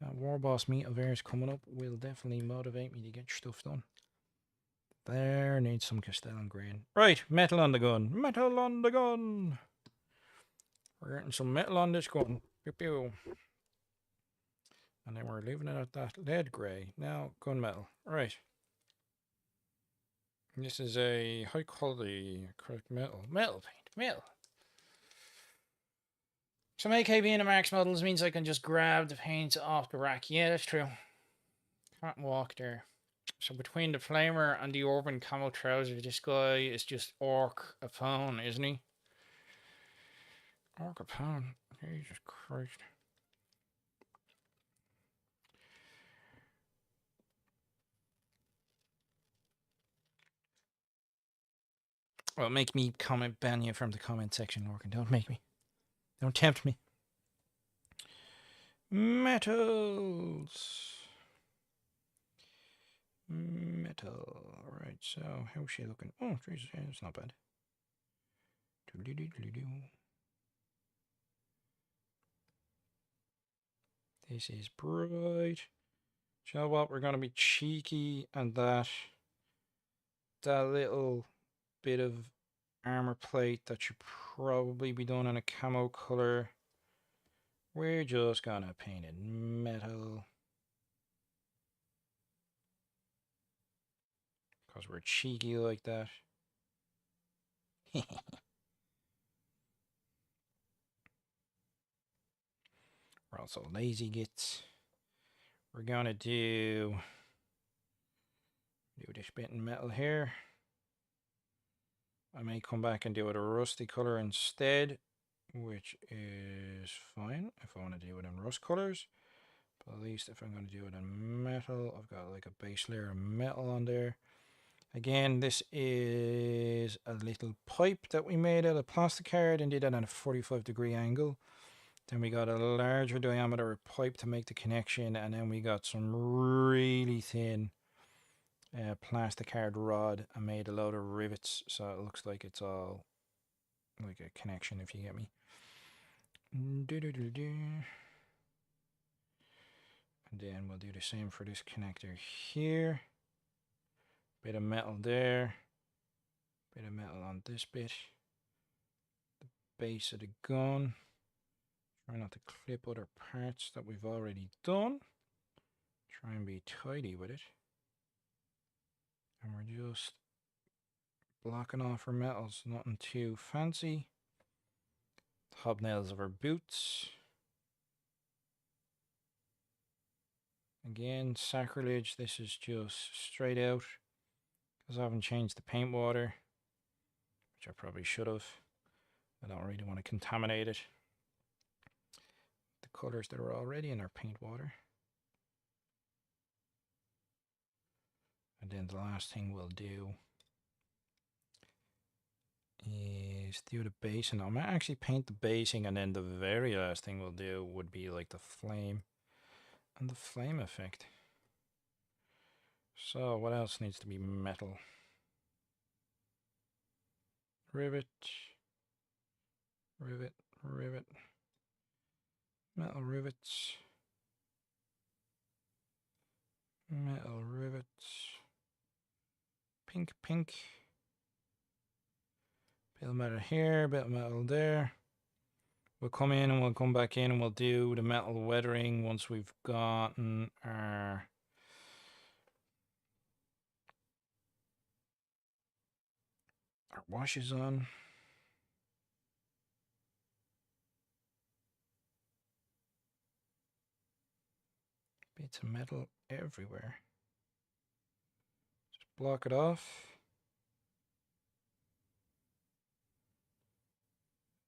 A: that War Boss meet of ours coming up will definitely motivate me to get stuff done. There needs some Castellan grain. Right, metal on the gun. Metal on the gun! We're getting some metal on this gun. Pew pew. And then we're leaving it at that. Lead grey. Now, gunmetal. Right. This is a high quality acrylic metal. Metal paint. Metal. Some AKB and Max models means I can just grab the paint off the rack. Yeah, that's true. Can't walk there. So between the Flamer and the Urban Camo Trouser, this guy is just Ork a pound, isn't he? Ork a pound. Jesus Christ. Well, make me ban you from the comment section, Orkin. Don't make me. Don't tempt me. Metals. Metal. Alright, so how's she looking? Oh, Jesus, yeah, that's not bad. This is bright. Do you know what? We're going to be cheeky and that little bit of armor plate that should probably be done in a camo color. We're just going to paint it metal. Because we're cheeky like that. We're also lazy gits. We're gonna do this bit in metal here. I may come back and do it a rusty color instead, which is fine if I want to do it in rust colors. But at least if I'm going to do it in metal, I've got like a base layer of metal on there. Again, this is a little pipe that we made out of plastic card and did that at a 45-degree angle. Then we got a larger diameter pipe to make the connection, and then we got some really thin plastic card rod and made a load of rivets, so it looks like it's all like a connection, if you get me. And then we'll do the same for this connector here. Bit of metal there. Bit of metal on this bit. The base of the gun. Try not to clip other parts that we've already done. Try and be tidy with it. And we're just blocking off our metals, nothing too fancy. The hobnails of our boots. Again, sacrilege, this is just straight out, because I haven't changed the paint water, which I probably should have. I don't really want to contaminate it. The colors that are already in our paint water. And then the last thing we'll do is do the basing. I might actually paint the basing, and then the very last thing we'll do would be like the flame and the flame effect. So what else needs to be metal? Rivet, rivet, rivet, metal rivets, metal rivets, pink, pink, bit of metal here, bit of metal there. We'll come in and we'll come back in and we'll do the metal weathering once we've gotten our washes on. Bits of metal everywhere. Just block it off.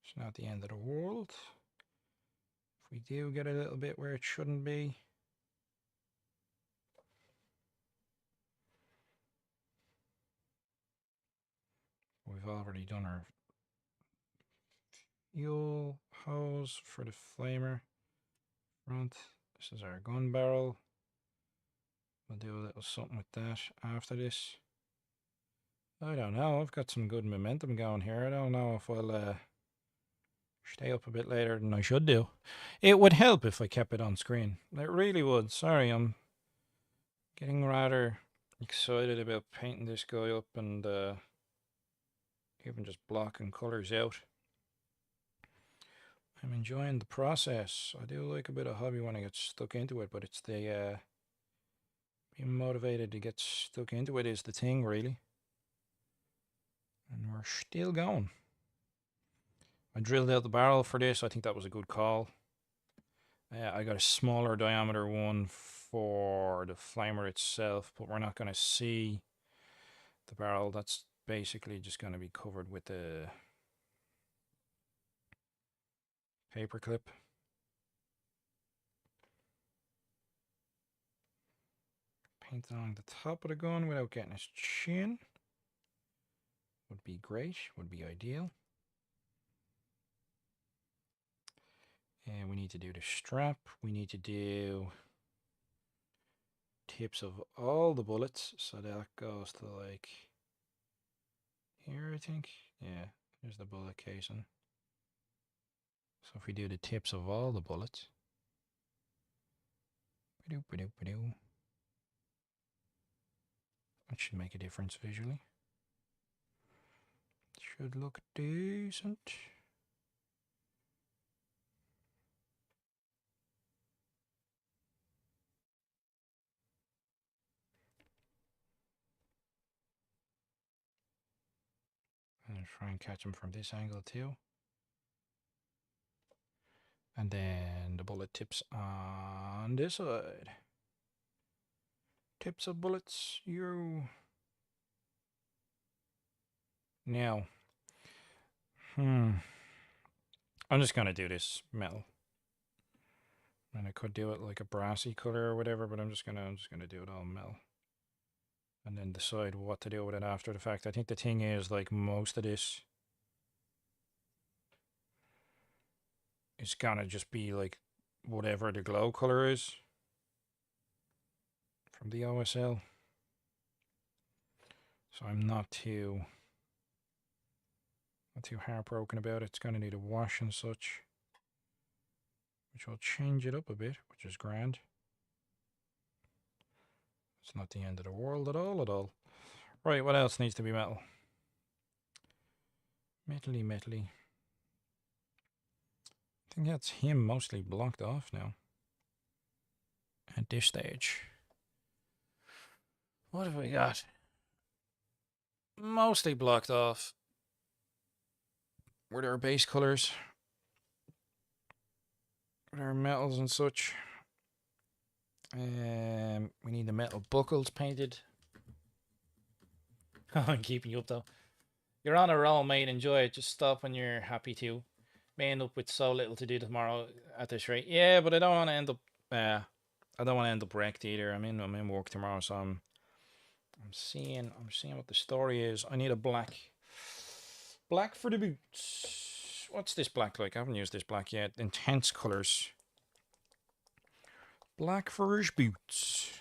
A: It's not the end of the world. If we do get a little bit where it shouldn't be, we've already done our fuel hose for the flamer front. This is our gun barrel. We'll do a little something with that after this. I don't know. I've got some good momentum going here. I don't know if I'll stay up a bit later than I should do. It would help if I kept it on screen. It really would. Sorry, I'm getting rather excited about painting this guy up and even just blocking colours out. I'm enjoying the process. I do like a bit of hobby when I get stuck into it, but it's the being motivated to get stuck into it is the thing, really. And we're still going. I drilled out the barrel for this. I think that was a good call. I got a smaller diameter one for the flamer itself, but we're not going to see the barrel. That's basically just going to be covered with the paper clip. Paint along the top of the gun without getting his chin. Would be great, would be ideal. And we need to do the strap. We need to do tips of all the bullets. So that goes to like here, I think. Yeah, there's the bullet casing. So if we do the tips of all the bullets. That should make a difference visually. Should look decent. And try and catch them from this angle too. And then the bullet tips on this side. Tips of bullets, you. Now, I'm just gonna do this metal. And I could do it like a brassy color or whatever, but I'm just gonna do it all metal. And then decide what to do with it after the fact. I think the thing is, like, most of this is gonna just be like whatever the glow color is from the OSL. So I'm not too heartbroken about it. It's gonna need a wash and such, which will change it up a bit, which is grand. It's not the end of the world at all. Right, what else needs to be metal? Metally. I think that's him mostly blocked off now. At this stage. What have we got? Mostly blocked off. With our base colors. With our metals and such. We need the metal buckles painted. I'm keeping you up though. You're on a roll, mate. Enjoy it. Just stop when you're happy to. May end up with so little to do tomorrow at this rate. Yeah, but I don't want to end up. I don't want to end up wrecked either. I'm in work tomorrow, so I'm seeing what the story is. I need a black for the boots. What's this black like? I haven't used this black yet. Intense colors. Black for his boots.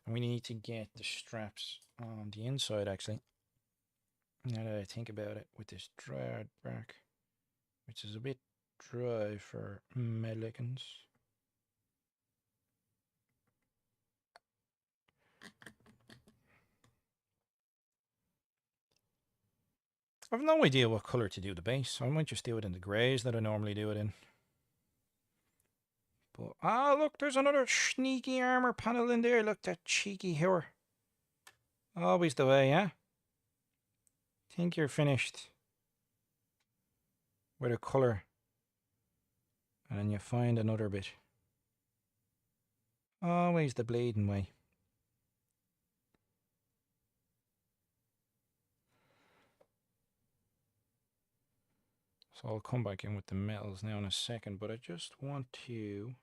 A: And we need to get the straps on the inside, actually. Now that I think about it, with this dry bark, which is a bit dry for Melicans. I've no idea what colour to do the base. I might just do it in the greys that I normally do it in. But, look, there's another sneaky armour panel in there. Look, that cheeky hewer. Always the way, yeah? Think you're finished with a colour. And then you find another bit. Always the bleeding way. So I'll come back in with the metals now in a second, but I just want to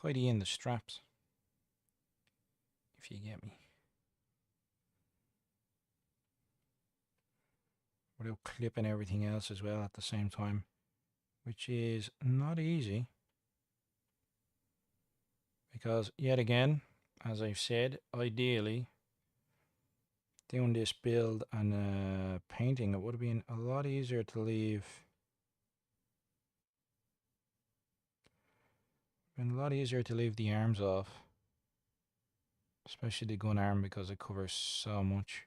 A: tidy in the straps, if you get me. Without clipping everything else as well at the same time, which is not easy. Because yet again, as I've said, ideally, doing this build and painting, it would have been a lot easier to leave. Been a lot easier to leave the arms off. Especially the gun arm because it covers so much.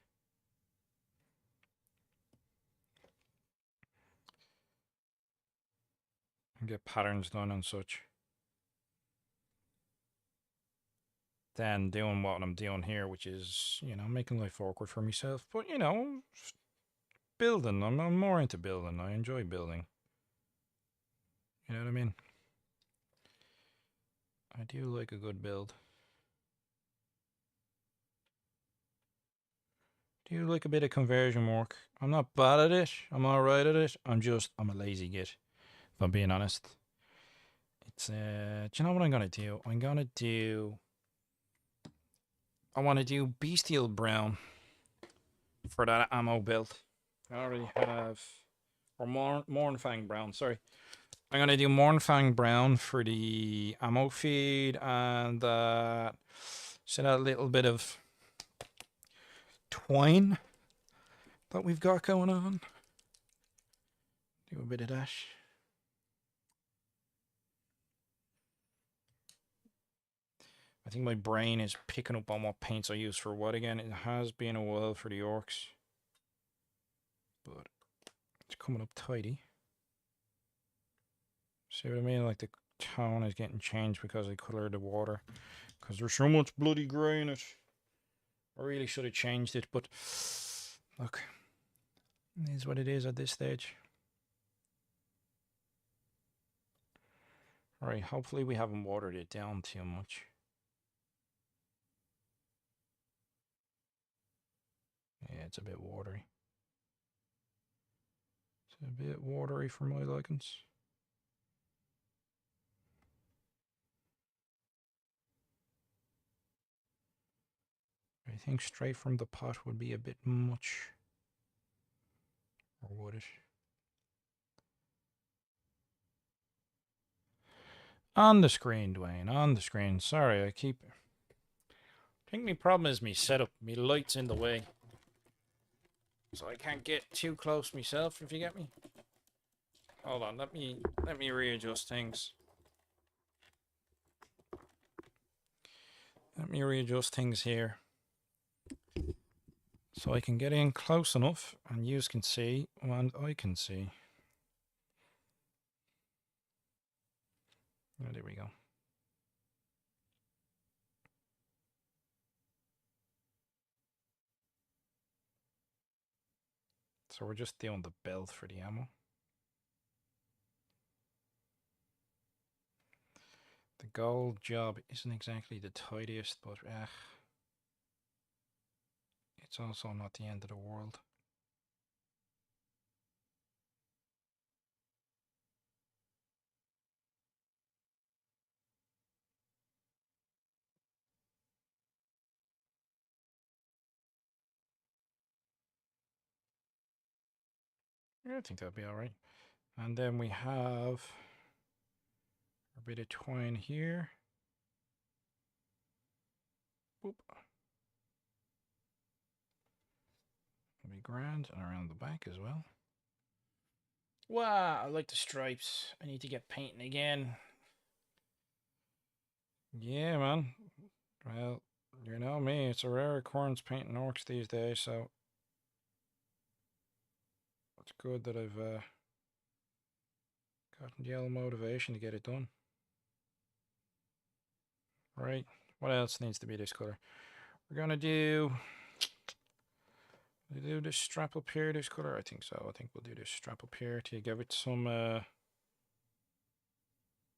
A: And get patterns done and such. Than doing what I'm doing here, which is, you know, making life awkward for myself. But, you know, building. I'm more into building. I enjoy building. You know what I mean? I do like a good build. Do you like a bit of conversion work? I'm not bad at it. I'm alright at it. I'm a lazy git, if I'm being honest. It's, do you know what I'm going to do? I want to do Bestial Brown for that ammo build. I already have, or Mornfang Brown, sorry. I'm going to do Mornfang Brown for the ammo feed and so that little bit of twine that we've got going on. Do a bit of that. I think my brain is picking up on what paints I use for what again. It has been a while for the orcs, but it's coming up tidy. See what I mean? Like the tone is getting changed because I coloured the water. Because there's so much bloody grey in it. I really should have changed it, but look, it is what it is at this stage. Alright, hopefully we haven't watered it down too much. Yeah, it's a bit watery. It's a bit watery for my likings. I think straight from the pot would be a bit much. Or would it? On the screen, Dwayne, on the screen. Sorry, I think my problem is me setup. Me light's in the way. So I can't get too close myself, if you get me. Hold on, let me readjust things. Let me readjust things here. So I can get in close enough and you can see and I can see. Oh, there we go. So we're just doing the belt for the ammo. The gold job isn't exactly the tidiest, but it's also not the end of the world. Yeah, I think that'll be alright. And then we have a bit of twine here. Boop. That'll be grand, and around the back as well. Wow, I like the stripes. I need to get painting again. Yeah, man. Well, you know me, it's a rare occurrence painting orcs these days, so it's good that I've gotten the old motivation to get it done. Right, what else needs to be this color? We're gonna do We do this strap up here, this color? I think so. I think we'll do this strap up here to give it some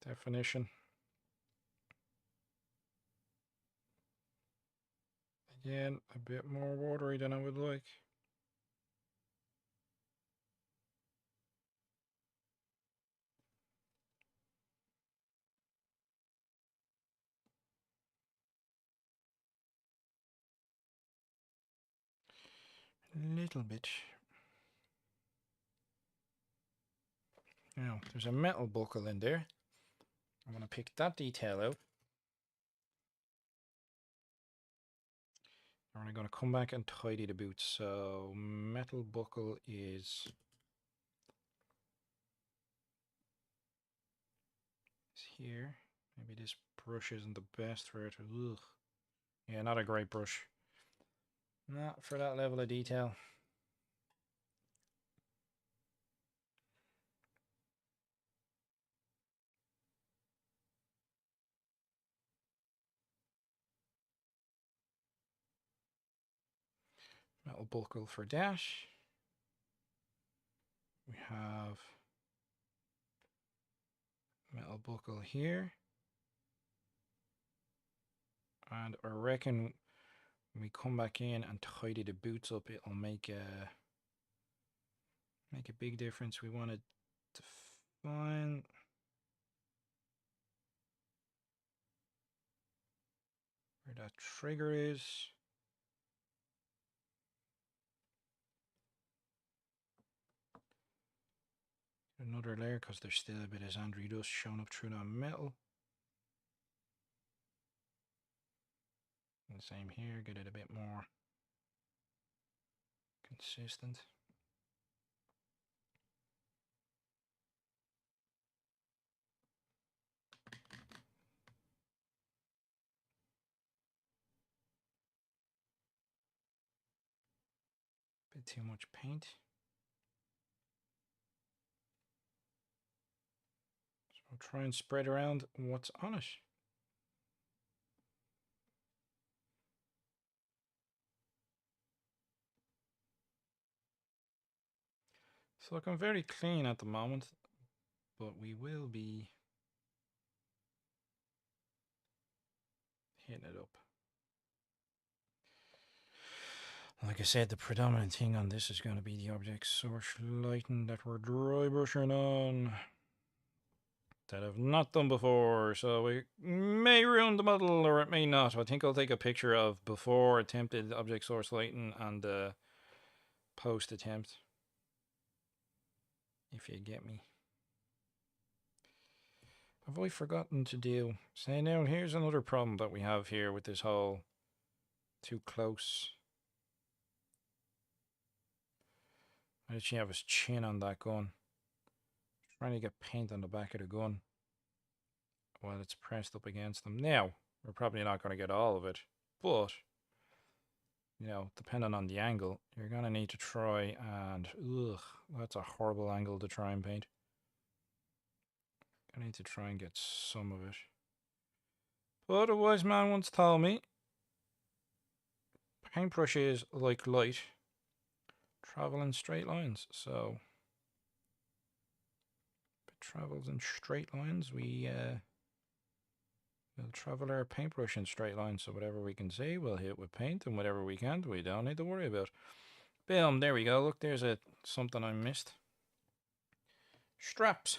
A: definition. Again, a bit more watery than I would like. A little bit. Now, there's a metal buckle in there. I'm going to pick that detail out. And we're going to come back and tidy the boots. So, metal buckle is here. Maybe this brush isn't the best for it. Ugh. Yeah, not a great brush. Not for that level of detail. Metal buckle for dash. We have metal buckle here. And I reckon when we come back in and tidy the boots up, it'll make a big difference. We want to define where that trigger is. Another layer because there's still a bit of Xandri dust showing up through that metal. And same here, get it a bit more consistent. Bit too much paint. So I'll try and spread around what's on it. So look, I'm very clean at the moment, but we will be hitting it up. Like I said, the predominant thing on this is going to be the object source lighting that we're dry brushing on. That I've not done before, so we may ruin the model or it may not. I think I'll take a picture of before attempted object source lighting and post attempt, if you get me. Have I forgotten to do? Say now, here's another problem that we have here with this whole too close. I actually have his chin on that gun. Trying to get paint on the back of the gun while it's pressed up against them. Now, we're probably not going to get all of it, but, you know, depending on the angle, you're going to need to try and, ugh, that's a horrible angle to try and paint. I need to try and get some of it. But a wise man once told me, paintbrushes, like light, travel in straight lines. So, if it travels in straight lines, we'll travel our paintbrush in straight lines. So whatever we can see, we'll hit with paint, and whatever we can't, we don't need to worry about. Boom, there we go. Look, there's something I missed. Straps.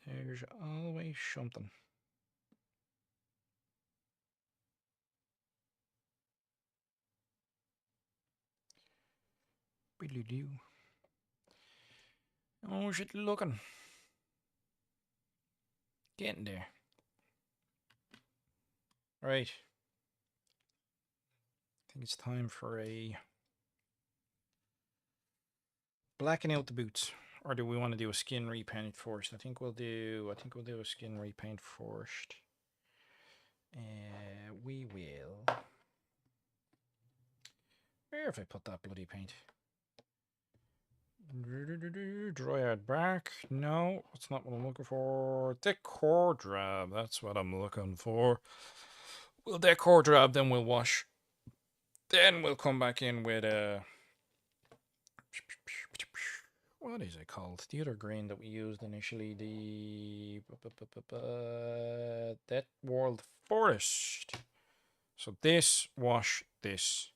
A: There's always something. Biddly-doo. How's it looking? Getting there. Right. I think it's time for a blacking out the boots. Or do we want to do a skin repaint first? I think we'll do a skin repaint first. We will. Where have I put that bloody paint? Dryad bark. No, that's not what I'm looking for. Decor drab. That's what I'm looking for. We'll decor drab, then we'll wash. Then we'll come back in with what is it called? The other green that we used initially, the Dead World Forest. So this, wash, this.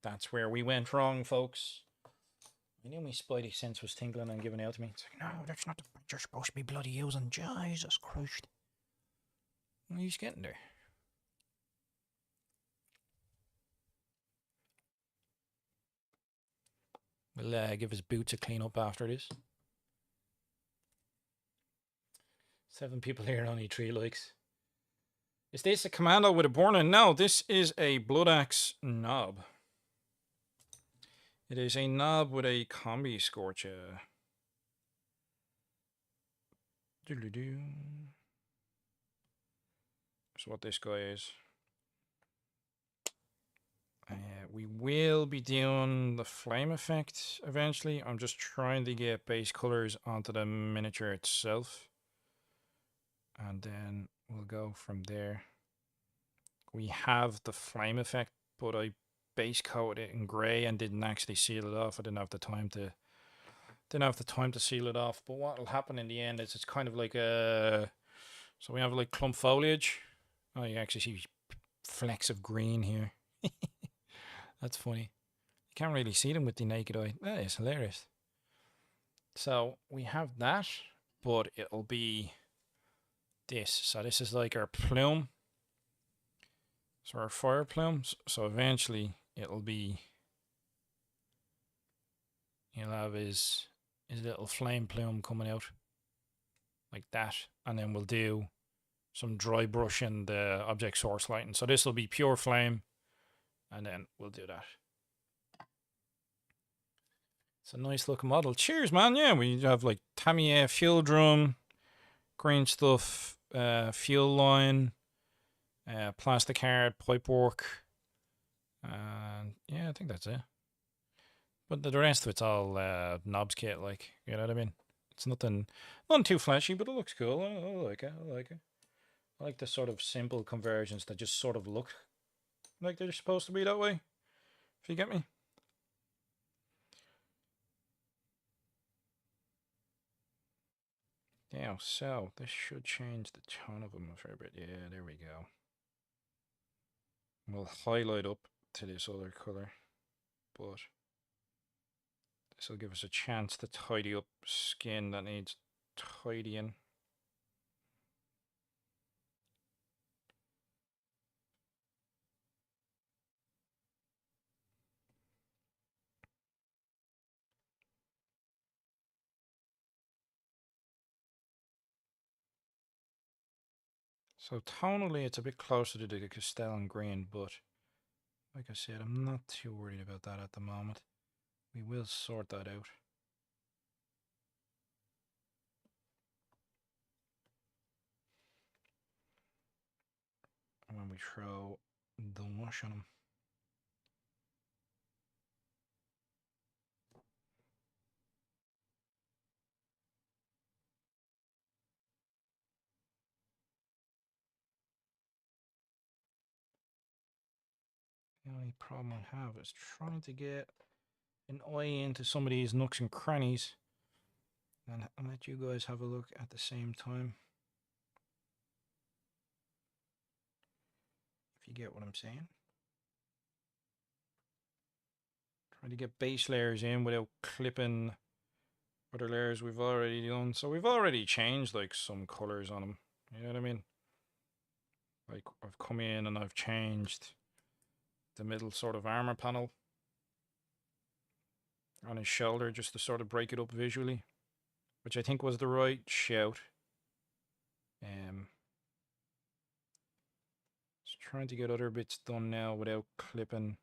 A: That's where we went wrong, folks. I knew my spidey sense was tingling and giving out to me. It's like, no, that's not the point you're supposed to be bloody using. Jesus Christ. Well, he's getting there. We'll give his boots a clean up after this. 7 people here, only 3 likes. Is this a commando with a burning? No, this is a blood axe knob. It is a knob with a combi scorcher. Doodle-doo. That's what this guy is. We will be doing the flame effect eventually. I'm just trying to get base colors onto the miniature itself. And then we'll go from there. We have the flame effect, but I base coated it in grey and didn't actually seal it off. I didn't have the time to seal it off. But what will happen in the end is it's kind of like a, so we have like clump foliage. Oh, you actually see flecks of green here. That's funny. You can't really see them with the naked eye. That is hilarious. So we have that, but it'll be this. So this is like our plume. So our fire plumes. So eventually it'll be, he'll have his little flame plume coming out like that, and then we'll do some dry brush in the object source lighting. So this will be pure flame, and then we'll do that. It's a nice looking model. Cheers, man. Yeah, we have like Tamiya fuel drum, green stuff, fuel line, plastic hard, pipe work, and yeah, I think that's it. But the rest of it's all knobs kit, like, you know what I mean? It's nothing too flashy, but it looks cool. I like it. I like it. I like the sort of simple conversions that just sort of look like they're supposed to be that way. If you get me. Yeah, so this should change the tone of them a fair bit. Yeah, there we go. We'll highlight up to this other color, but this will give us a chance to tidy up skin that needs tidying. So tonally it's a bit closer to the Castellan green, but like I said, I'm not too worried about that at the moment. We will sort that out. When we throw the wash on them. The only problem I have is trying to get an eye into some of these nooks and crannies and let you guys have a look at the same time. If you get what I'm saying. Trying to get base layers in without clipping other layers we've already done. So we've already changed like some colors on them. You know what I mean? Like I've come in and I've changed the middle sort of armor panel on his shoulder just to sort of break it up visually, which I think was the right shout. Just trying to get other bits done now without clipping.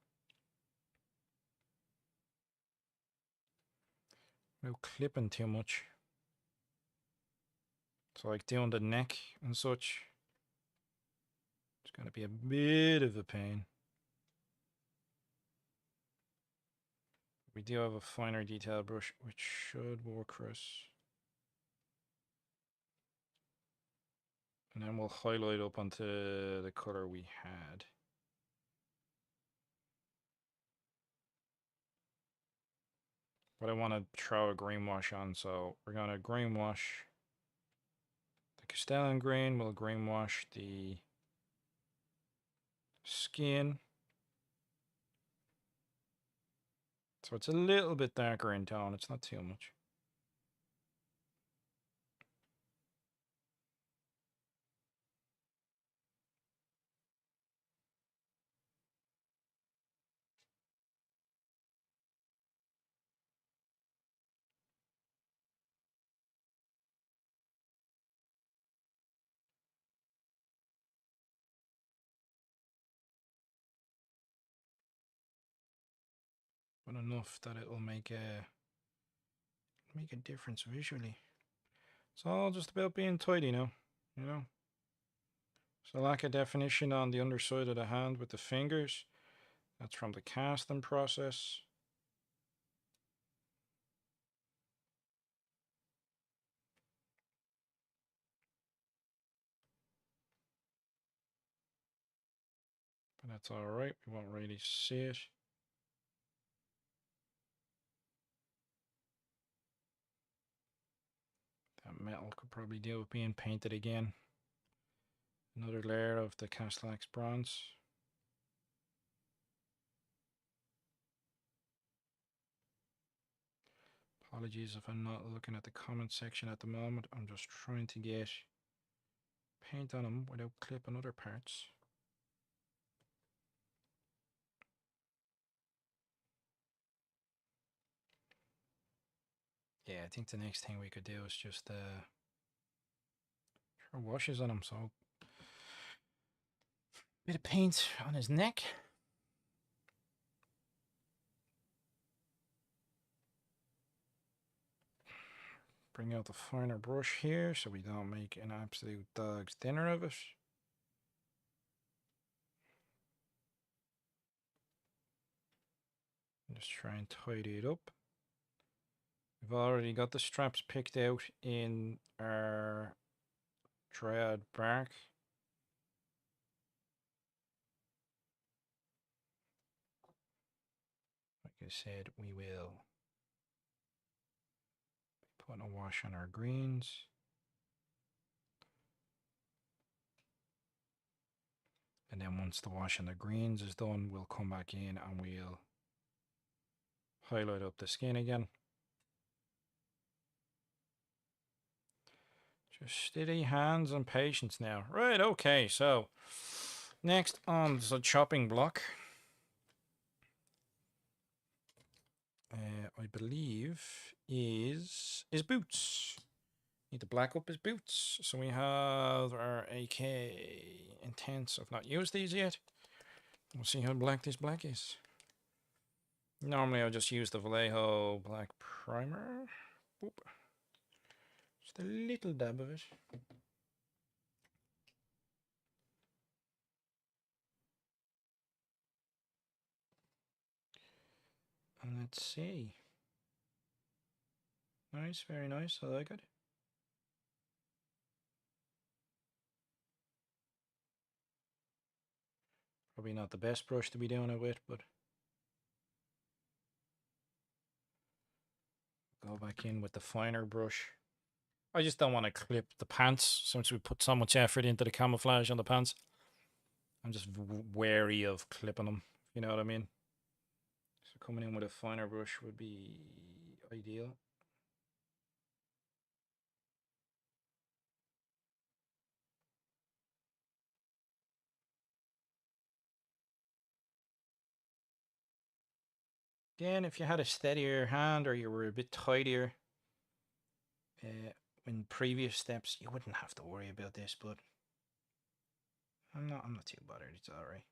A: Without clipping too much. So like doing the neck and such, it's going to be a bit of a pain. we do have a finer detail brush, which should work for us. And then we'll highlight up onto the color we had. But I want to throw a green wash on, so we're going to green wash the Castellan green. We'll green wash the skin. So it's a little bit darker in tone. It's not too much. But enough that it'll make a difference visually. It's all just about being tidy now, you know. So lack of definition on the underside of the hand with the fingers. That's from the casting process. But that's alright, we won't really see it. That metal could probably deal with being painted again. Another layer of the Castellax bronze. Apologies if I'm not looking at the comment section at the moment. I'm just trying to get paint on them without clipping other parts. Yeah, I think the next thing we could do is just throw washes on him. So bit of paint on his neck. Bring out the finer brush here so we don't make an absolute dog's dinner of it. Just try and tidy it up. We've already got the straps picked out in our Dryad bark. Like I said, we will be putting a wash on our greens. And then once the wash on the greens is done, we'll come back in and we'll highlight up the skin again. Just steady hands and patience now. Right, okay, so next on the chopping block, I believe is boots. Need to black up his boots. So we have our AK Intense. I've not used these yet. We'll see how black this black is. Normally I'll just use the Vallejo black primer. Boop. Just a little dab of it. And let's see. Nice, very nice. I like it. Probably not the best brush to be doing it with, but go back in with the finer brush. I just don't want to clip the pants since we put so much effort into the camouflage on the pants. I'm just wary of clipping them, you know what I mean? So coming in with a finer brush would be ideal. Again, if you had a steadier hand or you were a bit tidier in previous steps, you wouldn't have to worry about this, but I'm not too bothered. It's all right.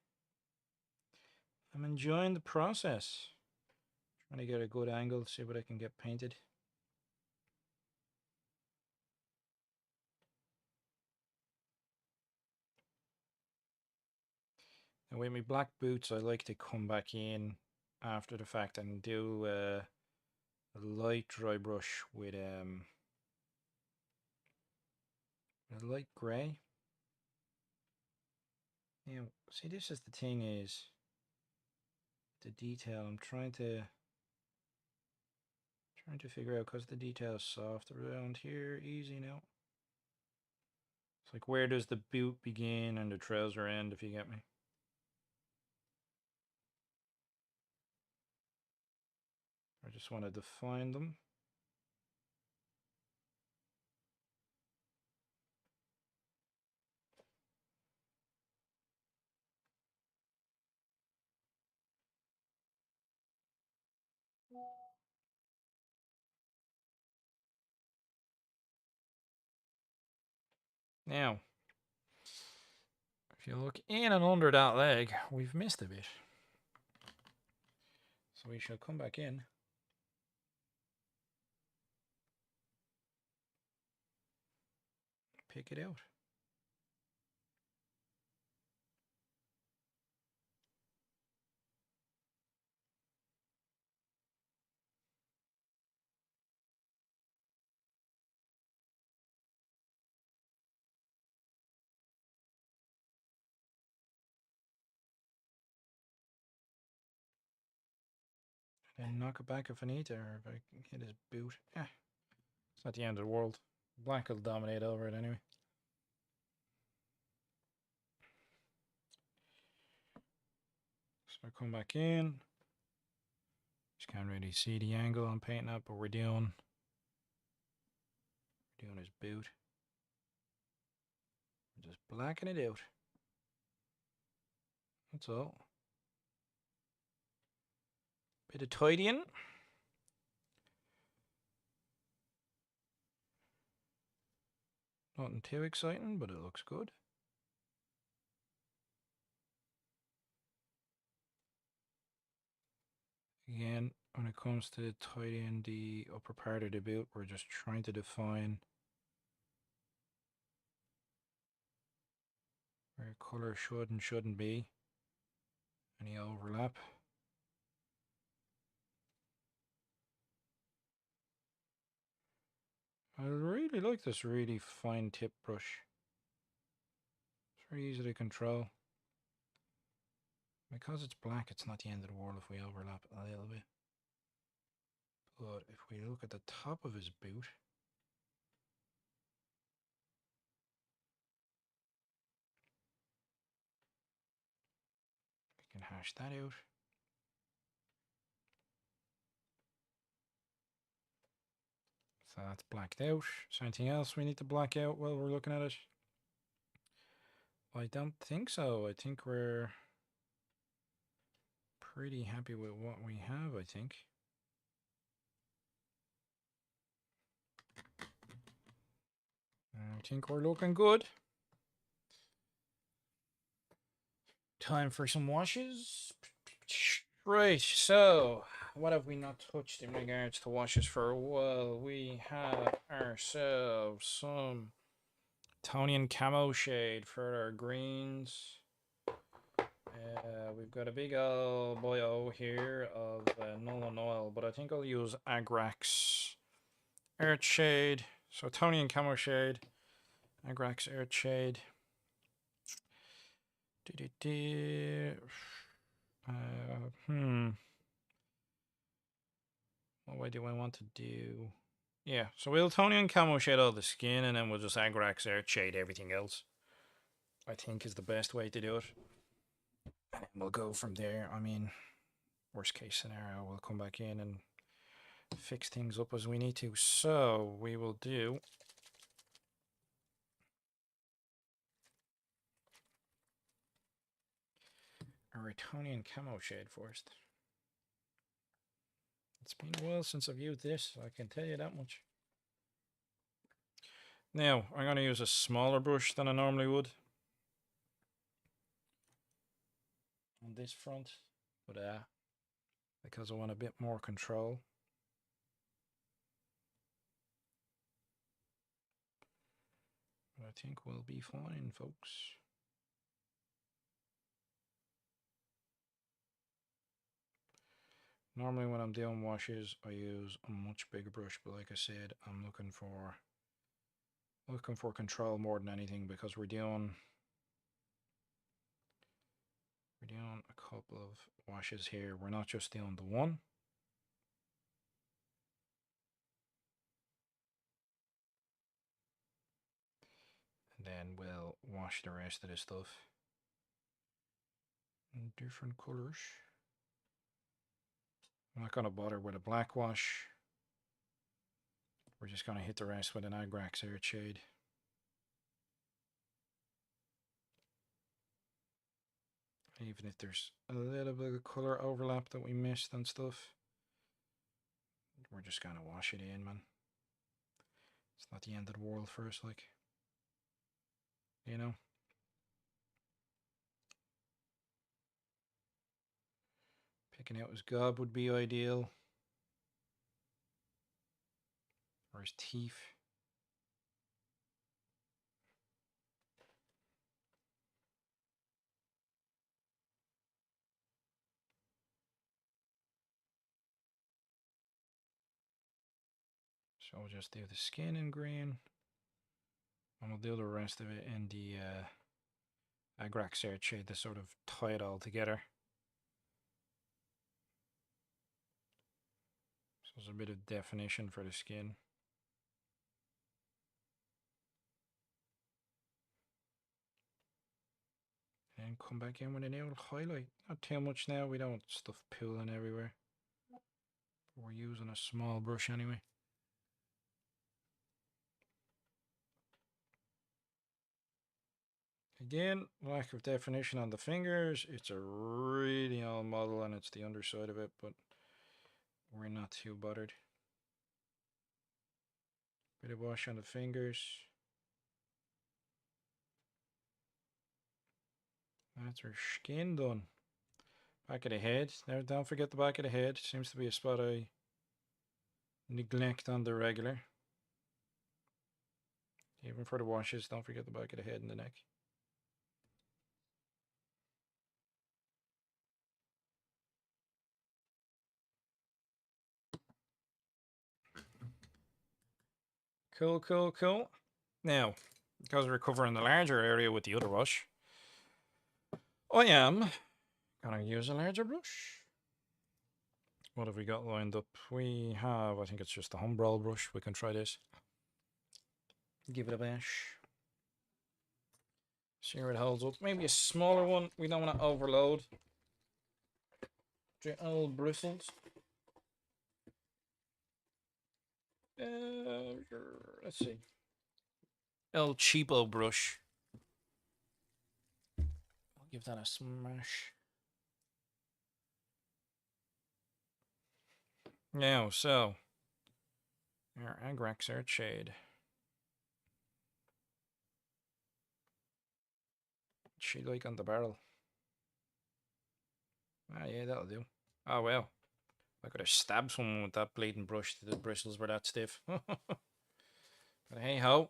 A: I'm enjoying the process. Trying to get a good angle, see what I can get painted. And with my black boots, I like to come back in after the fact and do a light dry brush with a light grey. Now, see, this is the thing is the detail. I'm trying to figure out because the detail is soft around here. Easy now. It's like, where does the boot begin and the trouser end, if you get me? I just want to define them. Now, if you look in and under that leg, we've missed a bit. So we shall come back in. Pick it out. And knock it back if I need to, or if I can hit his boot. Yeah, it's not the end of the world. Black will dominate over it anyway. So I come back in. Just can't really see the angle I'm painting up, but we're doing his boot. We're just blacking it out. That's all. Bit of tidying. Nothing too exciting, but it looks good. Again, when it comes to tidying the upper part of the boot, we're just trying to define where colour should and shouldn't be. Any overlap. I really like this really fine tip brush. It's very easy to control. Because it's black, it's not the end of the world if we overlap a little bit. But if we look at the top of his boot, we can hash that out. So that's blacked out. Is there anything else we need to black out while we're looking at it? I don't think so. I think we're pretty happy with what we have, I think. I think we're looking good. Time for some washes. Right, so what have we not touched in regards to washes for a while? We have ourselves some Tonian camo shade for our greens. We've got a big old boyo here of Nolan Oil, but I think I'll use Agrax Earth Shade. So Tonian camo shade, Agrax Earth Shade. What way do I want to do? Yeah, so we'll Tonian camo shade all the skin, and then we'll just Agrax Earth Shade everything else. I think is the best way to do it. And we'll go from there. I mean, worst case scenario, we'll come back in and fix things up as we need to. So we will do a Retonian camo shade first. It's been a while since I've used this, I can tell you that much. Now, I'm going to use a smaller brush than I normally would on this front, but because I want a bit more control. But I think we'll be fine, folks. Normally when I'm doing washes, I use a much bigger brush, but like I said, I'm looking for control more than anything, because we're doing a couple of washes here. We're not just doing the one. And then we'll wash the rest of the stuff in different colors. I'm not going to bother with a black wash. We're just going to hit the rest with an Agrax Earth shade. Even if there's a little bit of color overlap that we missed and stuff, we're just going to wash it in, man. It's not the end of the world for us, like, you know. Picking out his gob would be ideal. Or his teeth. So we'll just do the skin in green. And we'll do the rest of it in the Agrax Earth shade to sort of tie it all together. So there's a bit of definition for the skin. And come back in with an old highlight. Not too much now, we don't want stuff pooling everywhere. We're using a small brush anyway. Again, lack of definition on the fingers. It's a really old model and it's the underside of it, but we're not too bothered. Bit of wash on the fingers. That's her skin done. Back of the head. Now don't forget the back of the head. Seems to be a spot I neglect on the regular. Even for the washes, don't forget the back of the head and the neck. Cool, cool, cool. Now, because we're covering the larger area with the other wash, I am gonna use a larger brush. What have we got lined up? We have, I think it's just a Humbrol brush. We can try this. Give it a bash. See where it holds up. Maybe a smaller one. We don't want to overload the old bristles. Let's see. Old cheapo brush. I'll give that a smash. Now, so our Agrax Earth shade. What's she like on the barrel? Ah, yeah, that'll do. Oh, well. I could have stabbed someone with that bleeding brush. The bristles were that stiff. But hey ho.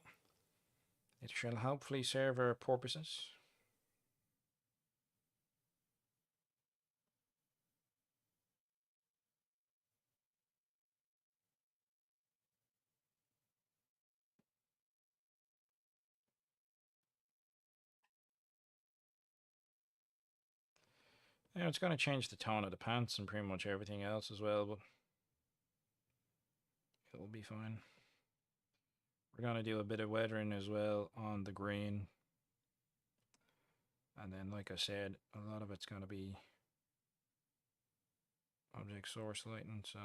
A: It shall hopefully serve our purposes. Yeah, it's going to change the tone of the pants and pretty much everything else as well, but it'll be fine. We're going to do a bit of weathering as well on the green. And then, like I said, a lot of it's going to be object source lighting, so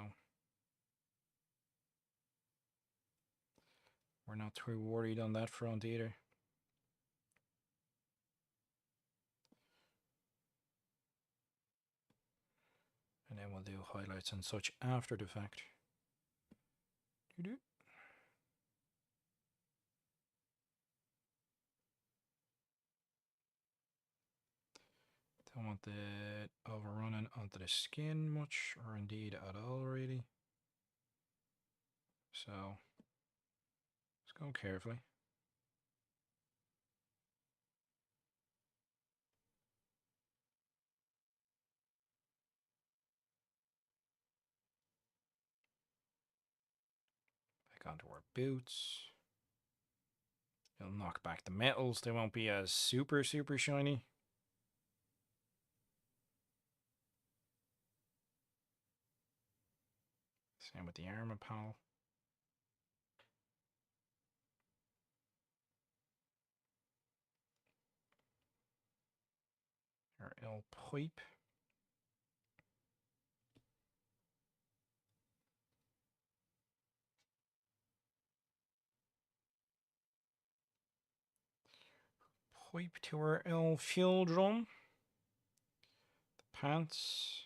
A: we're not too worried on that front either. And then we'll do highlights and such after the fact. Don't want it overrunning onto the skin much, or indeed at all, really. So let's go carefully. boots. It'll knock back the metals. They won't be as super shiny. Same with the armor panel. Our L pipe. Pipe to our L fuel drum. The pants.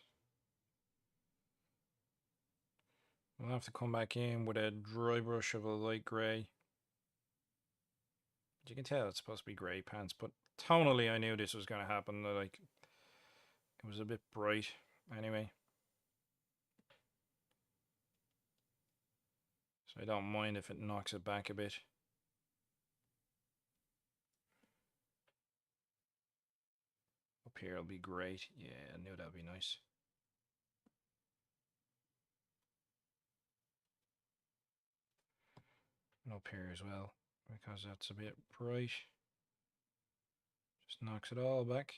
A: We'll have to come back in with a dry brush of a light grey. You can tell it's supposed to be grey pants, but tonally I knew this was going to happen. Like, it was a bit bright anyway. So I don't mind if it knocks it back a bit. Up here will be great. Yeah, I knew that would be nice. And up here as well, because that's a bit bright. Just knocks it all back.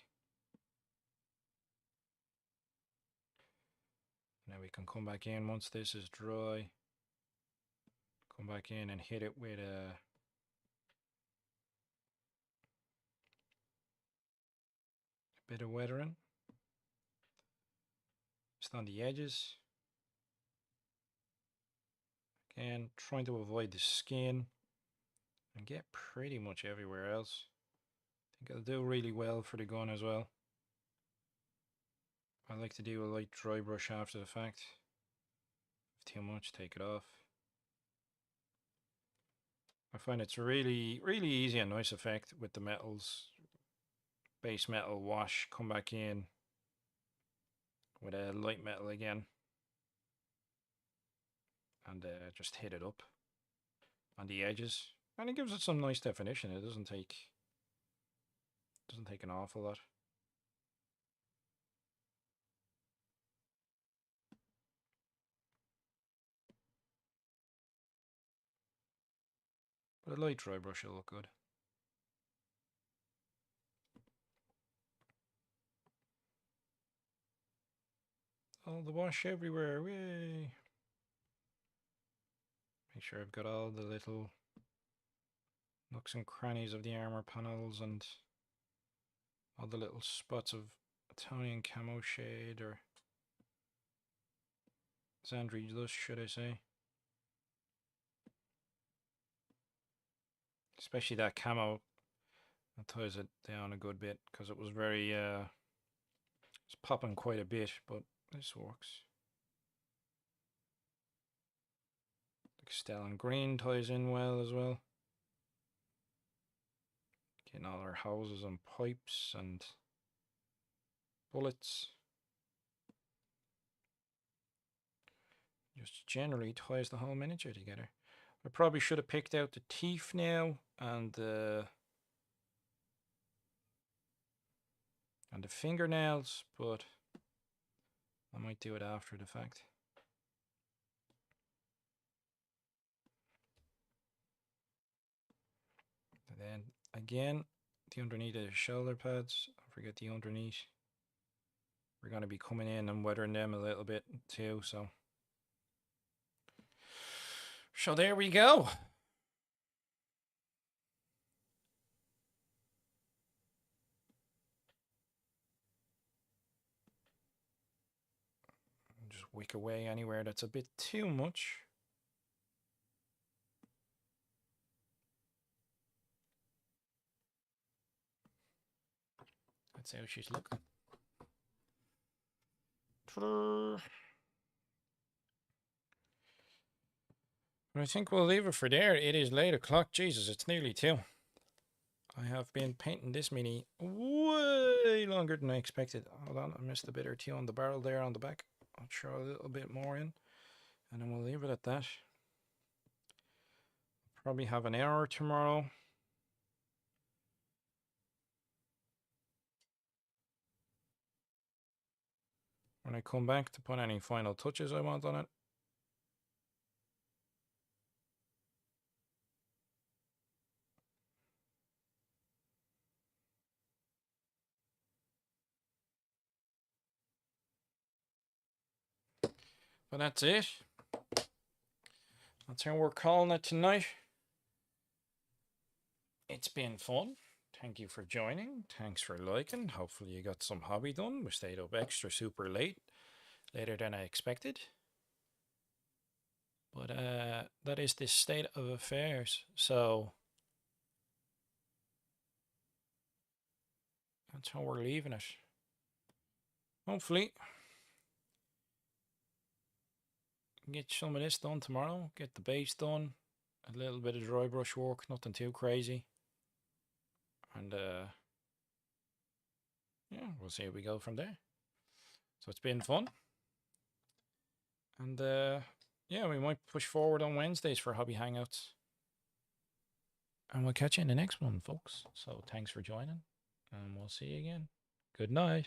A: Now we can come back in once this is dry. Come back in and hit it with a bit of weathering. Just on the edges. Again, trying to avoid the skin and get pretty much everywhere else. I think it'll do really well for the gun as well. I like to do a light dry brush after the fact. If too much, take it off. I find it's really easy and nice effect with the metals. Base metal wash, come back in with a light metal again. And just hit it up on the edges. And it gives it some nice definition. It doesn't take an awful lot. But a light dry brush will look good. All the wash everywhere, yay! Make sure I've got all the little nooks and crannies of the armor panels and all the little spots of Italian camo shade, or Zandri Lust, should I say. Especially that camo, that ties it down a good bit, because it was very, it's popping quite a bit, but this works. The Stellan green ties in well as well. Getting all our hoses and pipes and bullets. Just generally ties the whole miniature together. I probably should have picked out the teeth now and the fingernails, but I might do it after the fact. And then again, the underneath of the shoulder pads, don't forget the underneath. We're going to be coming in and weathering them a little bit too, so there we go. Just wick away anywhere that's a bit too much. That's how she's looking. I think we'll leave it for there. It is late o'clock. Jesus, it's nearly 2. I have been painting this mini way longer than I expected. Hold on, I missed a bit or two on the barrel there on the back. I'll throw a little bit more in, and then we'll leave it at that. Probably have an hour tomorrow. When I come back to put any final touches I want on it. But that's it. That's how we're calling it tonight. It's been fun. Thank you for joining. Thanks for liking. Hopefully you got some hobby done. We stayed up extra super late. Later than I expected. But that is the state of affairs. So that's how we're leaving it. Hopefully get some of this done tomorrow. Get the base done. A little bit of dry brush work. Nothing too crazy. And yeah, we'll see how we go from there. So it's been fun. And yeah, we might push forward on Wednesdays for hobby hangouts. And we'll catch you in the next one, folks. So thanks for joining. And we'll see you again. Good night.